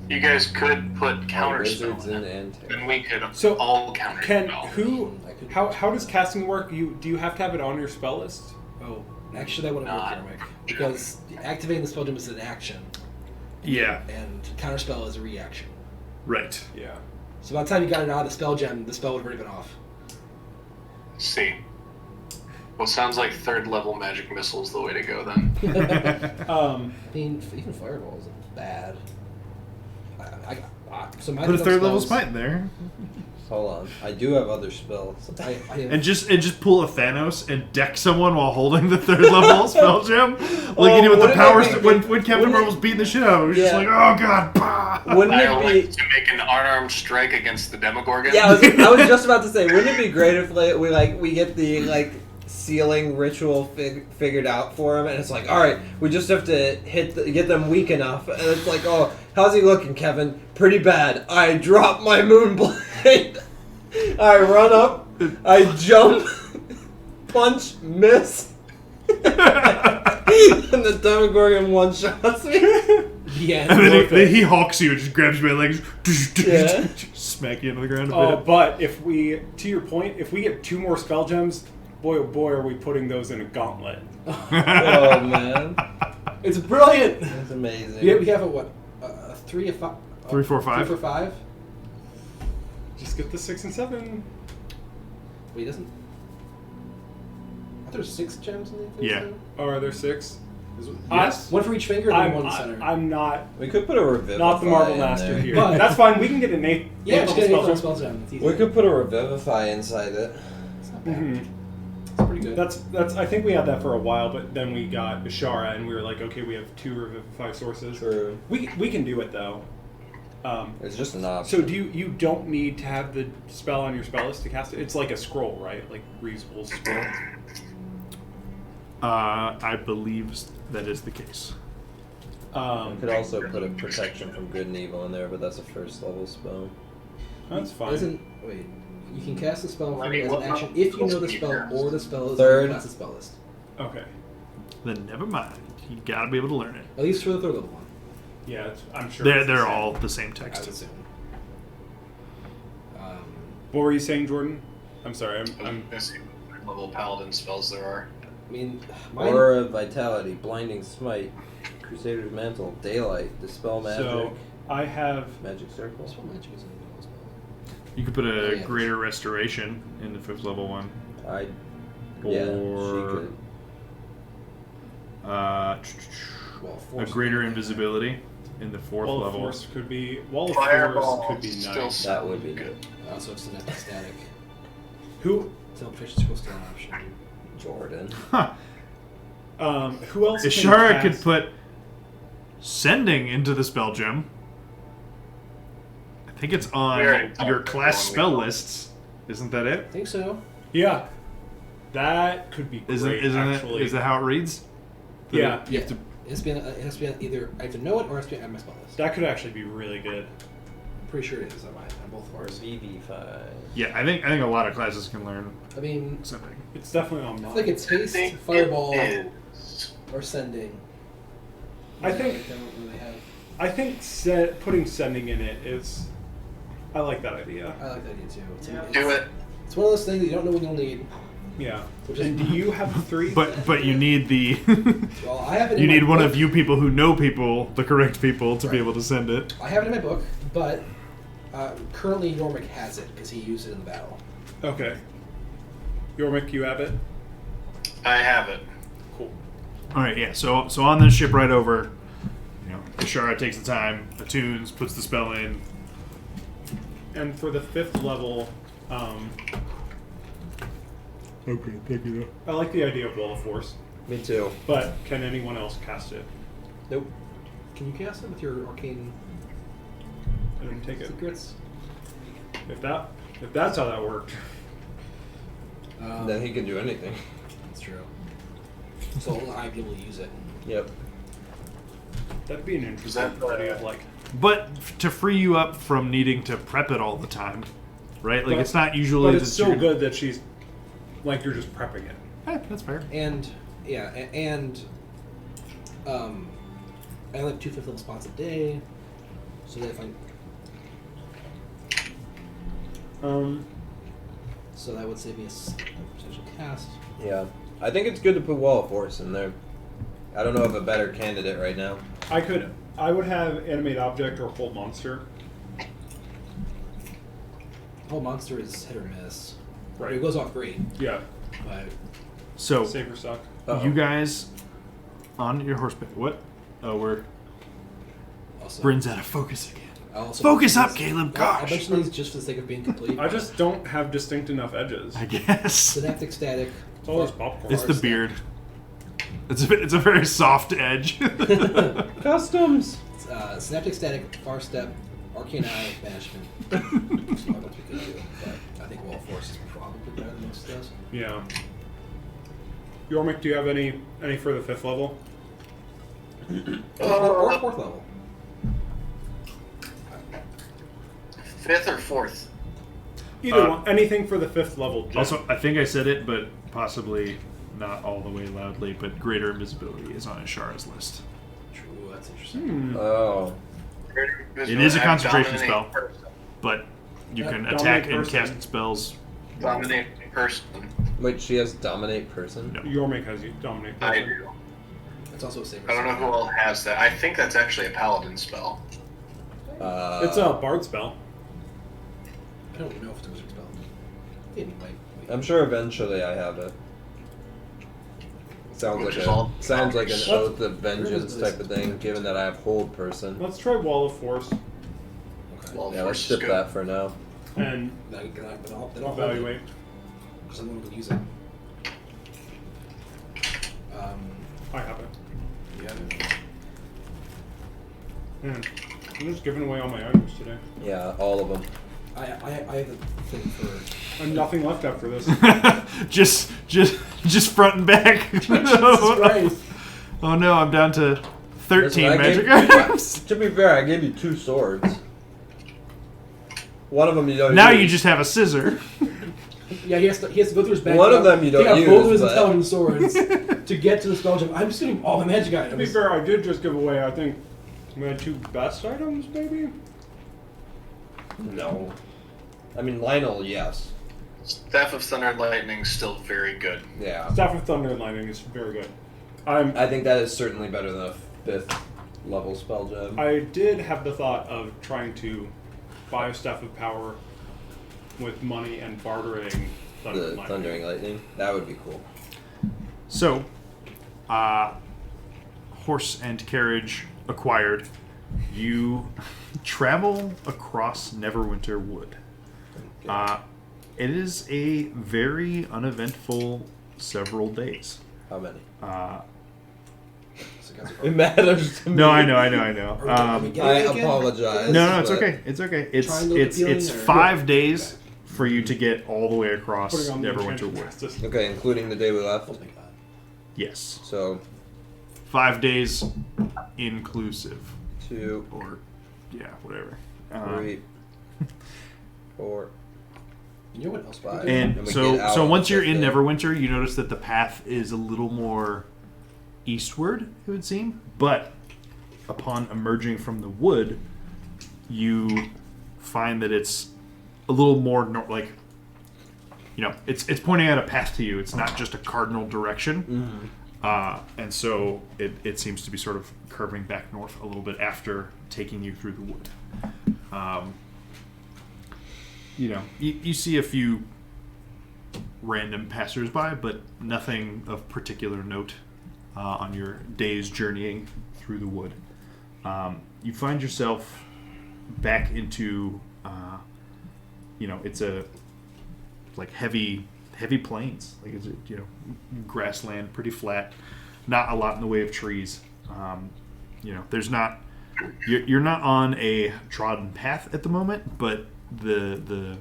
You guys could put counter Wizards spell in and it, Ant. and we could So, all counter Ken, spell. who? How does casting work? Do you have to have it on your spell list? Oh, actually, that wouldn't work, Not- Karmic. Because activating the spell gem is an action, Yeah. and counterspell is a reaction. Right. Yeah. So by the time you got it out of the spell gem, the spell would have already been off. See. Well, sounds like 3rd level magic missile's the way to go then. I mean, even fireball isn't bad. So my Put a spells- 3rd level smite in there. Hold on. I do have other spells. I have, And just pull a Thanos and deck someone while holding the 3rd level spell gem. Like you did with the wouldn't power it be- when Captain wouldn't Marvel's beating the shit out of him. It was just Yeah. like, oh god. Bah! Wouldn't I it like be? to make an unarmed strike against the Demogorgon. Yeah, I was just about to say, wouldn't it be great if we get the sealing ritual figured out for him, and it's like, all right, we just have to get them weak enough, and it's like, oh, how's he looking, Kevin? Pretty bad. I drop my moonblade. I run up. I jump. Punch. Miss. And the Demogorgon one shots me. yeah, And then Worth it. he hawks you and just grabs my legs, Yeah. smack you into the ground a Oh, bit. but if we, to your point, if we get 2 more spell gems, boy oh boy, are we putting those in a gauntlet? Oh man, it's brilliant. that's amazing. We have a what? A 3 or 5? 3, 4, 5. 3 for 5? Just get the 6 and 7. Wait, doesn't? I thought there's 6 gems in the thing. Yeah. Oh, are there 6? Yes. One for each finger, and then one in the center. I'm not We could put a revivify. not the Marvel in Master there. here. But- That's fine. We can get an 8. yeah, just get level a spell spell gem. gem. It's easy. We could put a revivify inside it. It's not bad. Mhm. It's pretty good. That's. I think we had that for a while, but then we got Ishara, and we were like, okay, we have 2 Revivify sources. True. We can do it though. It's just an option. So do you don't need to have the spell on your spell list to cast it? It's like a scroll, right? Like reusable scroll. I believe that is the case. We could also put a protection from good and evil in there, but that's a 1st level spell. That's fine. Wait, you can cast the spell I from mean, as what an action if you know the spells spell do you cast? or the spell is Third. on the class spell list. Okay. Then never mind. You gotta be able to learn it. At least for the 3rd level one, Yeah, I'm sure. They're it's the they're same. all the same I would text. assume. What were you saying, Jordan? I'm sorry. I'm Let's see what level paladin spells there are. I mean, mine, Aura of Vitality, Blinding Smite, Crusader's Mantle, Daylight, Dispel Magic, So I have Magic Circle. That's what magic is in the spell. You could put a yeah. greater restoration in the 5th level one. Yeah, she Or could. Well, a force greater would be invisibility in the 4th Wall of level. Force could be Wall of Fireball Force could be still nice. That would be good. Also, it's an static. Who Teleportation scroll still an option. Jordan. Huh. who else? can Ishara could cast- put sending into the spell gem. I think it's We already on talked your about class that one. spell lists. Isn't that it? I think so. Yeah, that could be Isn't great. isn't actually. it? Is that how it reads? That Yeah. You have to, It has to be on either I have to know it or it has to be on my spell list. That could actually be really good. I'm pretty sure it is on both of Or ours. VV5. yeah, I think a lot of classes can learn I mean, sending. It's definitely on I mine. think it's haste, think fireball, it is. or sending. I think- I don't really have. I think putting sending in it is. I like that idea. I like that idea too. It's, Do it. It's one of those things that you don't know when you'll need. Yeah. Which is- And do you have 3? But you need the Well, I have it. you in need my one book. of you people who know people, the correct people, to be Right. able to send it. I have it in my book, but currently Yormik has it because he used it in the battle. Okay. Yormik, you have it. I have it. Cool. All right, yeah. So on this ship right over, you know, Ishara takes the time, attunes, puts the spell in. And for the 5th level, Okay, thank you. I like the idea of Wall of Force. Me too. But can anyone else cast it? Nope. Can you cast it with your arcane I didn't take it. secrets? If that's how that worked. Then he can do anything. That's true. So only I'd be able to use it. Yep. That'd be an interesting Is that, idea of like. But to free you up from needing to prep it all the time, right? Like But- it's not usually. But it's that so you're- good that she's like you're just prepping it. That's fair. And yeah, and I like 2 5th level spots a day, so that if I so that would save me a potential cast. Yeah. I think it's good to put Wall of Force in there. I don't know of a better candidate right now. I would have animate object or hold monster. Whole monster is hit or miss. Right. It goes off great, Yeah. but So Save or suck. Uh-oh. you guys on your horseback. What? Oh, we're also Bryn's out of focus again. I also Focus mentioned up, these- Caleb, I gosh. mentioned these just for the sake of being complete. I just don't have distinct enough edges. I guess synaptic static. It's all this popcorn. it's the beard. It's a very soft edge. Customs! Synaptic static, far step, arcane eye, banishment. That's what we could do, but I think Wall of Force is probably better than most of those. Yeah. Yormik, do you have any for the 5th level? Or 4th level. 5th or 4th? Either one. Anything for the 5th level. Gem. Also, I think I said it, but possibly not all the way loudly. But greater invisibility is on Ishara's list. True, that's interesting. Oh. It is a concentration Dominate spell. person. But you can Dominate attack and person. cast spells. Dominate person. Wait, she has Dominate Person? No. Yormik has you dominate. I person. do. It's also a saver. I don't know who all has that. I think that's actually a paladin spell. It's a bard spell. I don't know if it's a wizard spell. Anyway. I'm sure eventually I have it. Sounds Which like is all- sounds like an Let's- oath of vengeance type of thing, given that I have hold person. Let's try Wall of Force Okay. Well, Yeah, let's force is skip good. that for now. and Then I'll evaluate. because I'm going to use it. I have it. Yeah. Man, I'm just giving away all my items today. Yeah, all of them. I have a thing for. I have nothing left after this. just front and back. Jesus Christ. Oh no, I'm down to 13 Listen, I magic gave- items. To be fair, I gave you 2 swords. One of them you don't Now use. you just have a scissor. Yeah, he has to go through his bag. One of them you don't take out use, both of his but- intelligence swords to get to the spell gem. I'm just getting all the magic To be items. fair, I did just give away, I think, my 2 best items, maybe? No. I mean, Lionel, yes. Staff of Thunder and Lightning still very good. Yeah. Staff of Thunder and Lightning is very good. I'm I think that is certainly better than a 5th level spell gem. I did have the thought of trying to buy a Staff of Power with money and bartering Thunder The and Lightning. Thundering Lightning. That would be cool. So, horse and carriage acquired. You travel across Neverwinter Wood. It is a very uneventful several days. How many? So guys are It matters to me. No, I know. Are we getting I it again? apologize. No, it's but okay. It's okay. It's Triangle appealing, it's or- 5 days for you to get all the way across Putting on the Neverwinter enchanted Wood. justice. Okay, including the day we left. Oh my god. Yes, So 5 days inclusive, 2, or yeah, whatever. 3, 4. You know what else? Five. we And And we so, get out so on once the you're fifth in day. Neverwinter, you notice that the path is a little more eastward, it would seem. But upon emerging from the wood, you find that it's a little more like, you know, it's pointing out a path to you. It's not just a cardinal direction. And so it seems to be sort of curving back north a little bit after taking you through the wood. You know, you see a few random passersby, but nothing of particular note on your day's journeying through the wood. You find yourself back into, you know, it's a like heavy plains, like it's a, you know, grassland, pretty flat, not a lot in the way of trees. You know, there's not you're not on a trodden path at the moment, but the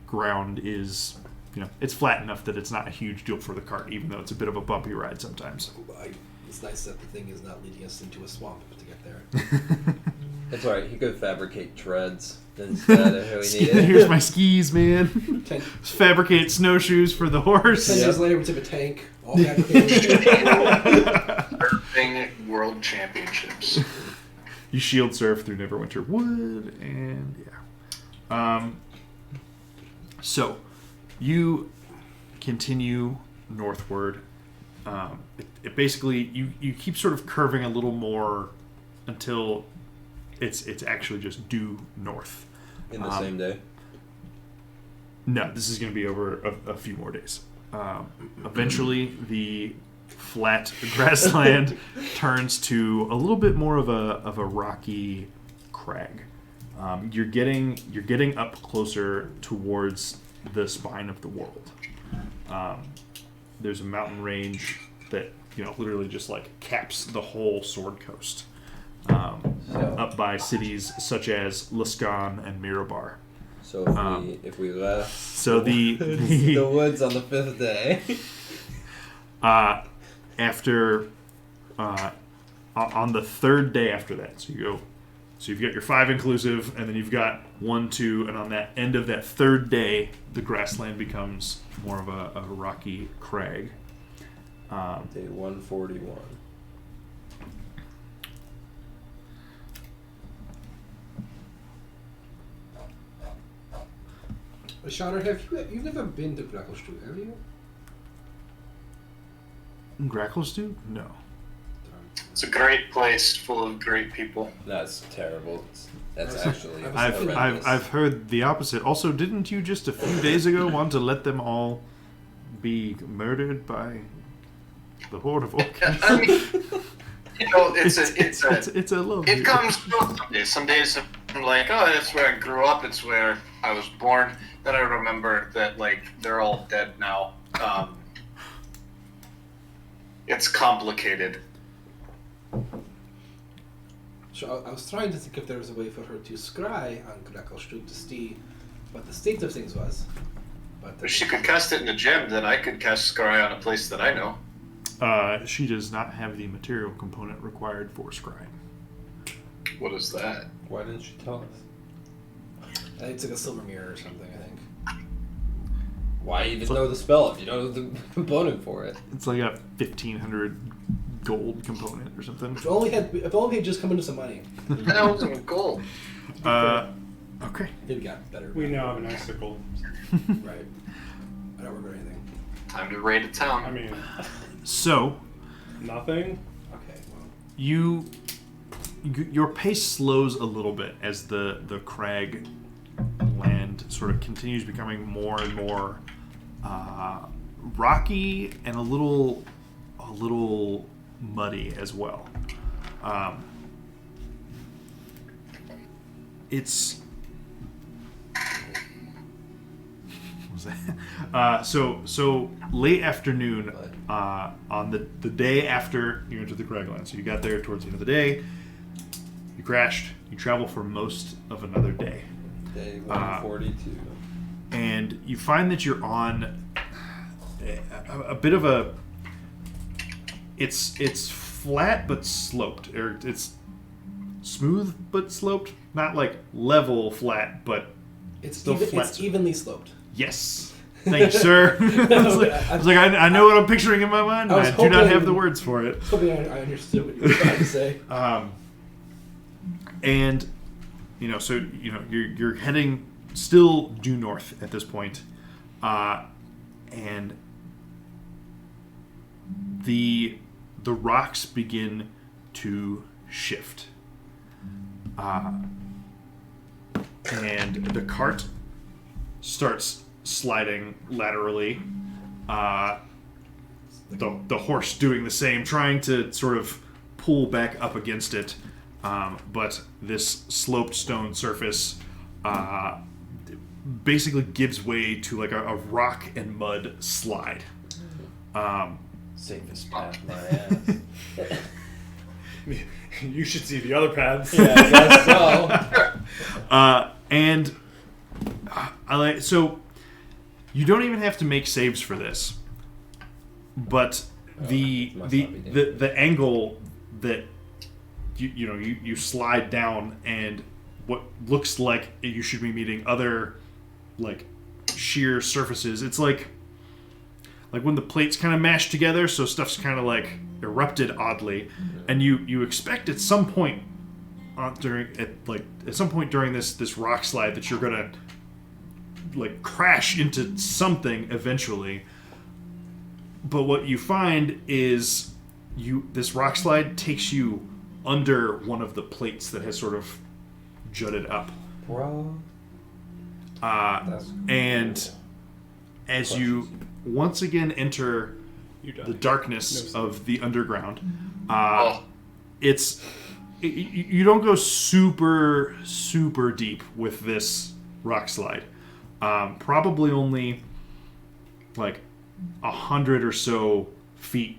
ground is, you know, it's flat enough that it's not a huge deal for the cart, even though it's a bit of a bumpy ride sometimes. It's nice that the thing is not leading us into a swamp to get there. It's alright, he could fabricate treads instead if we need it. Here's my skis, man. 10 Fabricate snowshoes for the horse. years later, we took a tank, all fabricated. Surfing World Championships. You shield surf through Neverwinter Wood, and yeah. So you continue northward. It basically you keep sort of curving a little more until it's actually just due north. In the same day. No, this is going to be over a few more days. Eventually, the flat grassland turns to a little bit more of a rocky crag. You're getting up closer towards the spine of the world. There's a mountain range that, you know, literally just like caps the whole Sword Coast, up by cities such as Luskan and Mirabar. So if we left So the the woods on the 5th day. after on the 3rd day after that, so you've got your 5 inclusive, and then you've got 1, 2, and on that end of that 3rd day, the grassland becomes more of a rocky crag. Day 141. Shatter, you've never been to Gracklestreet, have you? Gracklestugh? No. It's a great place full of great people. That's terrible. That's I've- actually I've- horrendous. I've heard the opposite. Also, didn't you just a few days ago want to let them all be murdered by the Horde of Orcs? I mean, you know, It's a lovely. it comes both some days. Some days I'm like, oh, that's where I grew up. It's where I was born. Then I remember that, like, they're all dead now. It's complicated. So I was trying to think if there was a way for her to scry on Gracklestreet to see what the state of things was. But If she could cast it in the gym, then I could cast Scry on a place that I know. She does not have the material component required for scrying. What is that? Why didn't you tell us? I think it's like a silver mirror or something, I think. Why even know the spell if you don't know the component for it? It's like a 1,500 gold component or something. If only had just come into some money, That wasn't gold. Okay. it got better. We now have an icicle. Right. I don't remember anything. Time to raid a town. I mean, So, nothing. Okay, well. your pace slows a little bit as the crag land sort of continues becoming more and more rocky and a little muddy as well. It's what was that? So late afternoon on the day after you entered the Cragland. So you got there towards the end of the day. You crashed. You travel for most of another day. Day 142. And you find that you're on a bit of a. It's flat but sloped, or it's smooth but sloped. Not like level flat, but It's still flat. It's evenly sloped. Yes. Thank you, sir. I was like, I know what I'm picturing in my mind, but I do not have the words for it. Hoping I understood what you were trying to say. And so you're heading still due north at this point, and the rocks begin to shift, and the cart starts sliding laterally. The horse doing the same, trying to sort of pull back up against it. But this sloped stone surface basically gives way to like a rock and mud slide. Safest path, my ass. You should see the other paths. Yeah, I guess so. And so you don't even have to make saves for this, but the angle that you slide down, and what looks like you should be meeting other like sheer surfaces. It's like when the plates kind of mash together, so stuff's kind of like erupted oddly, and you expect at some point during this rock slide that you're gonna like crash into something eventually. But what you find is this rock slide takes you under one of the plates that has sort of jutted up. Bro. And as you once again enter the darkness of the underground, you don't go super deep with this rock slide. Probably only like 100 or so feet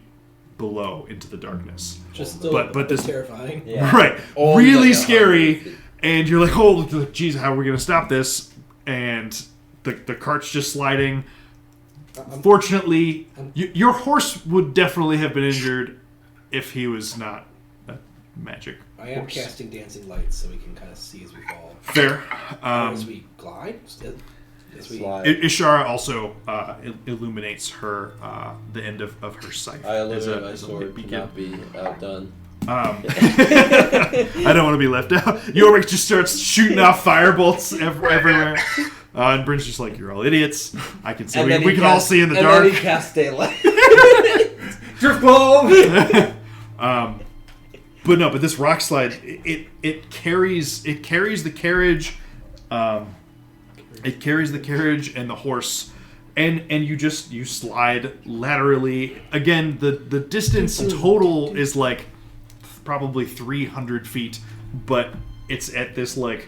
below into the darkness. Just still but this terrifying. Yeah. Right, Only really like scary. And you're like, oh, geez, how are we gonna stop this? And the cart's just sliding. Fortunately, your horse would definitely have been injured if he was not a magic I am horse. casting dancing lights so we can kind of see as we fall. Fair. As we glide? As we... Slide. Ishara also illuminates her the end of her scythe. I illuminate my as a sword to beacon. not be outdone. I don't want to be left out. Yorick just starts shooting off firebolts everywhere. And Bryn's just like, you're all idiots. I can see. We can all see in the dark. And then he casts daylight. Drift globe. But this rock slide, it carries the carriage. It carries the carriage and the horse, and you slide laterally. Again, the distance total is like probably 300 feet, but it's at this like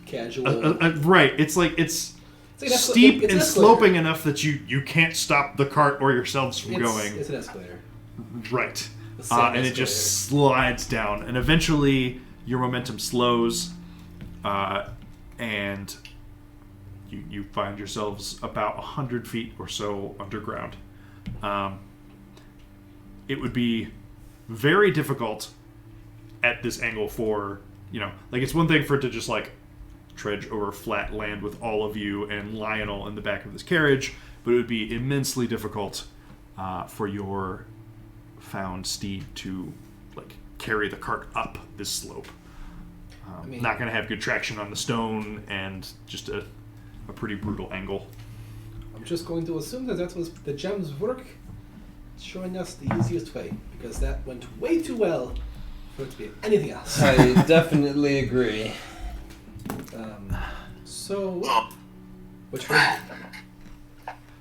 Casual. right. It's like it's like an steep it's an and escalator. sloping enough that you can't stop the cart or yourselves from going. It's an escalator. Right. The same And it escalator. just slides down, and eventually your momentum slows, and you find yourselves about 100 feet or so underground. It would be very difficult at this angle for, like it's one thing for it to just like trudge over flat land with all of you and Lionel in the back of this carriage, but it would be immensely difficult for your found steed to like carry the cart up this slope. Not going to have good traction on the stone, and just a pretty brutal angle. I'm just going to assume that was the gems work. showing us the easiest way, because that went way too well for it to be anything else. I definitely agree. So, which way?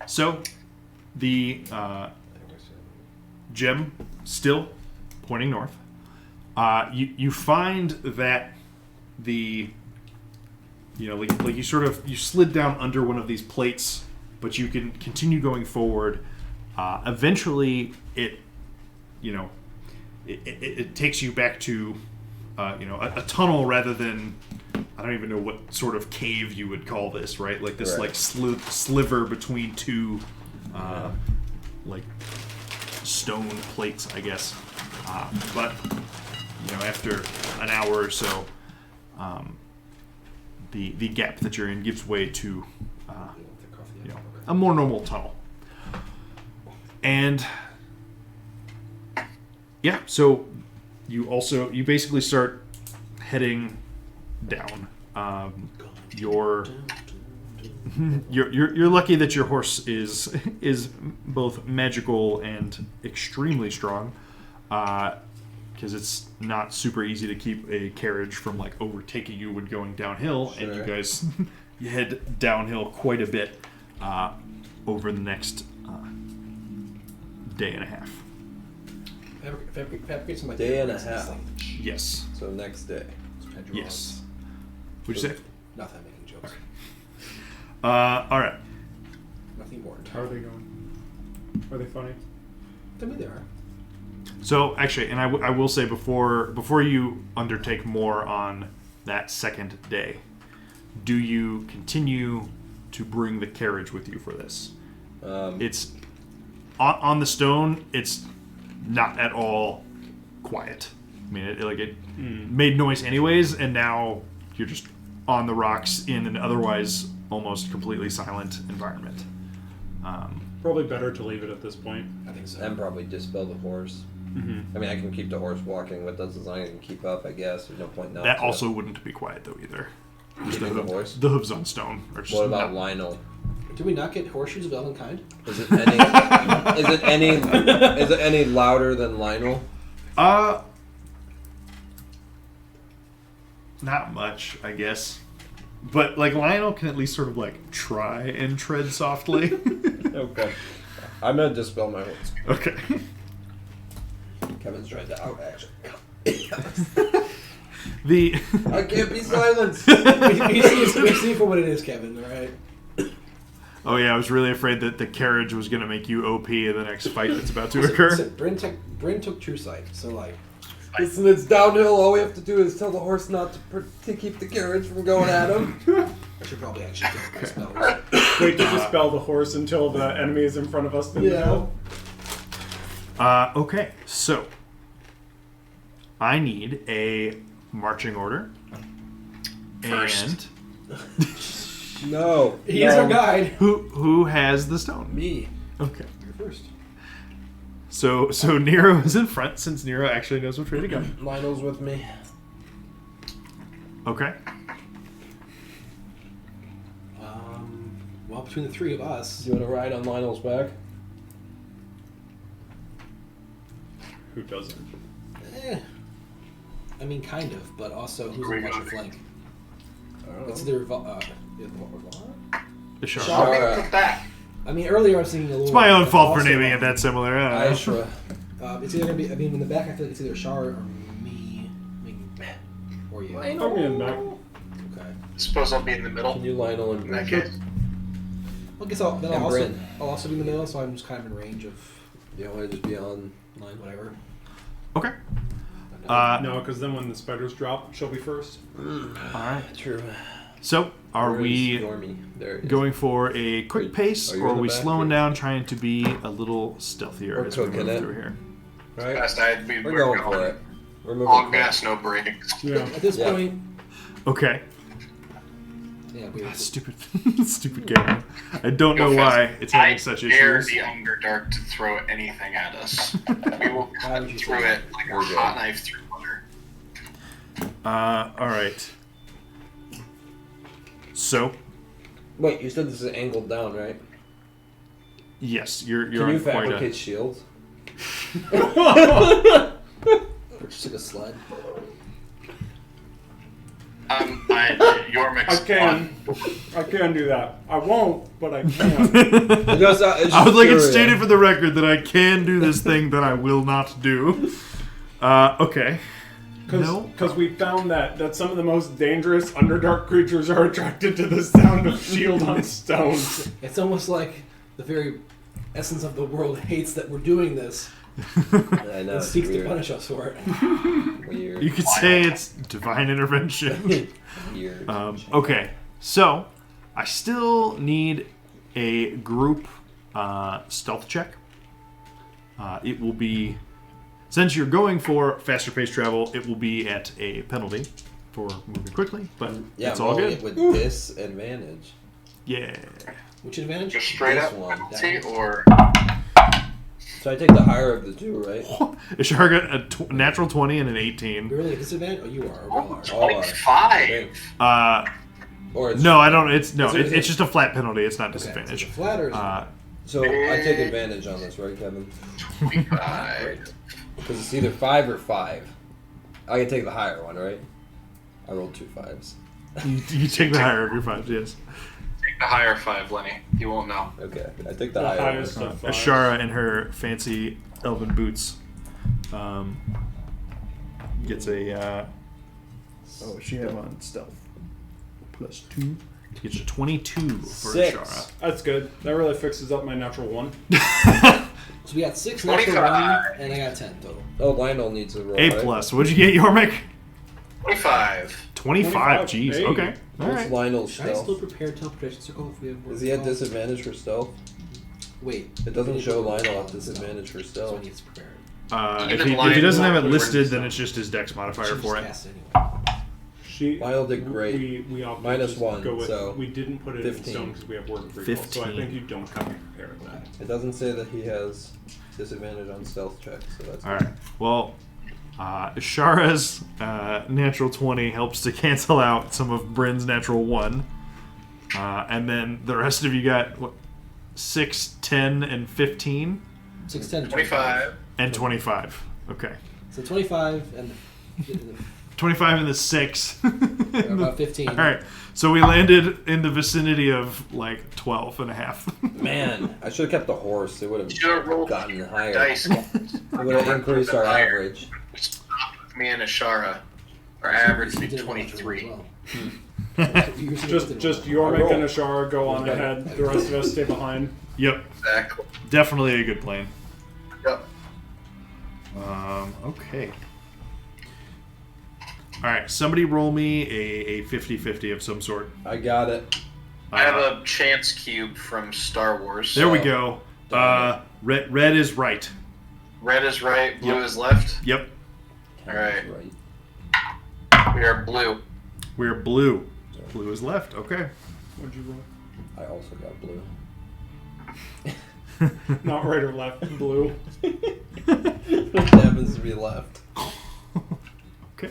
So, the gem still pointing north. You find that like you sort of you slid down under one of these plates, but you can continue going forward. Eventually, it takes you back to a tunnel rather than, I don't even know what sort of cave you would call this, right? Like this, Right. like sliver between two, like stone plates, I guess. But after an hour or so, the gap that you're in gives way to a more normal tunnel. And yeah, so you basically start heading down. You're lucky that your horse is both magical and extremely strong, because it's not super easy to keep a carriage from like overtaking you when going downhill, and you Sure. guys you head downhill quite a bit over the next day and a half. Fabricate some Day and a ideas. half. Yes. So next day. Yes. What'd you say? Nothing, I'm making jokes. All right. Nothing important. How are they going? Are they funny? I mean, they are. So actually, and I will say before you undertake more on that second day, do you continue to bring the carriage with you for this? It's on the stone. It's not at all quiet. I mean, it made noise anyways, and now you're just on the rocks in an otherwise almost completely silent environment. Probably better to leave it at this point. I think so. And probably dispel the horse. I mean, I can keep the horse walking with us as long as I can keep up, I guess. There's no point not That to. also wouldn't be quiet though either. Just Keeping the horse? the hooves on stone are just What about not- Lionel? Did we not get horseshoes of Elvenkind? Is it any? Is it any louder than Lionel? Not much, I guess. But like Lionel can at least sort of like try and tread softly. Okay. I'm gonna dispel my horse. Okay. Kevin's trying to out action. The I can't be silenced. we see for what it is, Kevin, alright? Oh yeah, I was really afraid that the carriage was gonna make you OP in the next fight that's about to occur. Listen, Bryn took True Sight, so like, Listen, it's downhill. All we have to do is tell the horse not to keep the carriage from going at him. I should probably actually take the spell. Wait to dispel the horse until the enemy is in front of us. Then Yeah. Okay, so I need a marching order. First. And No. He is our guide. who has the stone? Me. Okay. You're first. So Nero is in front since Nero actually knows which way to go. Lionel's with me. Okay. Well, between the three of us, Do you want to ride on Lionel's back? Who doesn't? I mean, kind of, but also who's Where on you your going? flank? I don't It's know. either The shark. Shark. I'll make it back. I mean, earlier I was thinking a little. It's my own fault for naming it that similar. I don't know. Aishra. It's either gonna be. I mean, in the back, I feel like it's either Shar or me. I mean, or you. Put me in back. Okay. Suppose I'll be in the middle. Can you Lionel and In that Bryn? case. Well, I guess I'll And Bryn. also be in the middle, so I'm just kind of in range of Yeah, I want to just be on line. whatever. Okay. No, because then when the spiders drop, she'll be first. All right. True. So, are Where is we Normie? There he is. going for a quick pace, Are you or in are the we back slowing here? down, trying to be a little stealthier We're as we cooking move it. through here? Right? Fast, We're going for it. We're moving. All quick. gas, no brakes. Yeah. At this Yeah. point, Okay. yeah, we. Stupid, stupid game. I don't know Go fast. why it's having I such dare issues. the Underdark to throw anything at us. We will Why cut would you through say it like a We're good. hot knife through butter. All right. So, Wait, you said this is angled down, right? yes, you're Can on you quite fabricate a. shields? Purchasing a sled. Yormik's I can do that. I won't, but I can. I would like it stated for the record that I can do this thing that I will not do. Okay. Because we found that some of the most dangerous Underdark creatures are attracted to the sound of shield on stones. It's almost like the very essence of the world hates that we're doing this. I know. It It's seeks to weird. punish us for it. Weird. You could say it's divine intervention. Weird. Okay, so I still need a group stealth check. It will be, since you're going for faster paced travel, it will be at a penalty for moving quickly, but Yeah, it's all rolling good. it with disadvantage. Yeah. Which advantage? just straight This up one. penalty, or So I take the higher of the two, right? Ishar got a natural 20 and an 18. Really, a disadvantage? Oh, you are. We all are. All are. 25. Or it's, No, I don't. It's Is it- it's just a flat penalty. It's not Okay, so disadvantage. it's a flat or is it- So I take advantage on this, right, Kevin? 25. Because it's either 5 or 5. I can take the higher one, right? I rolled 2 5s. You take the higher of your 5s, yes. Take the higher 5, Lenny. You won't know. Okay, I take the The higher highest one. of fives. Ashara in her fancy elven boots gets a. She have on stealth plus 2. Gets a 22 for 6. Ashara. That's good. That really fixes up my natural 1. So we got 6 natural 25. 1, and I got 10 total. Oh, Lionel needs a roll. A right? plus. What'd you get, Yormik? 25. 25. Jeez. Hey. Okay. All What's right. Lionel's Should I still stealth? prepare teleportation circle if we have Is he at disadvantage for stealth? Wait. It doesn't we need show to- Lionel at disadvantage for So stealth. he needs to prepare it. If Even he doesn't have it Lion- listed, then it's just his dex modifier She for just it. cast anyway. Lionel did great. We opted Minus to just 1, go with, so we didn't put it 15. in stone because we have word of recall. So I 15. think you don't have to prepare that. It doesn't say that he has disadvantage on stealth checks, so that's All right. Well, Ashara's natural 20 helps to cancel out some of Bryn's natural 1. And then the rest of you got, what, 6, 10, and 15? 6, 10, 25. And 25. Okay. So 25 and 25 and the 6. about 15. All right. So we landed in the vicinity of like 12 and a half. Man, I should have kept the horse. It would have Should have rolled gotten higher. dice. It would have increased our average. Me and Ashara. Our average You would be did want to 23. roll as well. Just I Yormik roll. and Ashara go on ahead. The rest of us stay behind. Yep. Exactly. Definitely a good plan. Yep. Okay. All right. Somebody roll me a 50-50 of some sort. I got it. I have a chance cube from Star Wars. There we go. Red is right. Red is right, blue Yep. is left. Yep. All right. Right. We are blue. We're blue. Blue is left. Okay. What'd you roll? I also got blue. Not right or left. Blue. Which happens to be left. Okay.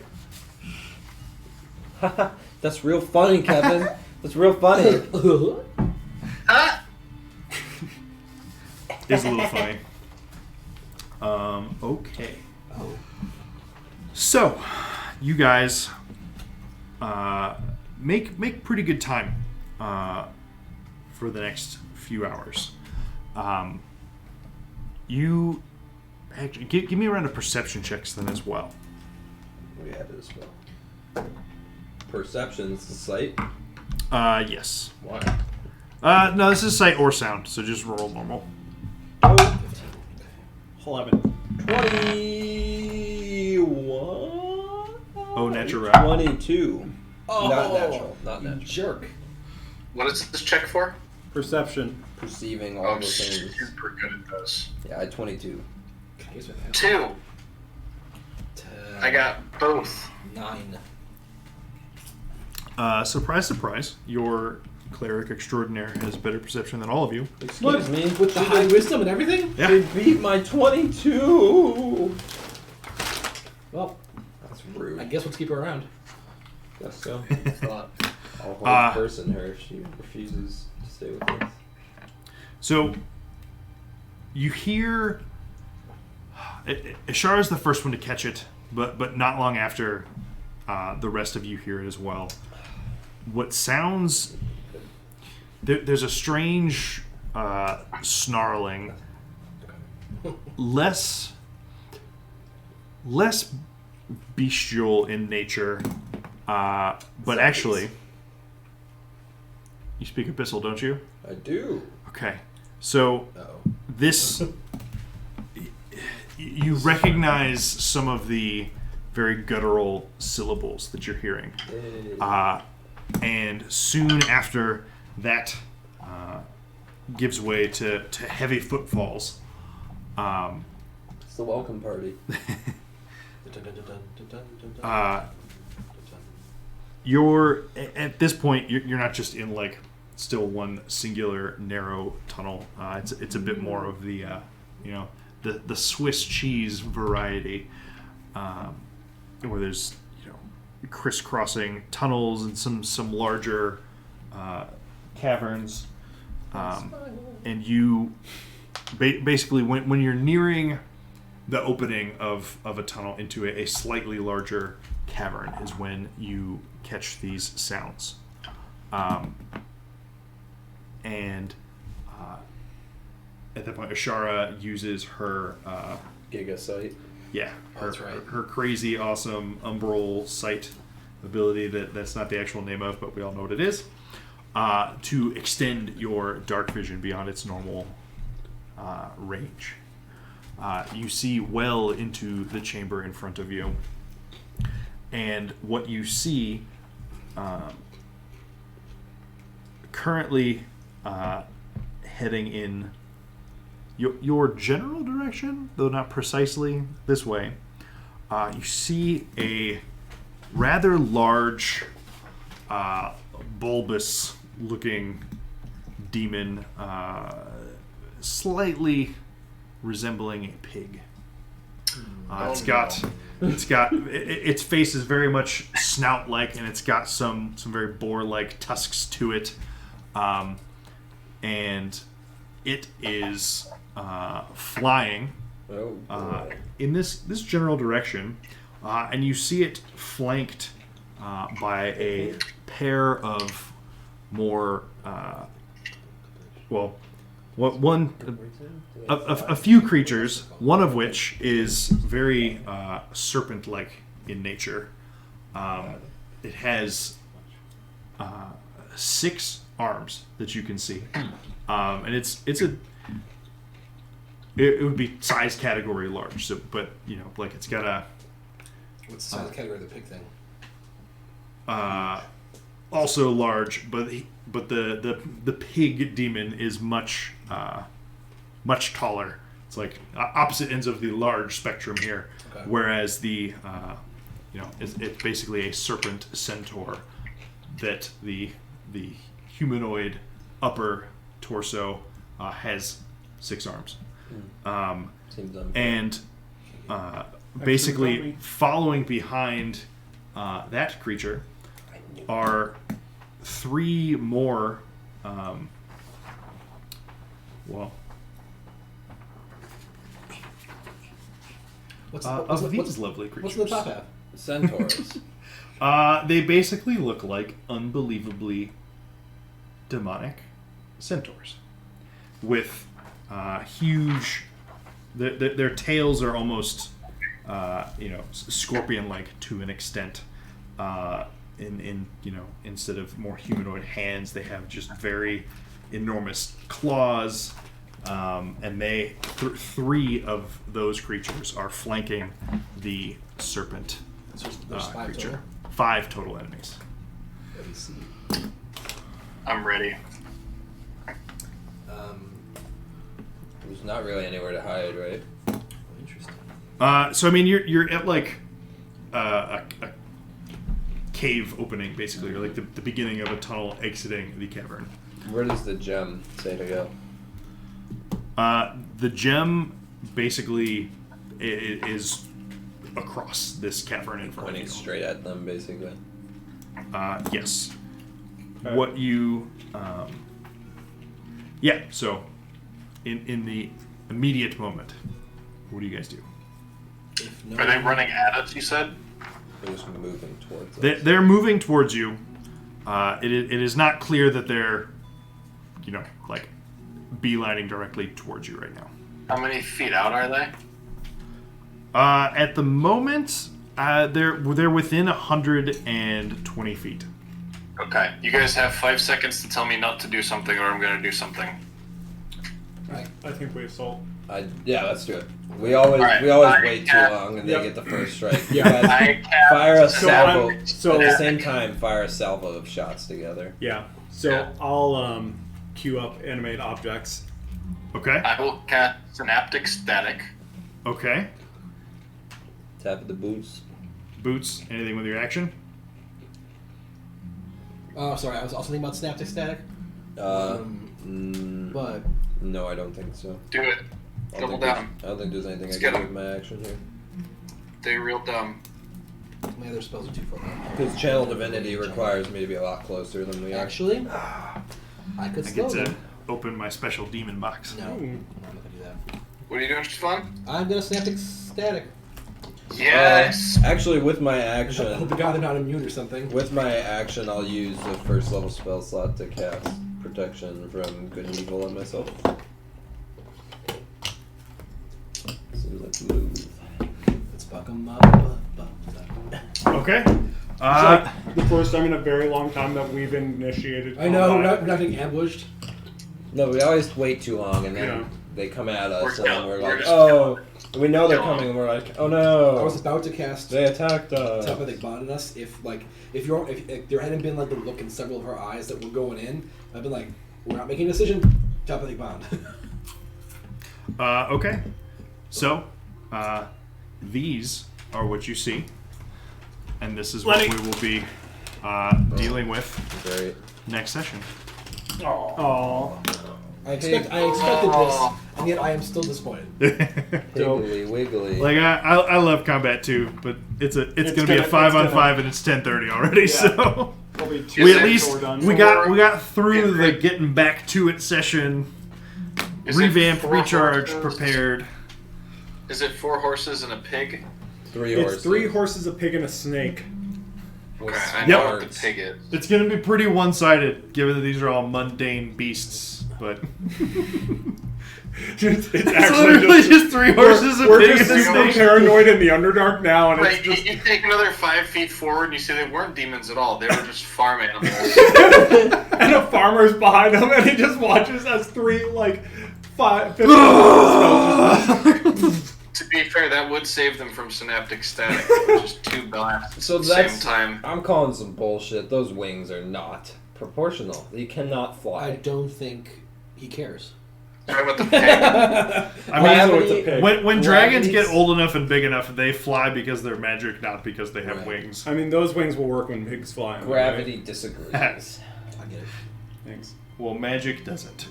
That's real funny, Kevin. That's real funny. Ah! Is a little funny. Okay. So, you guys make pretty good time for the next few hours. You actually give me a round of perception checks then as well. We had it as well. Perception's the sight. Yes. Why? No, this is sight or sound, so just roll normal. 11. 21. Oh, natural. 22. Oh, Not natural. Not you natural. jerk. What is this check for? Perception. Perceiving all I'm the things. super good at this. Yeah, I had 22. Okay, here's what I have. 2. 10, I got both. 9. Surprise, surprise. Your cleric extraordinaire has better perception than all of you. Excuse me. With the high wisdom and everything? Yeah. They beat my 22. Well, That's rude. I guess let's keep her around. Guess so. It's a lot. I'll hold person her if she refuses to stay with us. So you hear Ishara is the first one to catch it, but not long after, the rest of you hear it as well. What sounds... There's a strange snarling, less bestial in nature, but actually... You speak Abyssal, don't you? I do. Okay. So, Uh-oh. this... You recognize some of the very guttural syllables that you're hearing. And soon after that gives way to heavy footfalls. It's the welcome party. You're at this point you're not just in like still one singular narrow tunnel. It's a bit more of the the Swiss cheese variety, where there's crisscrossing tunnels and some larger caverns, and you basically when you're nearing the opening of a tunnel into a slightly larger cavern is when you catch these sounds, and at that point Ashara uses her Giga sight. yeah Oh, that's right. her crazy awesome umbral sight ability that's not the actual name of, but we all know what it is, to extend your dark vision beyond its normal range. You see well into the chamber in front of you, and what you see currently heading in your general direction, though not precisely this way, you see a rather large, bulbous looking demon, slightly resembling a pig. It's got its face is very much snout-like, and it's got some very boar-like tusks to it, and it is flying in this general direction, and you see it flanked by a pair of more a few creatures, one of which is very serpent-like in nature. It has 6 arms that you can see, and it would be size category large. So, but like it's got a What's the size of the category of the pig thing? also large, but the pig demon is much taller. It's like opposite ends of the large spectrum here, Okay. whereas the it's basically a serpent centaur that the humanoid upper torso has 6 arms, Seems unfair. and basically following behind that creature are 3 more What's these lovely creatures. What's in the top half? Centaurs. They basically look like unbelievably demonic centaurs with huge. Their tails are almost, scorpion-like to an extent. Instead of more humanoid hands, they have just very enormous claws. And they 3 of those creatures are flanking the serpent So there's 5 creature. total. 5 total enemies. Let me see. I'm ready. There's not really anywhere to hide, right? Interesting. So I mean, you're at like a cave opening, basically, or like the beginning of a tunnel exiting the cavern. Where does the gem say to go? The gem basically is across this cavern in front of Pointing you. straight at them, basically. Yes. What you so in the immediate moment, what do you guys do? If no Are they running at us? You said. They're just moving towards us. They're moving towards you. It is not clear that they're, like, beelining directly towards you right now. How many feet out are they? At the moment, they're within 120 feet. Okay. You guys have 5 seconds to tell me not to do something, or I'm gonna do something. Right. I think we assault. Yeah, let's do it. We always Alright, wait too long, and Yep. they get the first strike. Yeah. You guys I cast fire a So salvo. I'm- so- At the same time, fire a salvo of shots together. Yeah. So Yeah. I'll queue up animate objects. Okay. I will cast Synaptic Static. Okay. Tap the boots. Boots. Anything with your action? Oh, sorry. I was also thinking about Synaptic Static. But No, I don't think so. Do it. I don't Double think there's- down. I don't think there's anything Let's I get can do 'em. with my action here. They real dumb. my other spells are too far. Because Channel Divinity requires me to be a lot closer than we are. Actually, I could I slow get to them. open my special demon box. No, I'm not gonna do that. What are you doing, Stefan? I'm gonna Synaptic Static. Yes. Actually, with my I hope action, to God they're not immune or something. with my action, I'll use the first level spell slot to cast protection from good and evil on myself. Seems like a move. Let's buck 'em up. Okay. It's like the first time in a very long time that we've initiated. I know, we're combat. not getting ambushed. No, we always wait too long, and then Yeah. they come at us, We're and then kill- we're we're like, just oh, we know they're kill 'em. coming, and we're like, oh I no, was about to cast they attacked us. telepathic bond in us if there hadn't been like the look in several of our eyes that we're going in. I've been like, we're not making a decision. Telepathic bond. Okay. So, these are what you see, and this is what Lenny. we will be dealing with Great. next session. Aw. I expected this, and yet I am still disappointed. Wiggly, wiggly. Like I love combat too, but it's gonna be a gonna- 5-on-5 and it's 10:30 already. So Probably Is we it at least we're done. we got through the getting back to it session, Is it revamped, 4 recharged, horses? prepared. Is it 4 horses and a pig? 3 It's horses. 3 horses, a pig, and a snake. with Okay, I Yep. know what the swords. pig is. It's gonna be pretty one-sided, given that these are all mundane beasts. But It's it's actually literally just 3 horses, a we're pig, just and a super snake. paranoid in the Underdark now, and it's Like, just you take another 5 feet forward and you see they weren't demons at all. They were just farm animals. and a farmer's behind him, and he just watches as 3 like 50 spells To be fair, that would save them from synaptic static, which is 2 blasts So at the that's. same time. I'm calling some bullshit. Those wings are not proportional. You cannot I fly. don't think he cares. Talking about the pig. I mean, Gravity- it's a pig. when dragons get Gravity's- old enough and big enough, they fly because they're magic, not because they have Right. wings. I mean, those wings will work when pigs fly. Gravity disagrees. I get it. Thanks. Well, magic doesn't.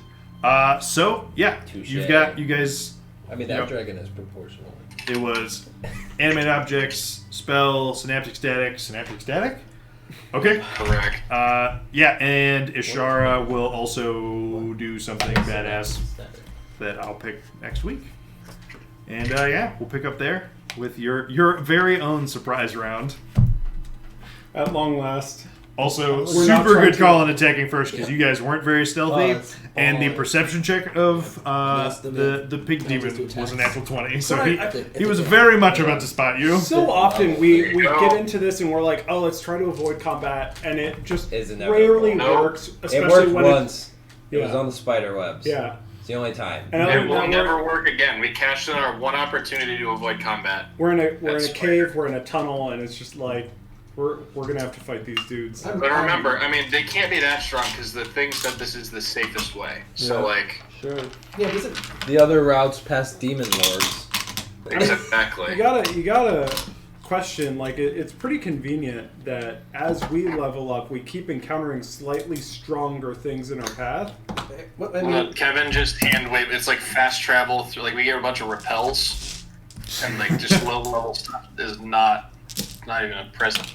So yeah, Touche. you guys. I mean, that Yep. dragon is proportional. It was animate objects, spell, synaptic static. Okay. Correct. Yeah, and Ishara will also do something badass that I'll pick next week. And yeah, we'll pick up there with your very own surprise round. At long last. Also, We're not super trying good to- call on attacking first because you guys weren't very stealthy, Oh, it's and the all- perception check of Yes, the pig penalties demon to was a attacks. natural 20, so But he I- he was very much about to spot you. So often we you go. get into this and we're like, oh, let's try to avoid combat, and it just Is inevitable. rarely No. works. It Especially worked when once. It was Yeah. on the spider webs. Yeah, It's the only time. and other It than will that, never work again. We cashed in our one opportunity to avoid combat. we're in a That's cave, we're in a tunnel, and it's just like we're gonna have to fight these dudes. I'm- But remember, I mean, they can't be that strong because the thing said this is the safest way. So, Yeah. like, Sure. Yeah, does it? The other routes past demon lords. exactly. You gotta question, like it's pretty convenient that as we level up, we keep encountering slightly stronger things in our path. What, I mean, Kevin just hand wave. It's like fast travel through. Like we get a bunch of repels, and like just low level stuff is not even present.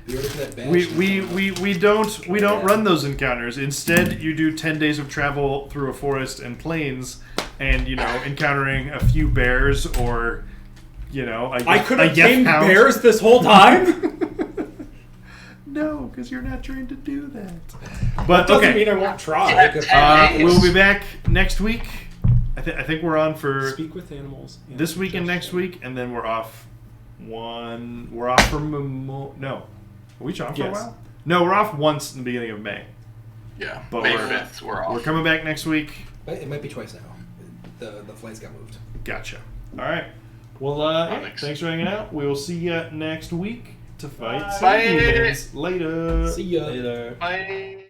you're looking at Banshee. We don't run those encounters. Instead, you do 10 days of travel through a forest and plains, and encountering a few bears or you know, I could a have Yef tamed hound. bears this whole time. No, because you're not trained to do that. But Doesn't okay, mean I won't try. we'll be back next week. I think we're on for Speak with animals. this week and next week, and then we're off. We're off for no. Are we off for a Yes. while? No, we're off once in the beginning of May. Yeah, But May we're- 5th, we're off. We're coming back next week. It might be twice now. The flights got moved. Gotcha. All right. Well, thanks for hanging out. We will see you next week to fight some Bye. demons. Later. See ya. Later. Bye.